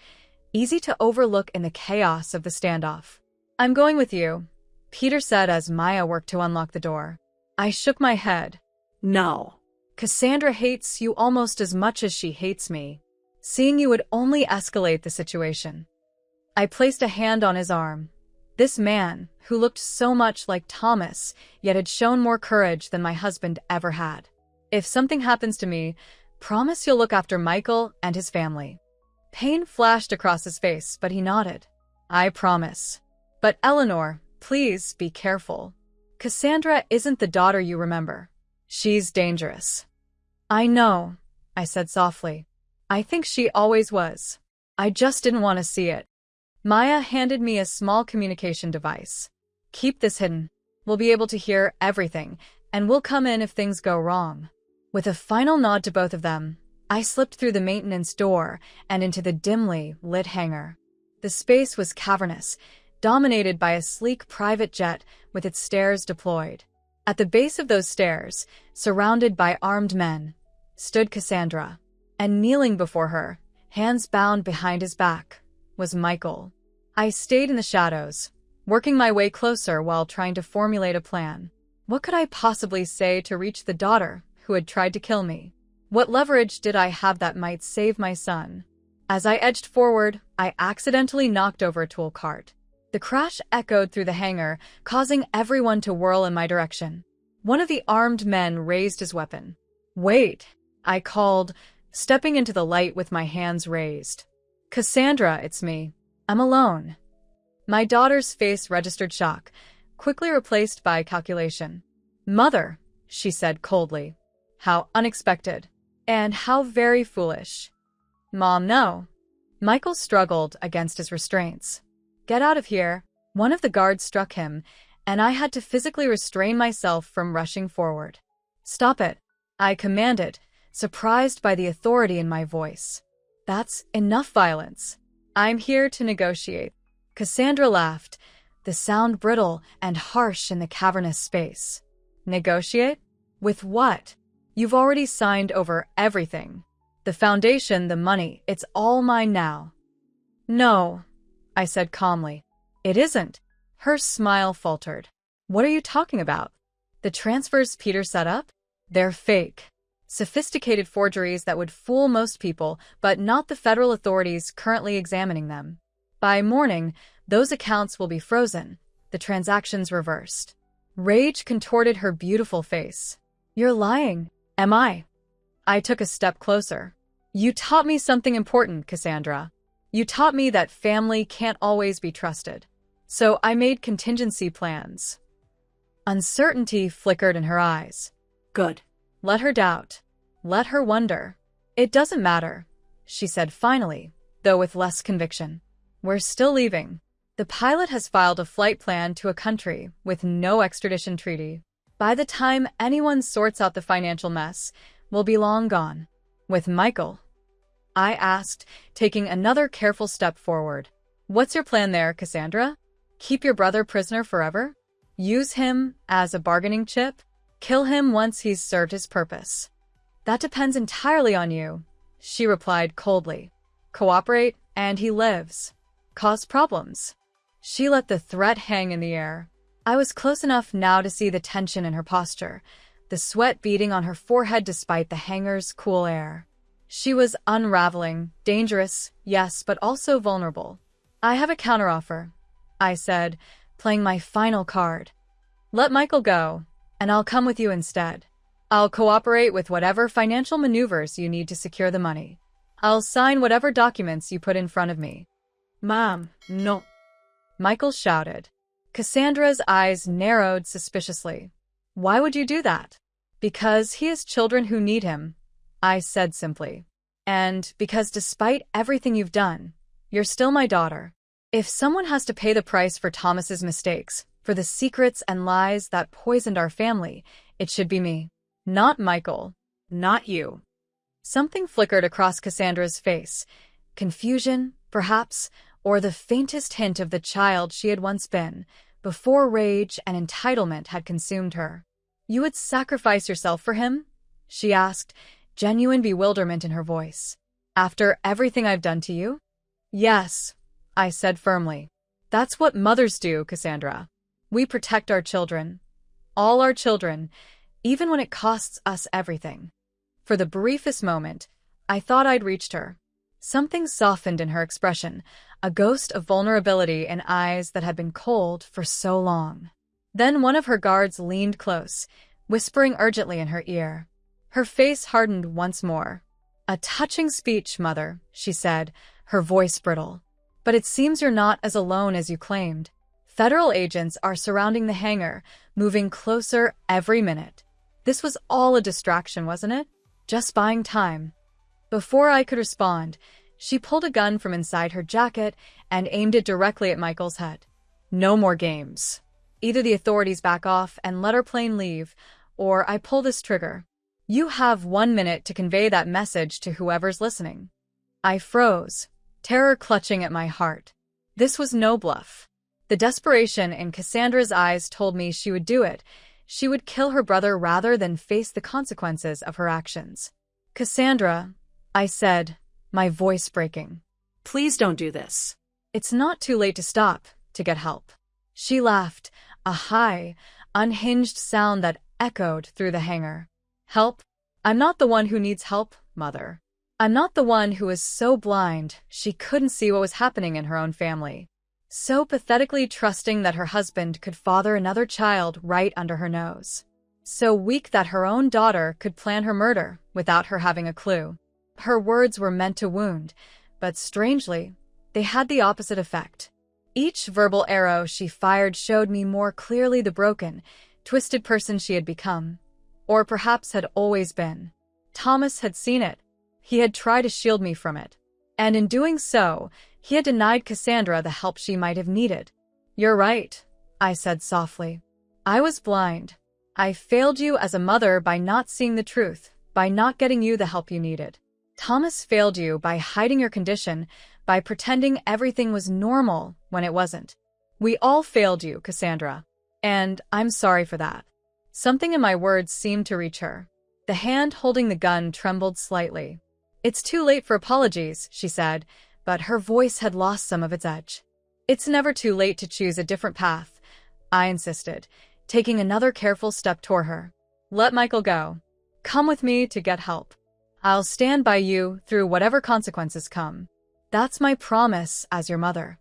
easy to overlook in the chaos of the standoff. "I'm going with you," Peter said as Maya worked to unlock the door. I shook my head. No. "Cassandra hates you almost as much as she hates me. Seeing you would only escalate the situation." I placed a hand on his arm. This man, who looked so much like Thomas, yet had shown more courage than my husband ever had. "If something happens to me, promise you'll look after Michael and his family." Pain flashed across his face, but he nodded. "I promise. But Eleanor, please be careful. Cassandra isn't the daughter you remember. She's dangerous." "I know," I said softly. "I think she always was. I just didn't want to see it." Maya handed me a small communication device. "Keep this hidden. We'll be able to hear everything, and we'll come in if things go wrong." With a final nod to both of them, I slipped through the maintenance door and into the dimly lit hangar. The space was cavernous, dominated by a sleek private jet with its stairs deployed. At the base of those stairs, surrounded by armed men, stood Cassandra. And kneeling before her, hands bound behind his back, was Michael. I stayed in the shadows, working my way closer while trying to formulate a plan. What could I possibly say to reach the daughter who had tried to kill me? What leverage did I have that might save my son? As I edged forward, I accidentally knocked over a tool cart. The crash echoed through the hangar, causing everyone to whirl in my direction. One of the armed men raised his weapon. "Wait," I called, stepping into the light with my hands raised. "Cassandra, it's me. I'm alone." My daughter's face registered shock, quickly replaced by calculation. "Mother," she said coldly. "How unexpected. And how very foolish." "Mom, no." Michael struggled against his restraints. "Get out of here." One of the guards struck him, and I had to physically restrain myself from rushing forward. "Stop it," I commanded, surprised by the authority in my voice. "That's enough violence. I'm here to negotiate." Cassandra laughed, the sound brittle and harsh in the cavernous space. "Negotiate? With what? You've already signed over everything. The foundation, the money, it's all mine now." "No," I said calmly. "It isn't." Her smile faltered. "What are you talking about? The transfers Peter set up? They're fake. Sophisticated forgeries that would fool most people, but not the federal authorities currently examining them. By morning, those accounts will be frozen, the transactions reversed." Rage contorted her beautiful face. "You're lying." "Am I?" I took a step closer. "You taught me something important, Cassandra. You taught me that family can't always be trusted. So I made contingency plans." Uncertainty flickered in her eyes. Good. Let her doubt. Let her wonder. "It doesn't matter," she said finally, though with less conviction. "We're still leaving. The pilot has filed a flight plan to a country with no extradition treaty. By the time anyone sorts out the financial mess, we'll be long gone." "With Michael?" I asked, taking another careful step forward. "What's your plan there, Cassandra? Keep your brother prisoner forever? Use him as a bargaining chip? Kill him once he's served his purpose?" "That depends entirely on you," she replied coldly. "Cooperate, and he lives. Cause problems." She let the threat hang in the air. I was close enough now to see the tension in her posture, the sweat beading on her forehead despite the hangar's cool air. She was unraveling, dangerous, yes, but also vulnerable. "I have a counteroffer," I said, playing my final card. "Let Michael go, and I'll come with you instead. I'll cooperate with whatever financial maneuvers you need to secure the money. I'll sign whatever documents you put in front of me." Mom, no. Michael shouted. Cassandra's eyes narrowed suspiciously. "Why would you do that?" "Because he has children who need him," I said simply. "And because despite everything you've done, you're still my daughter. If someone has to pay the price for Thomas's mistakes, for the secrets and lies that poisoned our family, it should be me. Not Michael. Not you." Something flickered across Cassandra's face. Confusion, perhaps, or the faintest hint of the child she had once been, before rage and entitlement had consumed her. "You would sacrifice yourself for him?" she asked, genuine bewilderment in her voice. "After everything I've done to you?" "Yes," I said firmly. "That's what mothers do, Cassandra. We protect our children. All our children, even when it costs us everything." For the briefest moment, I thought I'd reached her. Something softened in her expression, a ghost of vulnerability in eyes that had been cold for so long. Then one of her guards leaned close, whispering urgently in her ear. Her face hardened once more. "A touching speech, Mother," she said, her voice brittle. "But it seems you're not as alone as you claimed. Federal agents are surrounding the hangar, moving closer every minute. This was all a distraction, wasn't it? Just buying time." Before I could respond, she pulled a gun from inside her jacket and aimed it directly at Michael's head. "No more games. Either the authorities back off and let our plane leave, or I pull this trigger. You have 1 minute to convey that message to whoever's listening." I froze, terror clutching at my heart. This was no bluff. The desperation in Cassandra's eyes told me she would do it. She would kill her brother rather than face the consequences of her actions. "Cassandra," I said, my voice breaking. Please don't do this. "It's not too late to stop, to get help." She laughed, a high, unhinged sound that echoed through the hangar. "Help? I'm not the one who needs help, Mother. I'm not the one who is so blind she couldn't see what was happening in her own family. So pathetically trusting that her husband could father another child right under her nose. so weak that her own daughter could plan her murder without her having a clue. Her words were meant to wound, but strangely, they had the opposite effect. Each verbal arrow she fired showed me more clearly the broken, twisted person she had become, or perhaps had always been. Thomas had seen it. He had tried to shield me from it. And in doing so, he had denied Cassandra the help she might have needed. "You're right," I said softly. "I was blind. I failed you as a mother by not seeing the truth, by not getting you the help you needed. Thomas failed you by hiding your condition, by pretending everything was normal when it wasn't. We all failed you, Cassandra. And I'm sorry for that." Something in my words seemed to reach her. The hand holding the gun trembled slightly. "It's too late for apologies," she said, but her voice had lost some of its edge. "It's never too late to choose a different path," I insisted, taking another careful step toward her. "Let Michael go. Come with me to get help. I'll stand by you through whatever consequences come. That's my promise as your mother."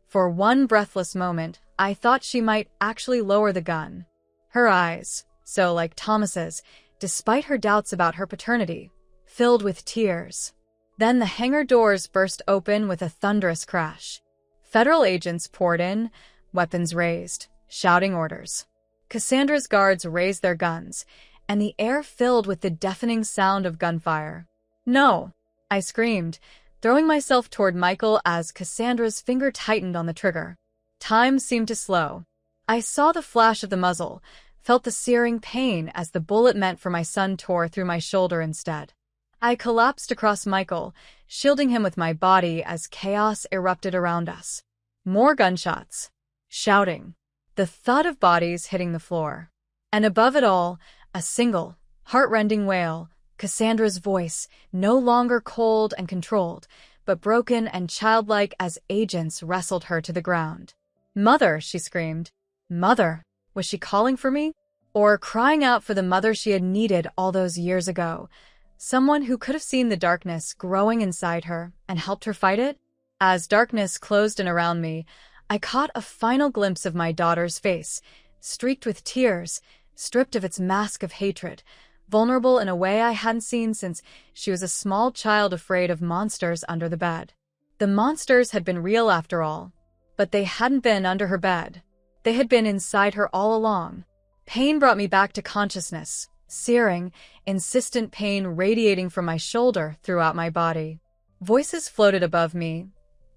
For one breathless moment, I thought she might actually lower the gun. Her eyes, so like Thomas's, despite her doubts about her paternity, filled with tears. Then the hangar doors burst open with a thunderous crash. Federal agents poured in, weapons raised, shouting orders. Cassandra's guards raised their guns, and the air filled with the deafening sound of gunfire. "No!" I screamed, throwing myself toward Michael as Cassandra's finger tightened on the trigger. Time seemed to slow. I saw the flash of the muzzle, felt the searing pain as the bullet meant for my son tore through my shoulder instead. I collapsed across Michael, shielding him with my body as chaos erupted around us. More gunshots. Shouting. The thud of bodies hitting the floor. And above it all, a single, heart-rending wail, Cassandra's voice, no longer cold and controlled, but broken and childlike as agents wrestled her to the ground. "Mother," she screamed. "Mother." Was she calling for me? Or crying out for the mother she had needed all those years ago? Someone who could have seen the darkness growing inside her and helped her fight it? As darkness closed in around me, I caught a final glimpse of my daughter's face, streaked with tears, stripped of its mask of hatred, vulnerable in a way I hadn't seen since she was a small child afraid of monsters under the bed. The monsters had been real after all, but they hadn't been under her bed. They had been inside her all along. Pain brought me back to consciousness, searing, insistent pain radiating from my shoulder throughout my body. Voices floated above me,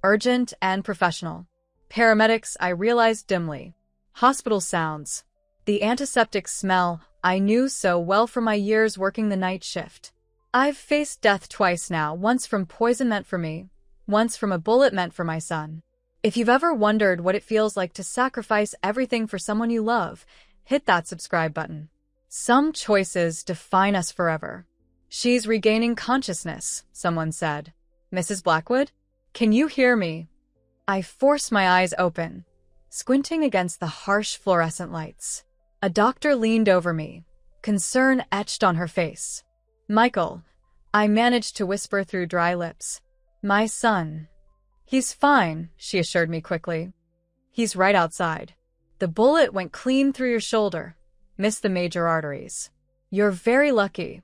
urgent and professional. Paramedics, I realized dimly. Hospital sounds. The antiseptic smell I knew so well from my years working the night shift. I've faced death twice now, once from poison meant for me, once from a bullet meant for my son. If you've ever wondered what it feels like to sacrifice everything for someone you love, hit that subscribe button. Some choices define us forever. "She's regaining consciousness," someone said. "Mrs. Blackwood? Can you hear me?" I forced my eyes open, squinting against the harsh fluorescent lights. A doctor leaned over me, concern etched on her face. "Michael," I managed to whisper through dry lips. "My son." "He's fine," she assured me quickly. "He's right outside. The bullet went clean through your shoulder, missed the major arteries. You're very lucky."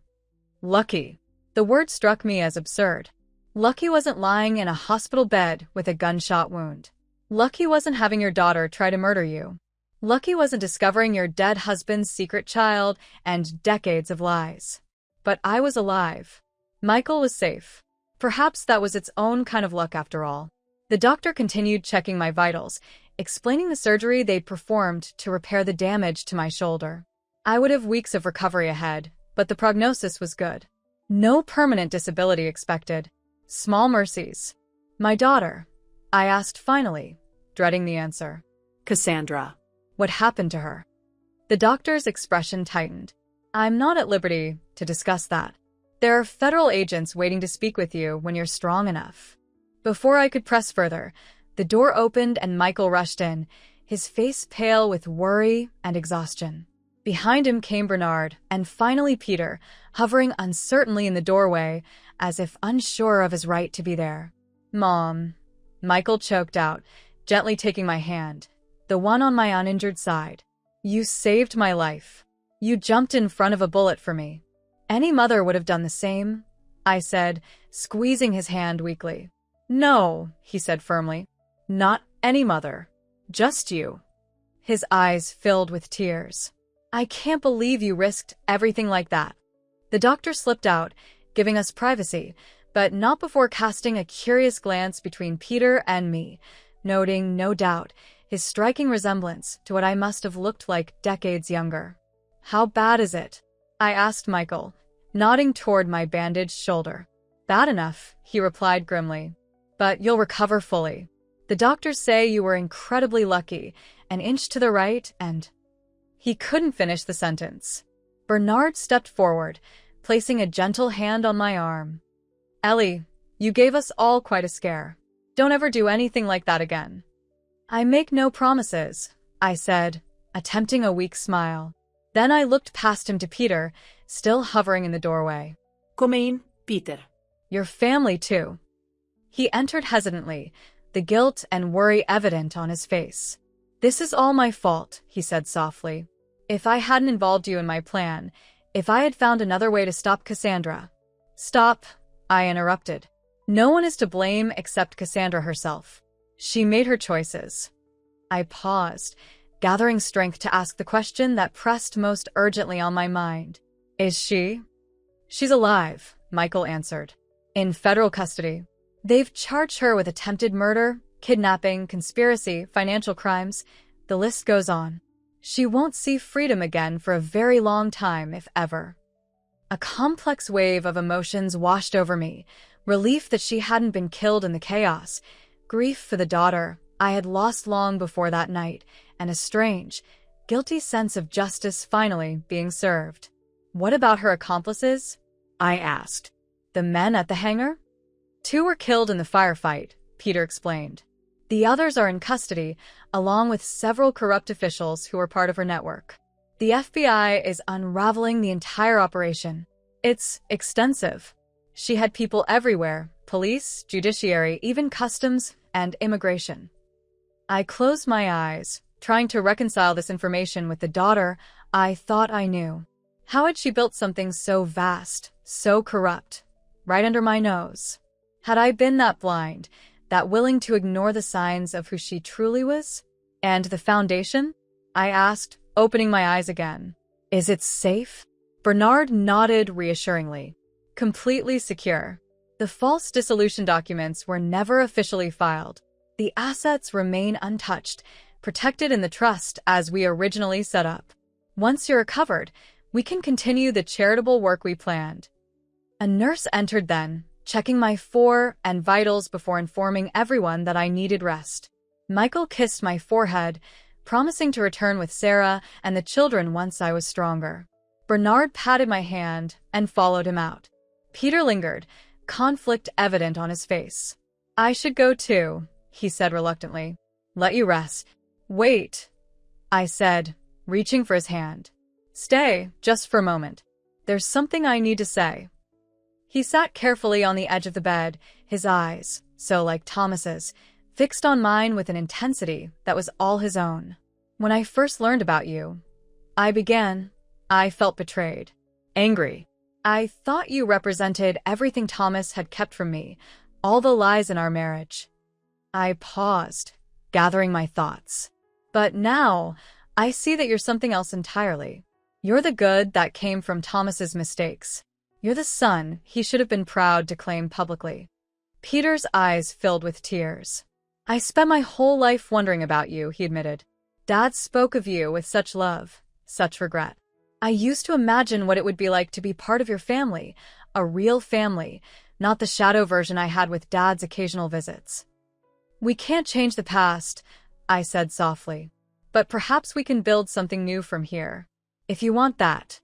Lucky. The word struck me as absurd. Lucky wasn't lying in a hospital bed with a gunshot wound. Lucky wasn't having your daughter try to murder you. Lucky wasn't discovering your dead husband's secret child and decades of lies. But I was alive. Michael was safe. Perhaps that was its own kind of luck after all. The doctor continued checking my vitals, explaining the surgery they'd performed to repair the damage to my shoulder. I would have weeks of recovery ahead, but the prognosis was good. No permanent disability expected. Small mercies. "My daughter?" I asked finally, dreading the answer. "Cassandra." "What happened to her?" The doctor's expression tightened. "I'm not at liberty to discuss that. There are federal agents waiting to speak with you when you're strong enough." Before I could press further, the door opened and Michael rushed in, his face pale with worry and exhaustion. Behind him came Bernard, and finally Peter, hovering uncertainly in the doorway, as if unsure of his right to be there. "Mom," Michael choked out, gently taking my hand, the one on my uninjured side. "You saved my life." You jumped in front of a bullet for me. Any mother would have done the same, I said, squeezing his hand weakly. No, he said firmly. Not any mother. Just you. His eyes filled with tears. I can't believe you risked everything like that. The doctor slipped out, giving us privacy, but not before casting a curious glance between Peter and me, noting, no doubt, his striking resemblance to what I must have looked like decades younger. How bad is it? I asked Michael, nodding toward my bandaged shoulder. Bad enough, he replied grimly. But you'll recover fully. The doctors say you were incredibly lucky, an inch to the right, and... He couldn't finish the sentence. Bernard stepped forward, placing a gentle hand on my arm. Ellie, you gave us all quite a scare. Don't ever do anything like that again. I make no promises, I said, attempting a weak smile. Then I looked past him to Peter, still hovering in the doorway. Come in, Peter. Your family, too. He entered hesitantly, the guilt and worry evident on his face. This is all my fault, he said softly. If I hadn't involved you in my plan, if I had found another way to stop Cassandra... Stop, I interrupted. No one is to blame except Cassandra herself. She made her choices. I paused, gathering strength to ask the question that pressed most urgently on my mind. Is she? She's alive, Michael answered. In federal custody. They've charged her with attempted murder, kidnapping, conspiracy, financial crimes. The list goes on. She won't see freedom again for a very long time, if ever. A complex wave of emotions washed over me. Relief that she hadn't been killed in the chaos. Grief for the daughter I had lost long before that night, and a strange, guilty sense of justice finally being served. What about her accomplices? I asked. The men at the hangar? 2 were killed in the firefight, Peter explained. The others are in custody, along with several corrupt officials who were part of her network. The FBI is unraveling the entire operation. It's extensive. She had people everywhere, police, judiciary, even customs and immigration. I closed my eyes, trying to reconcile this information with the daughter I thought I knew. How had she built something so vast, so corrupt, right under my nose? Had I been that blind, that willing to ignore the signs of who she truly was? And the foundation? I asked, opening my eyes again. Is it safe? Bernard nodded reassuringly. Completely secure. The false dissolution documents were never officially filed. The assets remain untouched, protected in the trust as we originally set up. Once you're recovered, we can continue the charitable work we planned. A nurse entered then, checking my and vitals before informing everyone that I needed rest. Michael kissed my forehead, promising to return with Sarah and the children once I was stronger. Bernard patted my hand and followed him out. Peter lingered, conflict evident on his face. I should go too, he said reluctantly. Let you rest. Wait, I said, reaching for his hand. Stay, just for a moment. There's something I need to say. He sat carefully on the edge of the bed, his eyes, so like Thomas's, fixed on mine with an intensity that was all his own. When I first learned about you, I felt betrayed, angry. I thought you represented everything Thomas had kept from me, all the lies in our marriage. I paused, gathering my thoughts. But now, I see that you're something else entirely. You're the good that came from Thomas's mistakes. You're the son he should have been proud to claim publicly. Peter's eyes filled with tears. I spent my whole life wondering about you, he admitted. Dad spoke of you with such love, such regret. I used to imagine what it would be like to be part of your family, a real family, not the shadow version I had with Dad's occasional visits. We can't change the past, I said softly, but perhaps we can build something new from here, if you want that.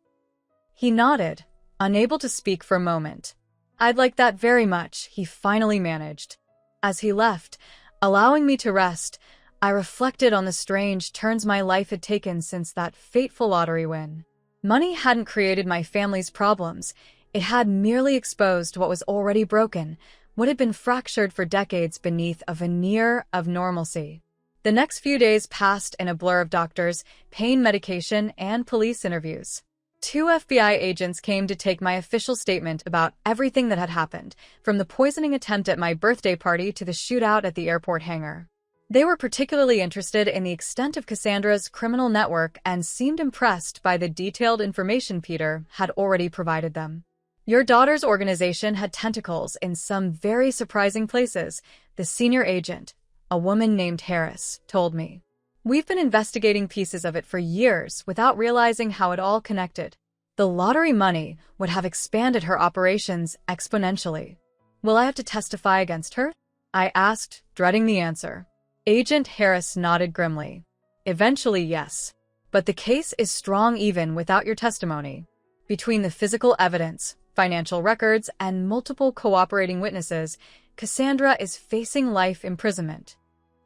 He nodded, unable to speak for a moment. I'd like that very much, he finally managed. As he left, allowing me to rest, I reflected on the strange turns my life had taken since that fateful lottery win. Money hadn't created my family's problems. It had merely exposed what was already broken, what had been fractured for decades beneath a veneer of normalcy. The next few days passed in a blur of doctors, pain medication, and police interviews. 2 FBI agents came to take my official statement about everything that had happened, from the poisoning attempt at my birthday party to the shootout at the airport hangar. They were particularly interested in the extent of Cassandra's criminal network and seemed impressed by the detailed information Peter had already provided them. "Your daughter's organization had tentacles in some very surprising places," the senior agent, a woman named Harris, told me. "We've been investigating pieces of it for years without realizing how it all connected. The lottery money would have expanded her operations exponentially." "Will I have to testify against her?" I asked, dreading the answer. Agent Harris nodded grimly. "Eventually, yes. But the case is strong even without your testimony. Between the physical evidence, financial records, and multiple cooperating witnesses, Cassandra is facing life imprisonment."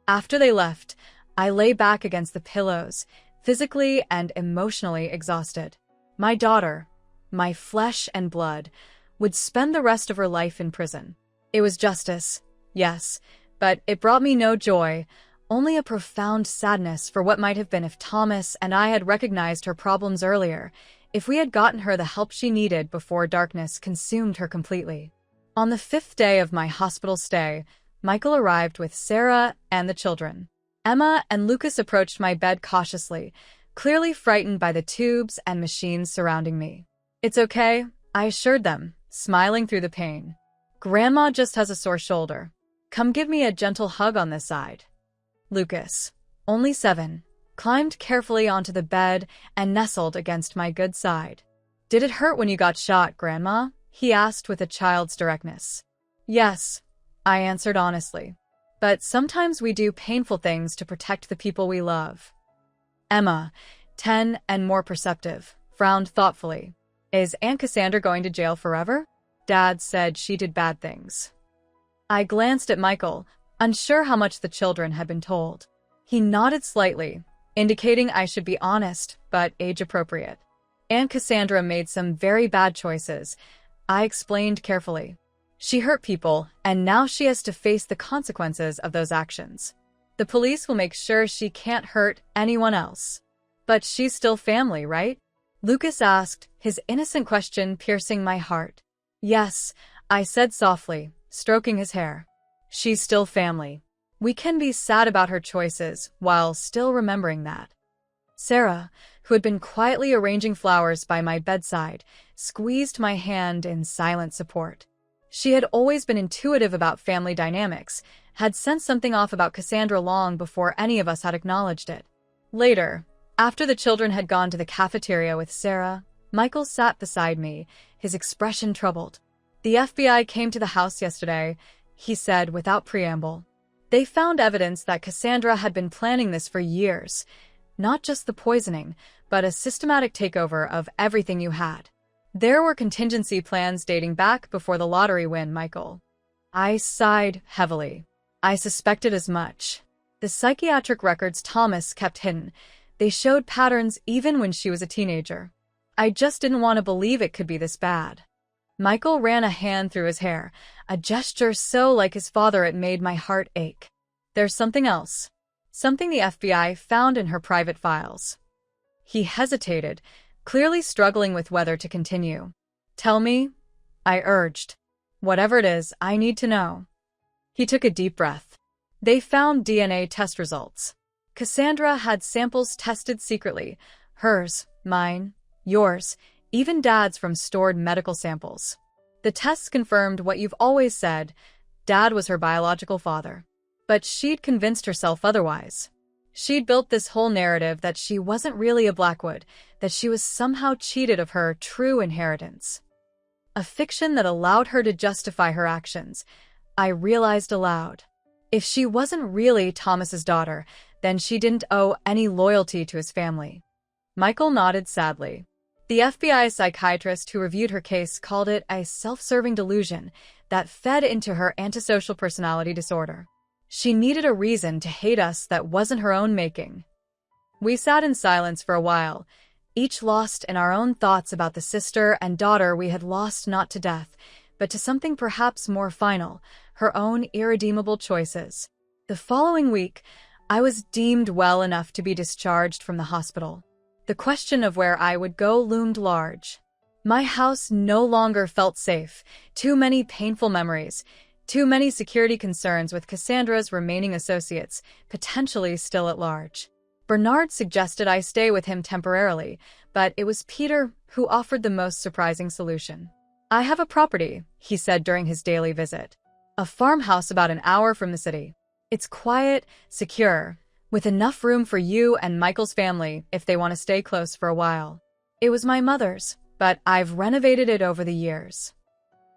After they left, I lay back against the pillows, physically and emotionally exhausted. My daughter, my flesh and blood, would spend the rest of her life in prison. It was justice, yes, but it brought me no joy, only a profound sadness for what might have been if Thomas and I had recognized her problems earlier, if we had gotten her the help she needed before darkness consumed her completely. On the 5th day of my hospital stay, Michael arrived with Sarah and the children. Emma and Lucas approached my bed cautiously, clearly frightened by the tubes and machines surrounding me. "It's okay," I assured them, smiling through the pain. "Grandma just has a sore shoulder. Come give me a gentle hug on this side." Lucas, only 7, climbed carefully onto the bed and nestled against my good side. "Did it hurt when you got shot, Grandma?" he asked with a child's directness. "Yes," I answered honestly. "But sometimes we do painful things to protect the people we love." Emma, 10 and more perceptive, frowned thoughtfully. "Is Aunt Cassandra going to jail forever? Dad said she did bad things." I glanced at Michael, unsure how much the children had been told. He nodded slightly, indicating I should be honest, but age-appropriate. "Aunt Cassandra made some very bad choices," I explained carefully. "She hurt people, and now she has to face the consequences of those actions. The police will make sure she can't hurt anyone else." "But she's still family, right?" Lucas asked, his innocent question piercing my heart. "Yes," I said softly, stroking his hair. "She's still family. We can be sad about her choices while still remembering that." Sarah, who had been quietly arranging flowers by my bedside, squeezed my hand in silent support. She had always been intuitive about family dynamics, had sensed something off about Cassandra long before any of us had acknowledged it. Later, after the children had gone to the cafeteria with Sarah, Michael sat beside me, his expression troubled. "The FBI came to the house yesterday," he said without preamble. "They found evidence that Cassandra had been planning this for years. Not just the poisoning, but a systematic takeover of everything you had. There were contingency plans dating back before the lottery win, Michael." I sighed heavily. I suspected as much. The psychiatric records Thomas kept hidden, they showed patterns even when she was a teenager. I just didn't want to believe it could be this bad. Michael ran a hand through his hair, a gesture so like his father it made my heart ache. "There's something else. Something the FBI found in her private files." He hesitated, clearly struggling with whether to continue. "Tell me," I urged. "Whatever it is, I need to know." He took a deep breath. "They found DNA test results. Cassandra had samples tested secretly. Hers, mine, yours, even Dad's from stored medical samples. The tests confirmed what you've always said. Dad was her biological father. But she'd convinced herself otherwise. She'd built this whole narrative that she wasn't really a Blackwood, that she was somehow cheated of her true inheritance. A fiction that allowed her to justify her actions. I realized aloud. If she wasn't really Thomas's daughter, then she didn't owe any loyalty to his family." Michael nodded sadly. "The FBI psychiatrist who reviewed her case called it a self-serving delusion that fed into her antisocial personality disorder. She needed a reason to hate us that wasn't her own making." We sat in silence for a while, each lost in our own thoughts about the sister and daughter we had lost not to death, but to something perhaps more final, her own irredeemable choices. The following week, I was deemed well enough to be discharged from the hospital. The question of where I would go loomed large. My house no longer felt safe. Too many painful memories. Too many security concerns with Cassandra's remaining associates, potentially still at large. Bernard suggested I stay with him temporarily, but it was Peter who offered the most surprising solution. "I have a property," he said during his daily visit. "A farmhouse about an hour from the city. It's quiet, secure, with enough room for you and Michael's family if they want to stay close for a while. It was my mother's, but I've renovated it over the years."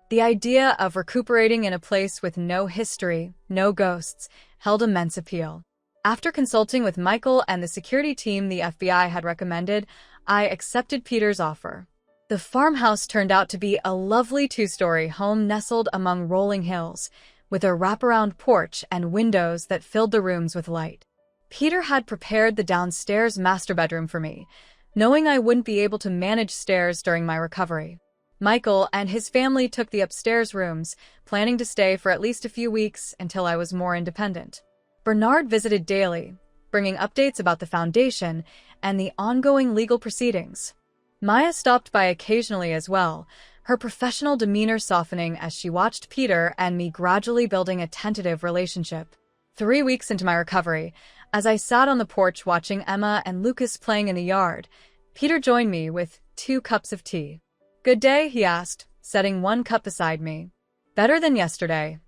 The idea of recuperating in a place with no history, no ghosts, held immense appeal. After consulting with Michael and the security team the FBI had recommended, I accepted Peter's offer. The farmhouse turned out to be a lovely two-story home nestled among rolling hills, with a wraparound porch and windows that filled the rooms with light. Peter had prepared the downstairs master bedroom for me, knowing I wouldn't be able to manage stairs during my recovery. Michael and his family took the upstairs rooms, planning to stay for at least a few weeks until I was more independent. Bernard visited daily, bringing updates about the foundation and the ongoing legal proceedings. Maya stopped by occasionally as well, her professional demeanor softening as she watched Peter and me gradually building a tentative relationship. 3 weeks into my recovery, as I sat on the porch watching Emma and Lucas playing in the yard, Peter joined me with 2 cups of tea. "Good day," he asked, setting 1 cup beside me. "Better than yesterday,"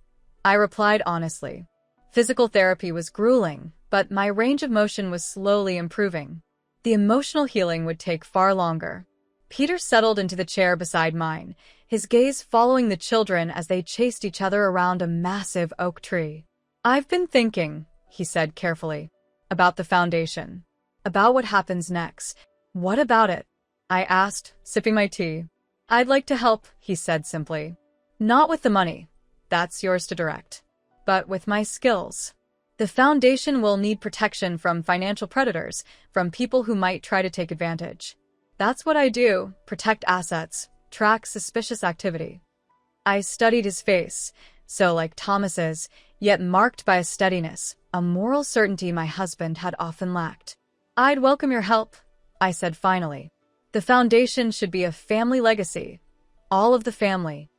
I replied honestly. Physical therapy was grueling, but my range of motion was slowly improving. The emotional healing would take far longer. Peter settled into the chair beside mine, his gaze following the children as they chased each other around a massive oak tree. "I've been thinking," he said carefully, "about the foundation. About what happens next. What about it?" I asked, sipping my tea. "I'd like to help," he said simply. "Not with the money. That's yours to direct. But with my skills. The foundation will need protection from financial predators, from people who might try to take advantage. That's what I do, protect assets, track suspicious activity." I studied his face, so like Thomas's, yet marked by a steadiness, a moral certainty my husband had often lacked. "I'd welcome your help," I said finally. "The foundation should be a family legacy. All of the family."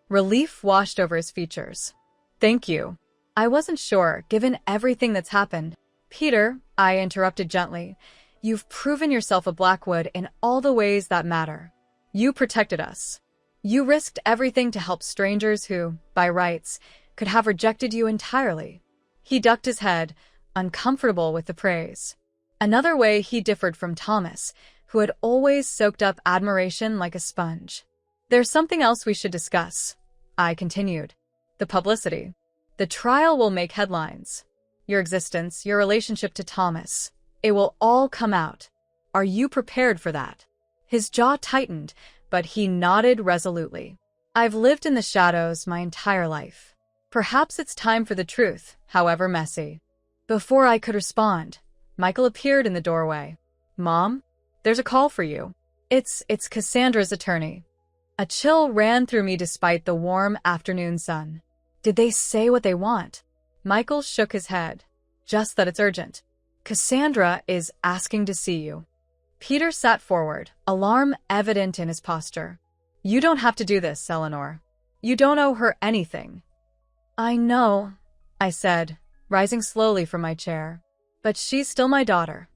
Relief washed over his features. "Thank you." I wasn't sure, given everything that's happened. "Peter," I interrupted gently, "you've proven yourself a Blackwood in all the ways that matter. You protected us. You risked everything to help strangers who, by rights, could have rejected you entirely." He ducked his head, uncomfortable with the praise. Another way he differed from Thomas, who had always soaked up admiration like a sponge. "There's something else we should discuss," I continued. "The publicity. The trial will make headlines. Your existence, your relationship to Thomas. It will all come out. Are you prepared for that?" His jaw tightened, but he nodded resolutely. "I've lived in the shadows my entire life. Perhaps it's time for the truth, however messy." Before I could respond, Michael appeared in the doorway. "Mom? There's a call for you." It's Cassandra's attorney." A chill ran through me despite the warm afternoon sun. "Did they say what they want?" Michael shook his head. "Just that it's urgent. Cassandra is asking to see you." Peter sat forward, alarm evident in his posture. "You don't have to do this, Eleanor. You don't owe her anything." "I know," I said, rising slowly from my chair. "But she's still my daughter."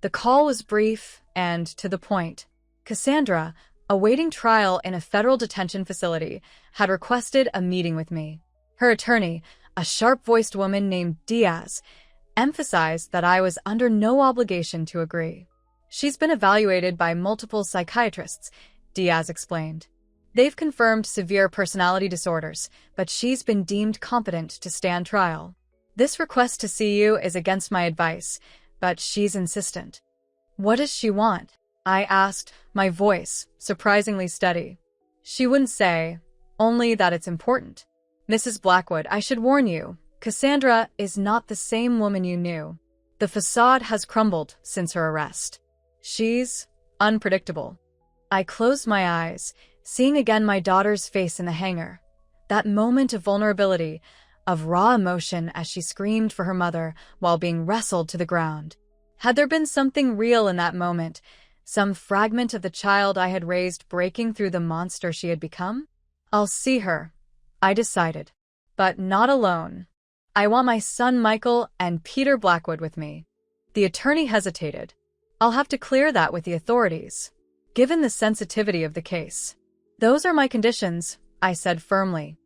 The call was brief and to the point. Cassandra, awaiting trial in a federal detention facility, had requested a meeting with me. Her attorney, a sharp-voiced woman named Diaz, emphasized that I was under no obligation to agree. "She's been evaluated by multiple psychiatrists," Diaz explained. "They've confirmed severe personality disorders, but she's been deemed competent to stand trial. This request to see you is against my advice, but she's insistent." "What does she want?" I asked, my voice surprisingly steady. "She wouldn't say, only that it's important. Mrs. Blackwood, I should warn you, Cassandra is not the same woman you knew. The facade has crumbled since her arrest. She's unpredictable." I closed my eyes, seeing again my daughter's face in the hangar. That moment of vulnerability, of raw emotion as she screamed for her mother while being wrestled to the ground. Had there been something real in that moment, some fragment of the child I had raised breaking through the monster she had become? I'll see her, I decided. But not alone. I want my son Michael and Peter Blackwood with me. The attorney hesitated. I'll have to clear that with the authorities, given the sensitivity of the case. Those are my conditions, I said firmly.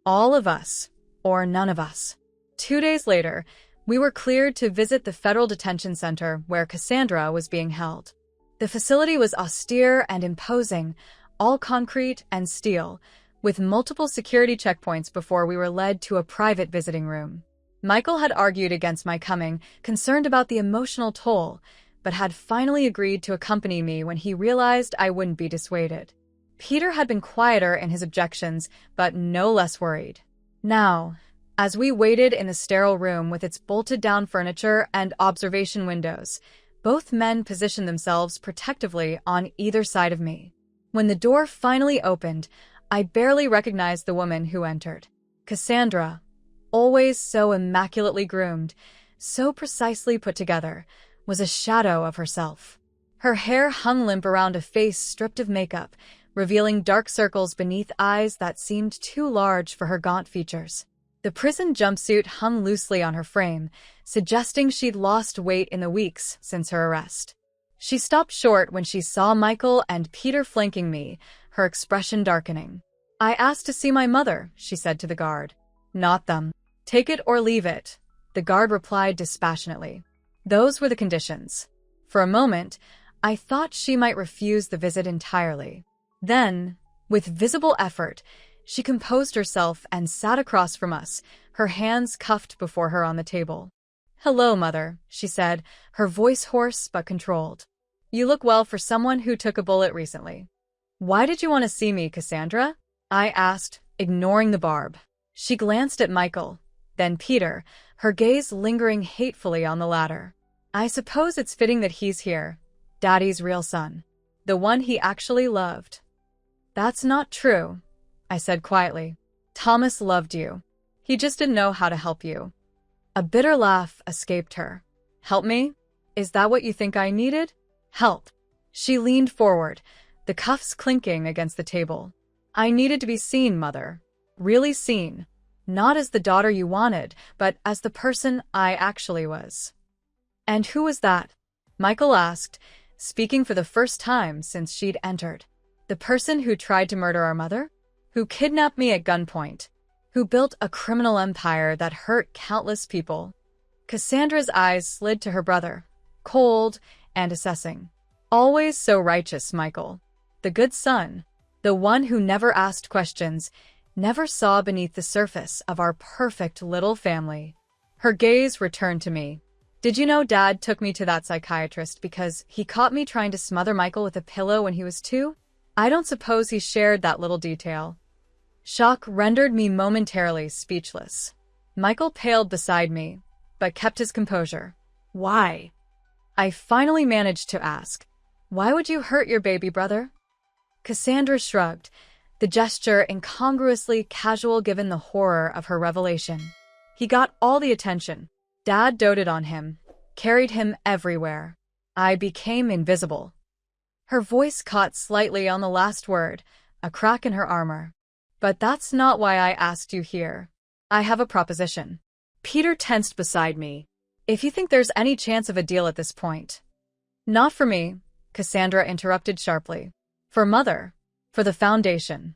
All of us, or none of us. 2 days later, we were cleared to visit the federal detention center where Cassandra was being held. The facility was austere and imposing, all concrete and steel, with multiple security checkpoints before we were led to a private visiting room. Michael had argued against my coming, concerned about the emotional toll, but had finally agreed to accompany me when he realized I wouldn't be dissuaded. Peter had been quieter in his objections, but no less worried. Now, as we waited in the sterile room with its bolted-down furniture and observation windows, both men positioned themselves protectively on either side of me. When the door finally opened, I barely recognized the woman who entered. Cassandra, always so immaculately groomed, so precisely put together, was a shadow of herself. Her hair hung limp around a face stripped of makeup, revealing dark circles beneath eyes that seemed too large for her gaunt features. The prison jumpsuit hung loosely on her frame, suggesting she'd lost weight in the weeks since her arrest. She stopped short when she saw Michael and Peter flanking me, her expression darkening. "I asked to see my mother," she said to the guard. "Not them. Take it or leave it," the guard replied dispassionately. Those were the conditions. For a moment, I thought she might refuse the visit entirely. Then, with visible effort, she composed herself and sat across from us, her hands cuffed before her on the table. "Hello, Mother," she said, her voice hoarse but controlled. "You look well for someone who took a bullet recently." "Why did you want to see me, Cassandra?" I asked, ignoring the barb. She glanced at Michael, then Peter, her gaze lingering hatefully on the latter. "I suppose it's fitting that he's here, Daddy's real son, the one he actually loved." "That's not true," I said quietly. "Thomas loved you. He just didn't know how to help you." A bitter laugh escaped her. "Help me? Is that what you think I needed? Help." She leaned forward, the cuffs clinking against the table. "I needed to be seen, Mother. Really seen. Not as the daughter you wanted, but as the person I actually was." "And who was that?" Michael asked, speaking for the first time since she'd entered. "The person who tried to murder our mother? Who kidnapped me at gunpoint? Who built a criminal empire that hurt countless people?" Cassandra's eyes slid to her brother, cold and assessing. "Always so righteous, Michael. The good son. The one who never asked questions, never saw beneath the surface of our perfect little family." Her gaze returned to me. "Did you know Dad took me to that psychiatrist because he caught me trying to smother Michael with a pillow when he was 2? I don't suppose he shared that little detail." Shock rendered me momentarily speechless. Michael paled beside me, but kept his composure. "Why?" I finally managed to ask. "Why would you hurt your baby brother?" Cassandra shrugged, the gesture incongruously casual given the horror of her revelation. "He got all the attention. Dad doted on him, carried him everywhere. I became invisible." Her voice caught slightly on the last word, a crack in her armor. "But that's not why I asked you here. I have a proposition." Peter tensed beside me. "If you think there's any chance of a deal at this point." "Not for me," Cassandra interrupted sharply. "For Mother. For the Foundation."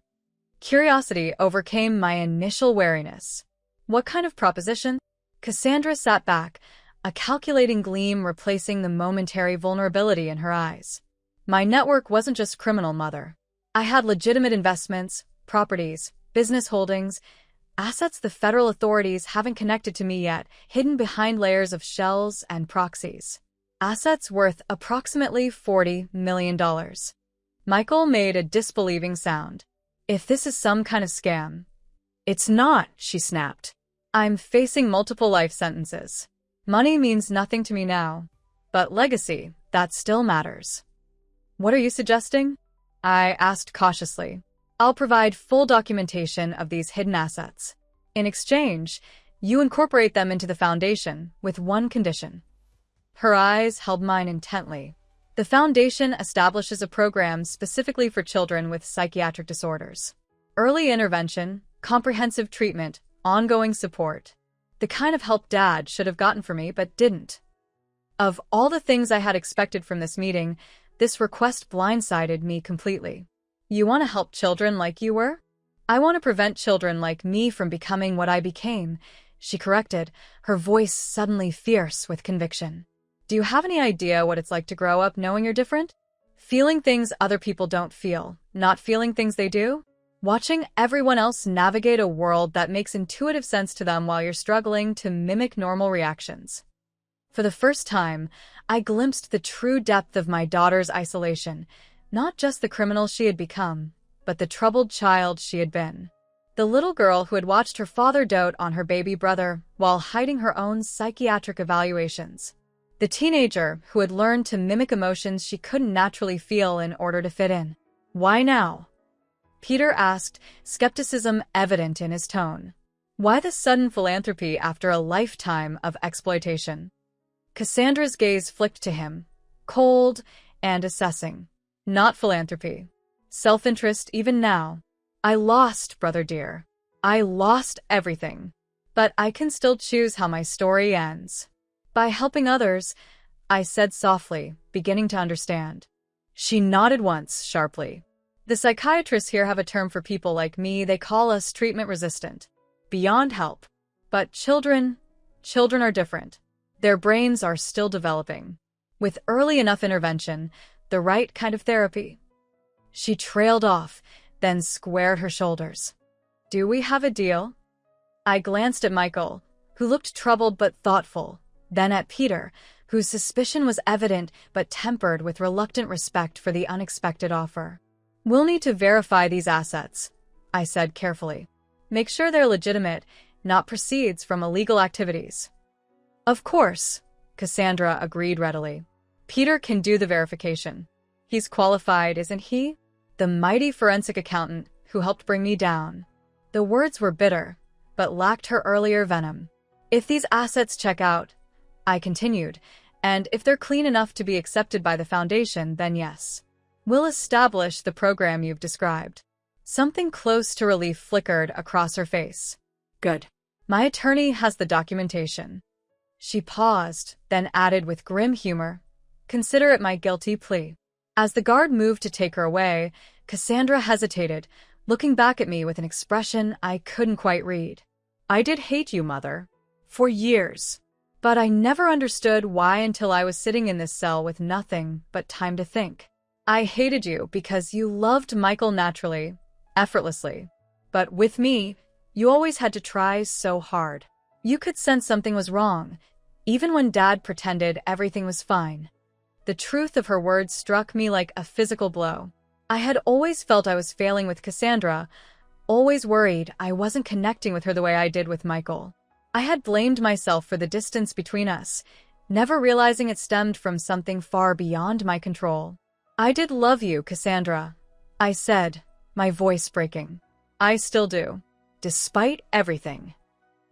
Curiosity overcame my initial wariness. "What kind of proposition?" Cassandra sat back, a calculating gleam replacing the momentary vulnerability in her eyes. "My network wasn't just criminal, Mother. I had legitimate investments, properties, business holdings, assets the federal authorities haven't connected to me yet, hidden behind layers of shells and proxies. Assets worth approximately $40 million. Michael made a disbelieving sound. "If this is some kind of scam." "It's not," she snapped. "I'm facing multiple life sentences. Money means nothing to me now. But legacy, that still matters." "What are you suggesting?" I asked cautiously. "I'll provide full documentation of these hidden assets. In exchange, you incorporate them into the foundation with one condition. Her eyes held mine intently. The foundation establishes a program specifically for children with psychiatric disorders. Early intervention, comprehensive treatment, ongoing support. The kind of help Dad should have gotten for me but didn't. Of all the things I had expected from this meeting, this request blindsided me completely. You want to help children like you were? I want to prevent children like me from becoming what I became, she corrected, her voice suddenly fierce with conviction. Do you have any idea what it's like to grow up knowing you're different? Feeling things other people don't feel, not feeling things they do? Watching everyone else navigate a world that makes intuitive sense to them while you're struggling to mimic normal reactions. For the first time, I glimpsed the true depth of my daughter's isolation, not just the criminal she had become, but the troubled child she had been. The little girl who had watched her father dote on her baby brother while hiding her own psychiatric evaluations. The teenager who had learned to mimic emotions she couldn't naturally feel in order to fit in. Why now? Peter asked, skepticism evident in his tone. Why the sudden philanthropy after a lifetime of exploitation? Cassandra's gaze flicked to him, cold and assessing. Not philanthropy. Self-interest even now. I lost, brother dear. I lost everything. But I can still choose how my story ends. By helping others, I said softly, beginning to understand. She nodded once, sharply. The psychiatrists here have a term for people like me. They call us treatment-resistant. Beyond help. But children are different. Their brains are still developing. With early enough intervention, the right kind of therapy. She trailed off, then squared her shoulders. Do we have a deal? I glanced at Michael, who looked troubled but thoughtful, then at Peter, whose suspicion was evident but tempered with reluctant respect for the unexpected offer. We'll need to verify these assets, I said carefully. Make sure they're legitimate, not proceeds from illegal activities. Of course, Cassandra agreed readily. Peter can do the verification. He's qualified, isn't he? The mighty forensic accountant who helped bring me down. The words were bitter, but lacked her earlier venom. If these assets check out, I continued, and if they're clean enough to be accepted by the Foundation, then yes. We'll establish the program you've described. Something close to relief flickered across her face. Good. My attorney has the documentation. She paused, then added with grim humor, consider it my guilty plea. As the guard moved to take her away, Cassandra hesitated, looking back at me with an expression I couldn't quite read. I did hate you, Mother. For years. But I never understood why until I was sitting in this cell with nothing but time to think. I hated you because you loved Michael naturally, effortlessly. But with me, you always had to try so hard. You could sense something was wrong, even when Dad pretended everything was fine. The truth of her words struck me like a physical blow. I had always felt I was failing with Cassandra, always worried I wasn't connecting with her the way I did with Michael. I had blamed myself for the distance between us, never realizing it stemmed from something far beyond my control. I did love you, Cassandra, I said, my voice breaking. I still do, despite everything.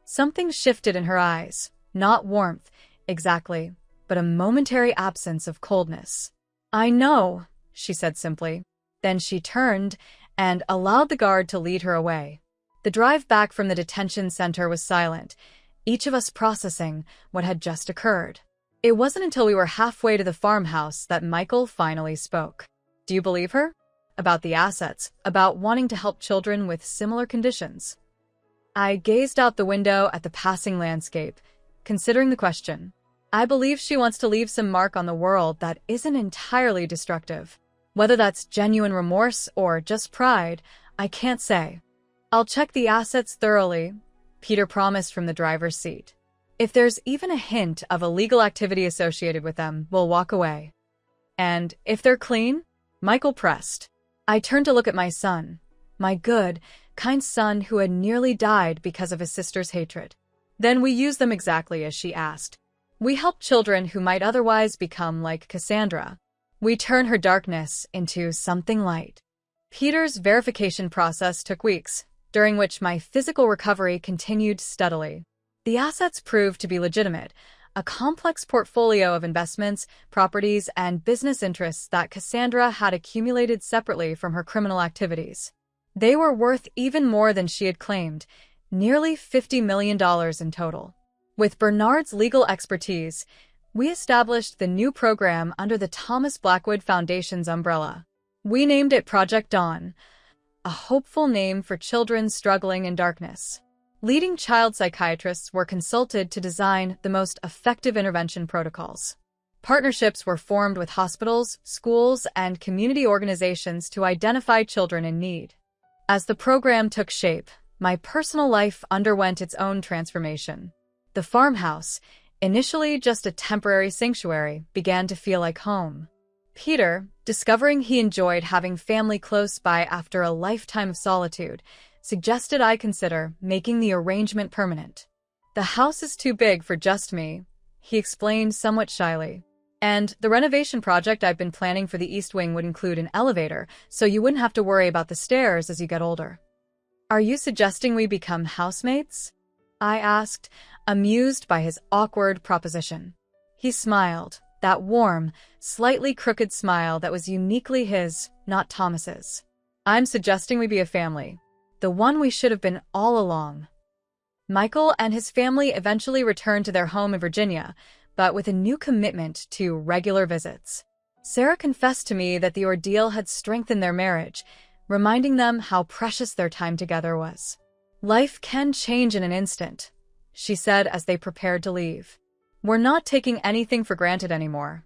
Something shifted in her eyes, not warmth, exactly, but a momentary absence of coldness. I know, she said simply. Then she turned and allowed the guard to lead her away. The drive back from the detention center was silent, each of us processing what had just occurred. It wasn't until we were halfway to the farmhouse that Michael finally spoke. Do you believe her? About the assets, about wanting to help children with similar conditions. I gazed out the window at the passing landscape, considering the question. I believe she wants to leave some mark on the world that isn't entirely destructive. Whether that's genuine remorse or just pride, I can't say. I'll check the assets thoroughly, Peter promised from the driver's seat. If there's even a hint of illegal activity associated with them, we'll walk away. And if they're clean? Michael pressed. I turned to look at my son, my good, kind son who had nearly died because of his sister's hatred. Then we use them exactly as she asked. We help children who might otherwise become like Cassandra. We turn her darkness into something light. Peter's verification process took weeks, during which my physical recovery continued steadily. The assets proved to be legitimate, a complex portfolio of investments, properties, and business interests that Cassandra had accumulated separately from her criminal activities. They were worth even more than she had claimed, nearly $50 million in total. With Bernard's legal expertise, we established the new program under the Thomas Blackwood Foundation's umbrella. We named it Project Dawn, a hopeful name for children struggling in darkness. Leading child psychiatrists were consulted to design the most effective intervention protocols. Partnerships were formed with hospitals, schools, and community organizations to identify children in need. As the program took shape, my personal life underwent its own transformation. The farmhouse, initially just a temporary sanctuary, began to feel like home. Peter, discovering he enjoyed having family close by after a lifetime of solitude, suggested I consider making the arrangement permanent. "The house is too big for just me," he explained somewhat shyly. "And the renovation project I've been planning for the East Wing would include an elevator, so you wouldn't have to worry about the stairs as you get older." "Are you suggesting we become housemates?" I asked, amused by his awkward proposition. He smiled, that warm, slightly crooked smile that was uniquely his, not Thomas's. "I'm suggesting we be a family. The one we should have been all along." Michael and his family eventually returned to their home in Virginia, but with a new commitment to regular visits. Sarah confessed to me that the ordeal had strengthened their marriage, reminding them how precious their time together was. "Life can change in an instant," she said as they prepared to leave. "We're not taking anything for granted anymore."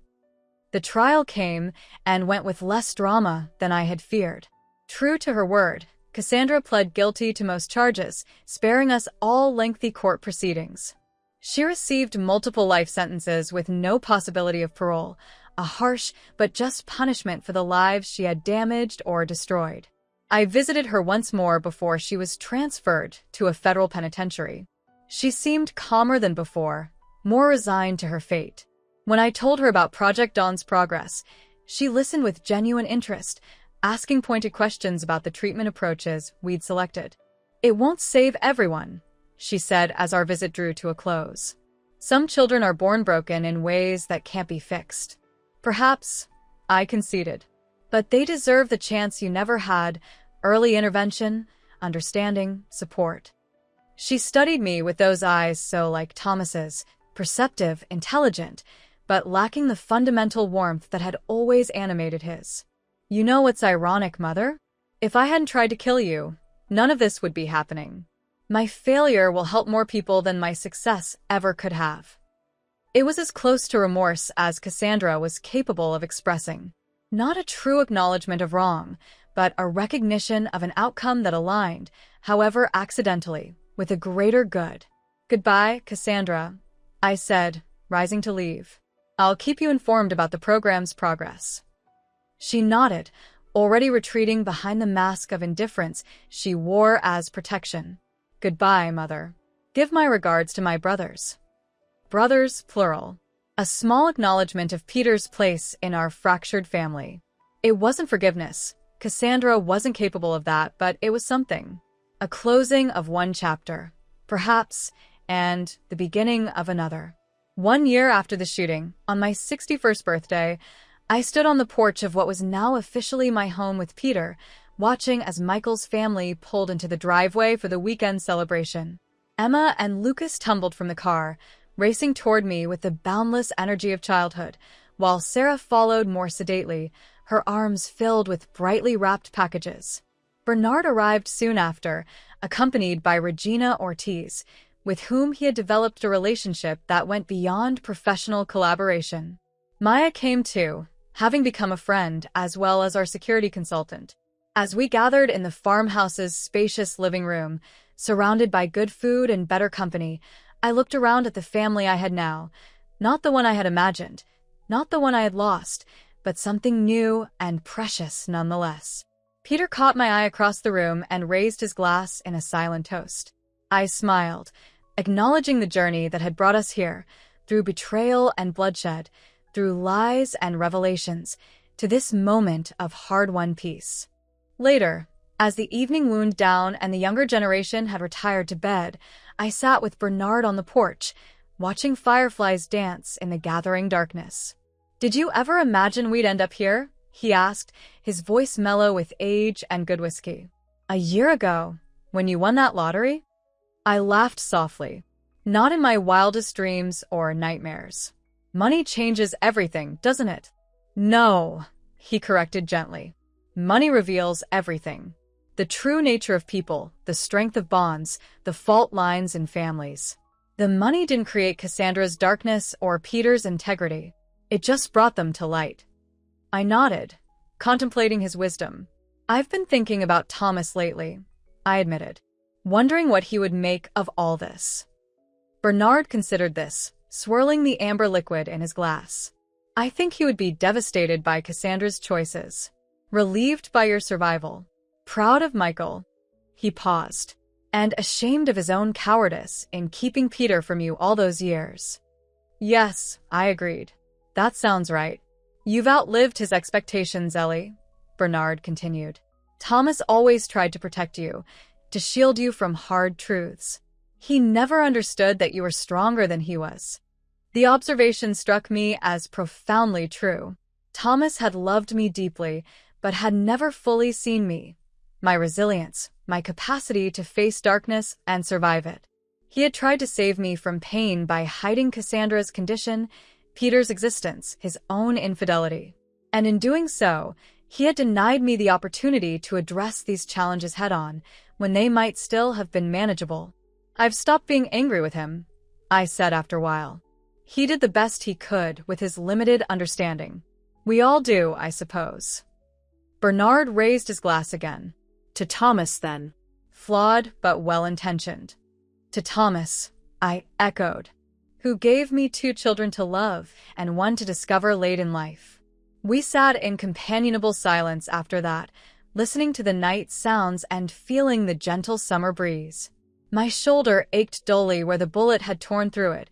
The trial came and went with less drama than I had feared. True to her word, Cassandra pled guilty to most charges, sparing us all lengthy court proceedings. She received multiple life sentences with no possibility of parole, a harsh but just punishment for the lives she had damaged or destroyed. I visited her once more before she was transferred to a federal penitentiary. She seemed calmer than before, more resigned to her fate. When I told her about Project Dawn's progress, she listened with genuine interest, asking pointed questions about the treatment approaches we'd selected. "It won't save everyone," she said as our visit drew to a close. "Some children are born broken in ways that can't be fixed." "Perhaps," I conceded. "But they deserve the chance you never had: early intervention, understanding, support." She studied me with those eyes so like Thomas's, perceptive, intelligent, but lacking the fundamental warmth that had always animated his. "You know what's ironic, Mother? If I hadn't tried to kill you, none of this would be happening. My failure will help more people than my success ever could have." It was as close to remorse as Cassandra was capable of expressing. Not a true acknowledgement of wrong, but a recognition of an outcome that aligned, however accidentally, with a greater good. "Goodbye, Cassandra," I said, rising to leave. "I'll keep you informed about the program's progress." She nodded, already retreating behind the mask of indifference she wore as protection. "Goodbye, Mother. Give my regards to my brothers." Brothers, plural. A small acknowledgement of Peter's place in our fractured family. It wasn't forgiveness. Cassandra wasn't capable of that, but it was something. A closing of one chapter, perhaps, and the beginning of another. 1 year after the shooting, on my 61st birthday, I stood on the porch of what was now officially my home with Peter, watching as Michael's family pulled into the driveway for the weekend celebration. Emma and Lucas tumbled from the car, racing toward me with the boundless energy of childhood, while Sarah followed more sedately, her arms filled with brightly wrapped packages. Bernard arrived soon after, accompanied by Regina Ortiz, with whom he had developed a relationship that went beyond professional collaboration. Maya came too, having become a friend as well as our security consultant. As we gathered in the farmhouse's spacious living room, surrounded by good food and better company, I looked around at the family I had now, not the one I had imagined, not the one I had lost, but something new and precious nonetheless. Peter caught my eye across the room and raised his glass in a silent toast. I smiled, acknowledging the journey that had brought us here, through betrayal and bloodshed, through lies and revelations, to this moment of hard-won peace. Later, As the evening wound down and the younger generation had retired to bed, I sat with Bernard on the porch, watching fireflies dance in the gathering darkness. "Did you ever imagine we'd end up here?" he asked, his voice mellow with age and good whiskey. "A year ago, when you won that lottery?" I laughed softly. "Not in my wildest dreams or nightmares. Money changes everything, doesn't it?" "No," he corrected gently. "Money reveals everything. The true nature of people, the strength of bonds, the fault lines in families. The money didn't create Cassandra's darkness or Peter's integrity. It just brought them to light." I nodded, contemplating his wisdom. "I've been thinking about Thomas lately," I admitted, wondering what he would make of all this. Bernard considered this, swirling the amber liquid in his glass. "I think he would be devastated by Cassandra's choices, relieved by your survival, proud of Michael." He paused, "and ashamed of his own cowardice in keeping Peter from you all those years." "Yes," I agreed. "That sounds right." "You've outlived his expectations, Ellie," Bernard continued. "Thomas always tried to protect you, to shield you from hard truths. He never understood that you were stronger than he was." The observation struck me as profoundly true. Thomas had loved me deeply, but had never fully seen me, my resilience, my capacity to face darkness and survive it. He had tried to save me from pain by hiding Cassandra's condition, Peter's existence, his own infidelity. And in doing so, he had denied me the opportunity to address these challenges head-on, when they might still have been manageable. "I've stopped being angry with him," I said after a while. "He did the best he could with his limited understanding. We all do, I suppose." Bernard raised his glass again. To Thomas, then. "Flawed but well-intentioned." "To Thomas," I echoed, "who gave me 2 children to love and one to discover late in life." We sat in companionable silence after that, listening to the night sounds and feeling the gentle summer breeze. My shoulder ached dully where the bullet had torn through it,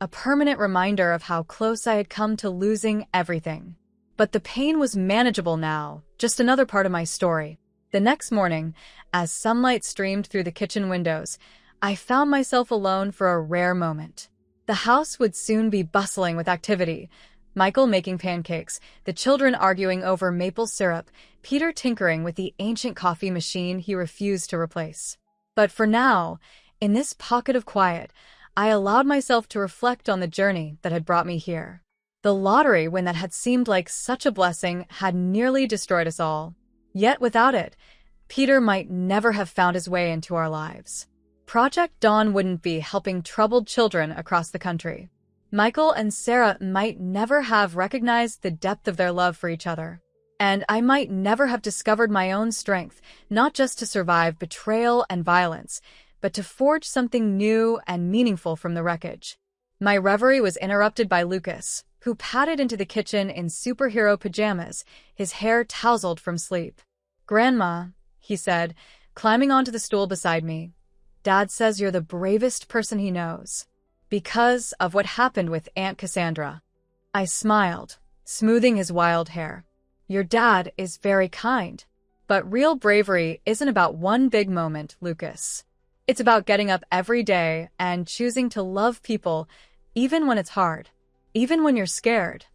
a permanent reminder of how close I had come to losing everything. But the pain was manageable now, just another part of my story. The next morning, as sunlight streamed through the kitchen windows, I found myself alone for a rare moment. The house would soon be bustling with activity. Michael making pancakes, the children arguing over maple syrup, Peter tinkering with the ancient coffee machine he refused to replace. But for now, in this pocket of quiet, I allowed myself to reflect on the journey that had brought me here. The lottery, when that had seemed like such a blessing, had nearly destroyed us all. Yet without it, Peter might never have found his way into our lives. Project Dawn wouldn't be helping troubled children across the country. Michael and Sarah might never have recognized the depth of their love for each other. And I might never have discovered my own strength, not just to survive betrayal and violence, but to forge something new and meaningful from the wreckage. My reverie was interrupted by Lucas, who padded into the kitchen in superhero pajamas, his hair tousled from sleep. "Grandma," he said, climbing onto the stool beside me, "Dad says you're the bravest person he knows. Because of what happened with Aunt Cassandra." I smiled, smoothing his wild hair. "Your dad is very kind. But real bravery isn't about one big moment, Lucas. It's about getting up every day and choosing to love people, even when it's hard, even when you're scared."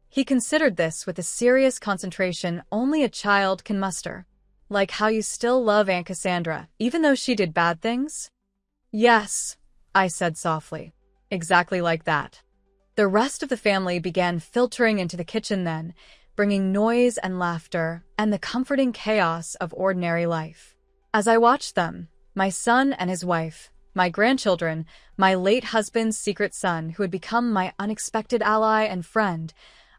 He considered this with a serious concentration only a child can muster. "Like how you still love Aunt Cassandra, even though she did bad things?" "Yes," I said softly. "Exactly like that." The rest of the family began filtering into the kitchen then, bringing noise and laughter and the comforting chaos of ordinary life. As I watched them, my son and his wife, my grandchildren, my late husband's secret son who had become my unexpected ally and friend,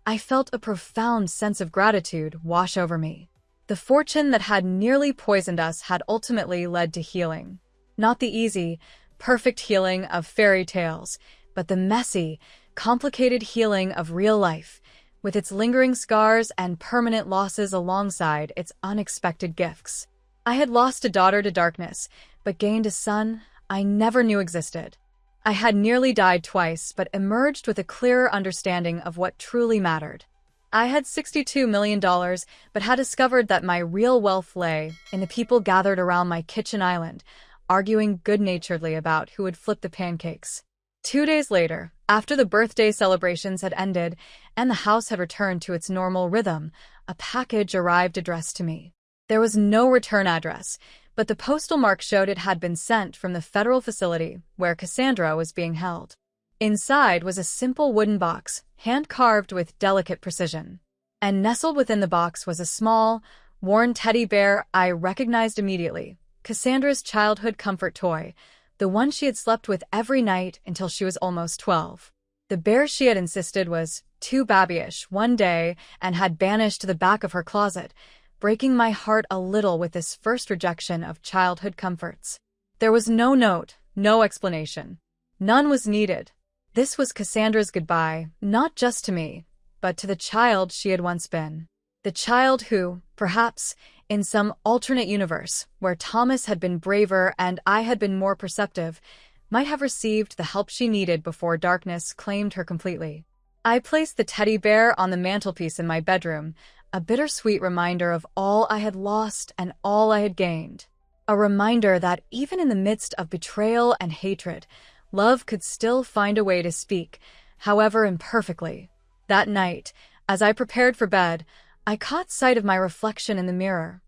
I felt a profound sense of gratitude wash over me. The fortune that had nearly poisoned us had ultimately led to healing. Not the easy, perfect healing of fairy tales, but the messy, complicated healing of real life, with its lingering scars and permanent losses alongside its unexpected gifts. I had lost a daughter to darkness, but gained a son I never knew existed. I had nearly died twice, but emerged with a clearer understanding of what truly mattered. I had $62 million, but had discovered that my real wealth lay in the people gathered around my kitchen island, arguing good-naturedly about who would flip the pancakes. 2 days later, after the birthday celebrations had ended and the house had returned to its normal rhythm, a package arrived addressed to me. There was no return address, but the postal mark showed it had been sent from the federal facility where Cassandra was being held. Inside was a simple wooden box, hand-carved with delicate precision. And nestled within the box was a small, worn teddy bear I recognized immediately, Cassandra's childhood comfort toy, the one she had slept with every night until she was almost 12. The bear she had insisted was too babyish one day and had banished to the back of her closet, breaking my heart a little with this first rejection of childhood comforts. There was no note, no explanation. None was needed. This was Cassandra's goodbye, not just to me, but to the child she had once been. The child who, perhaps, in some alternate universe, where Thomas had been braver and I had been more perceptive, might have received the help she needed before darkness claimed her completely. I placed the teddy bear on the mantelpiece in my bedroom, a bittersweet reminder of all I had lost and all I had gained. A reminder that even in the midst of betrayal and hatred, love could still find a way to speak, however imperfectly. That night, as I prepared for bed, I caught sight of my reflection in the mirror.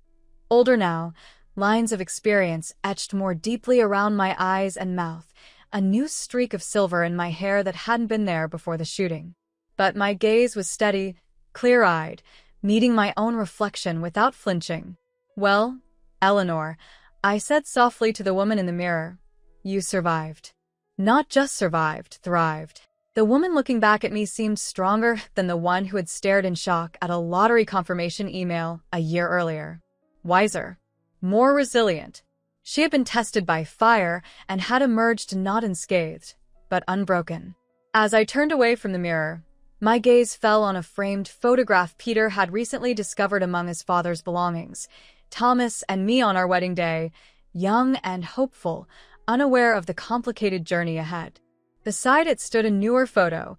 Older now, lines of experience etched more deeply around my eyes and mouth, a new streak of silver in my hair that hadn't been there before the shooting. But my gaze was steady, clear-eyed, meeting my own reflection without flinching. "Well, Eleanor," I said softly to the woman in the mirror, "you survived." Not just survived, thrived. The woman looking back at me seemed stronger than the one who had stared in shock at a lottery confirmation email a year earlier. Wiser. More resilient. She had been tested by fire and had emerged not unscathed, but unbroken. As I turned away from the mirror, my gaze fell on a framed photograph Peter had recently discovered among his father's belongings. Thomas and me on our wedding day, young and hopeful, unaware of the complicated journey ahead. Beside it stood a newer photo,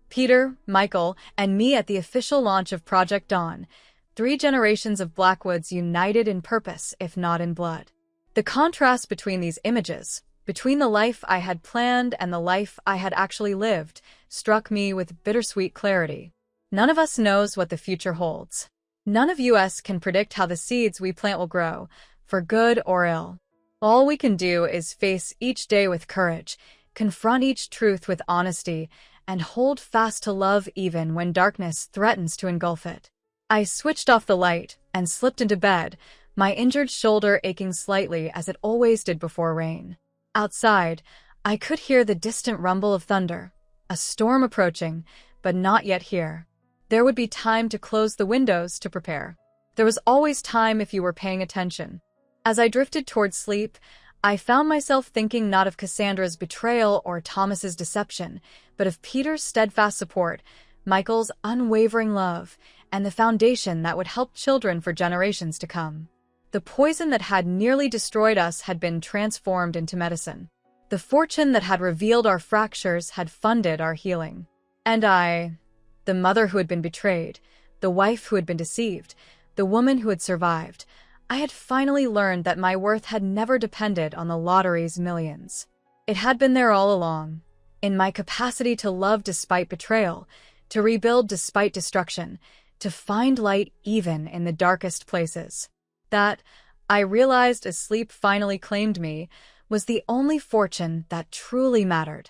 Peter, Michael, and me at the official launch of Project Dawn, 3 generations of Blackwoods united in purpose, if not in blood. The contrast between these images, between the life I had planned and the life I had actually lived, struck me with bittersweet clarity. None of us knows what the future holds. None of us can predict how the seeds we plant will grow, for good or ill. All we can do is face each day with courage, confront each truth with honesty, and hold fast to love even when darkness threatens to engulf it. I switched off the light and slipped into bed, my injured shoulder aching slightly as it always did before rain. Outside, I could hear the distant rumble of thunder, a storm approaching, but not yet here. There would be time to close the windows to prepare. There was always time if you were paying attention. As I drifted towards sleep, I found myself thinking not of Cassandra's betrayal or Thomas's deception, but of Peter's steadfast support, Michael's unwavering love, and the foundation that would help children for generations to come. The poison that had nearly destroyed us had been transformed into medicine. The fortune that had revealed our fractures had funded our healing. And I, the mother who had been betrayed, the wife who had been deceived, the woman who had survived, I had finally learned that my worth had never depended on the lottery's millions. It had been there all along, in my capacity to love despite betrayal, to rebuild despite destruction, to find light even in the darkest places. That, I realized as sleep finally claimed me, was the only fortune that truly mattered.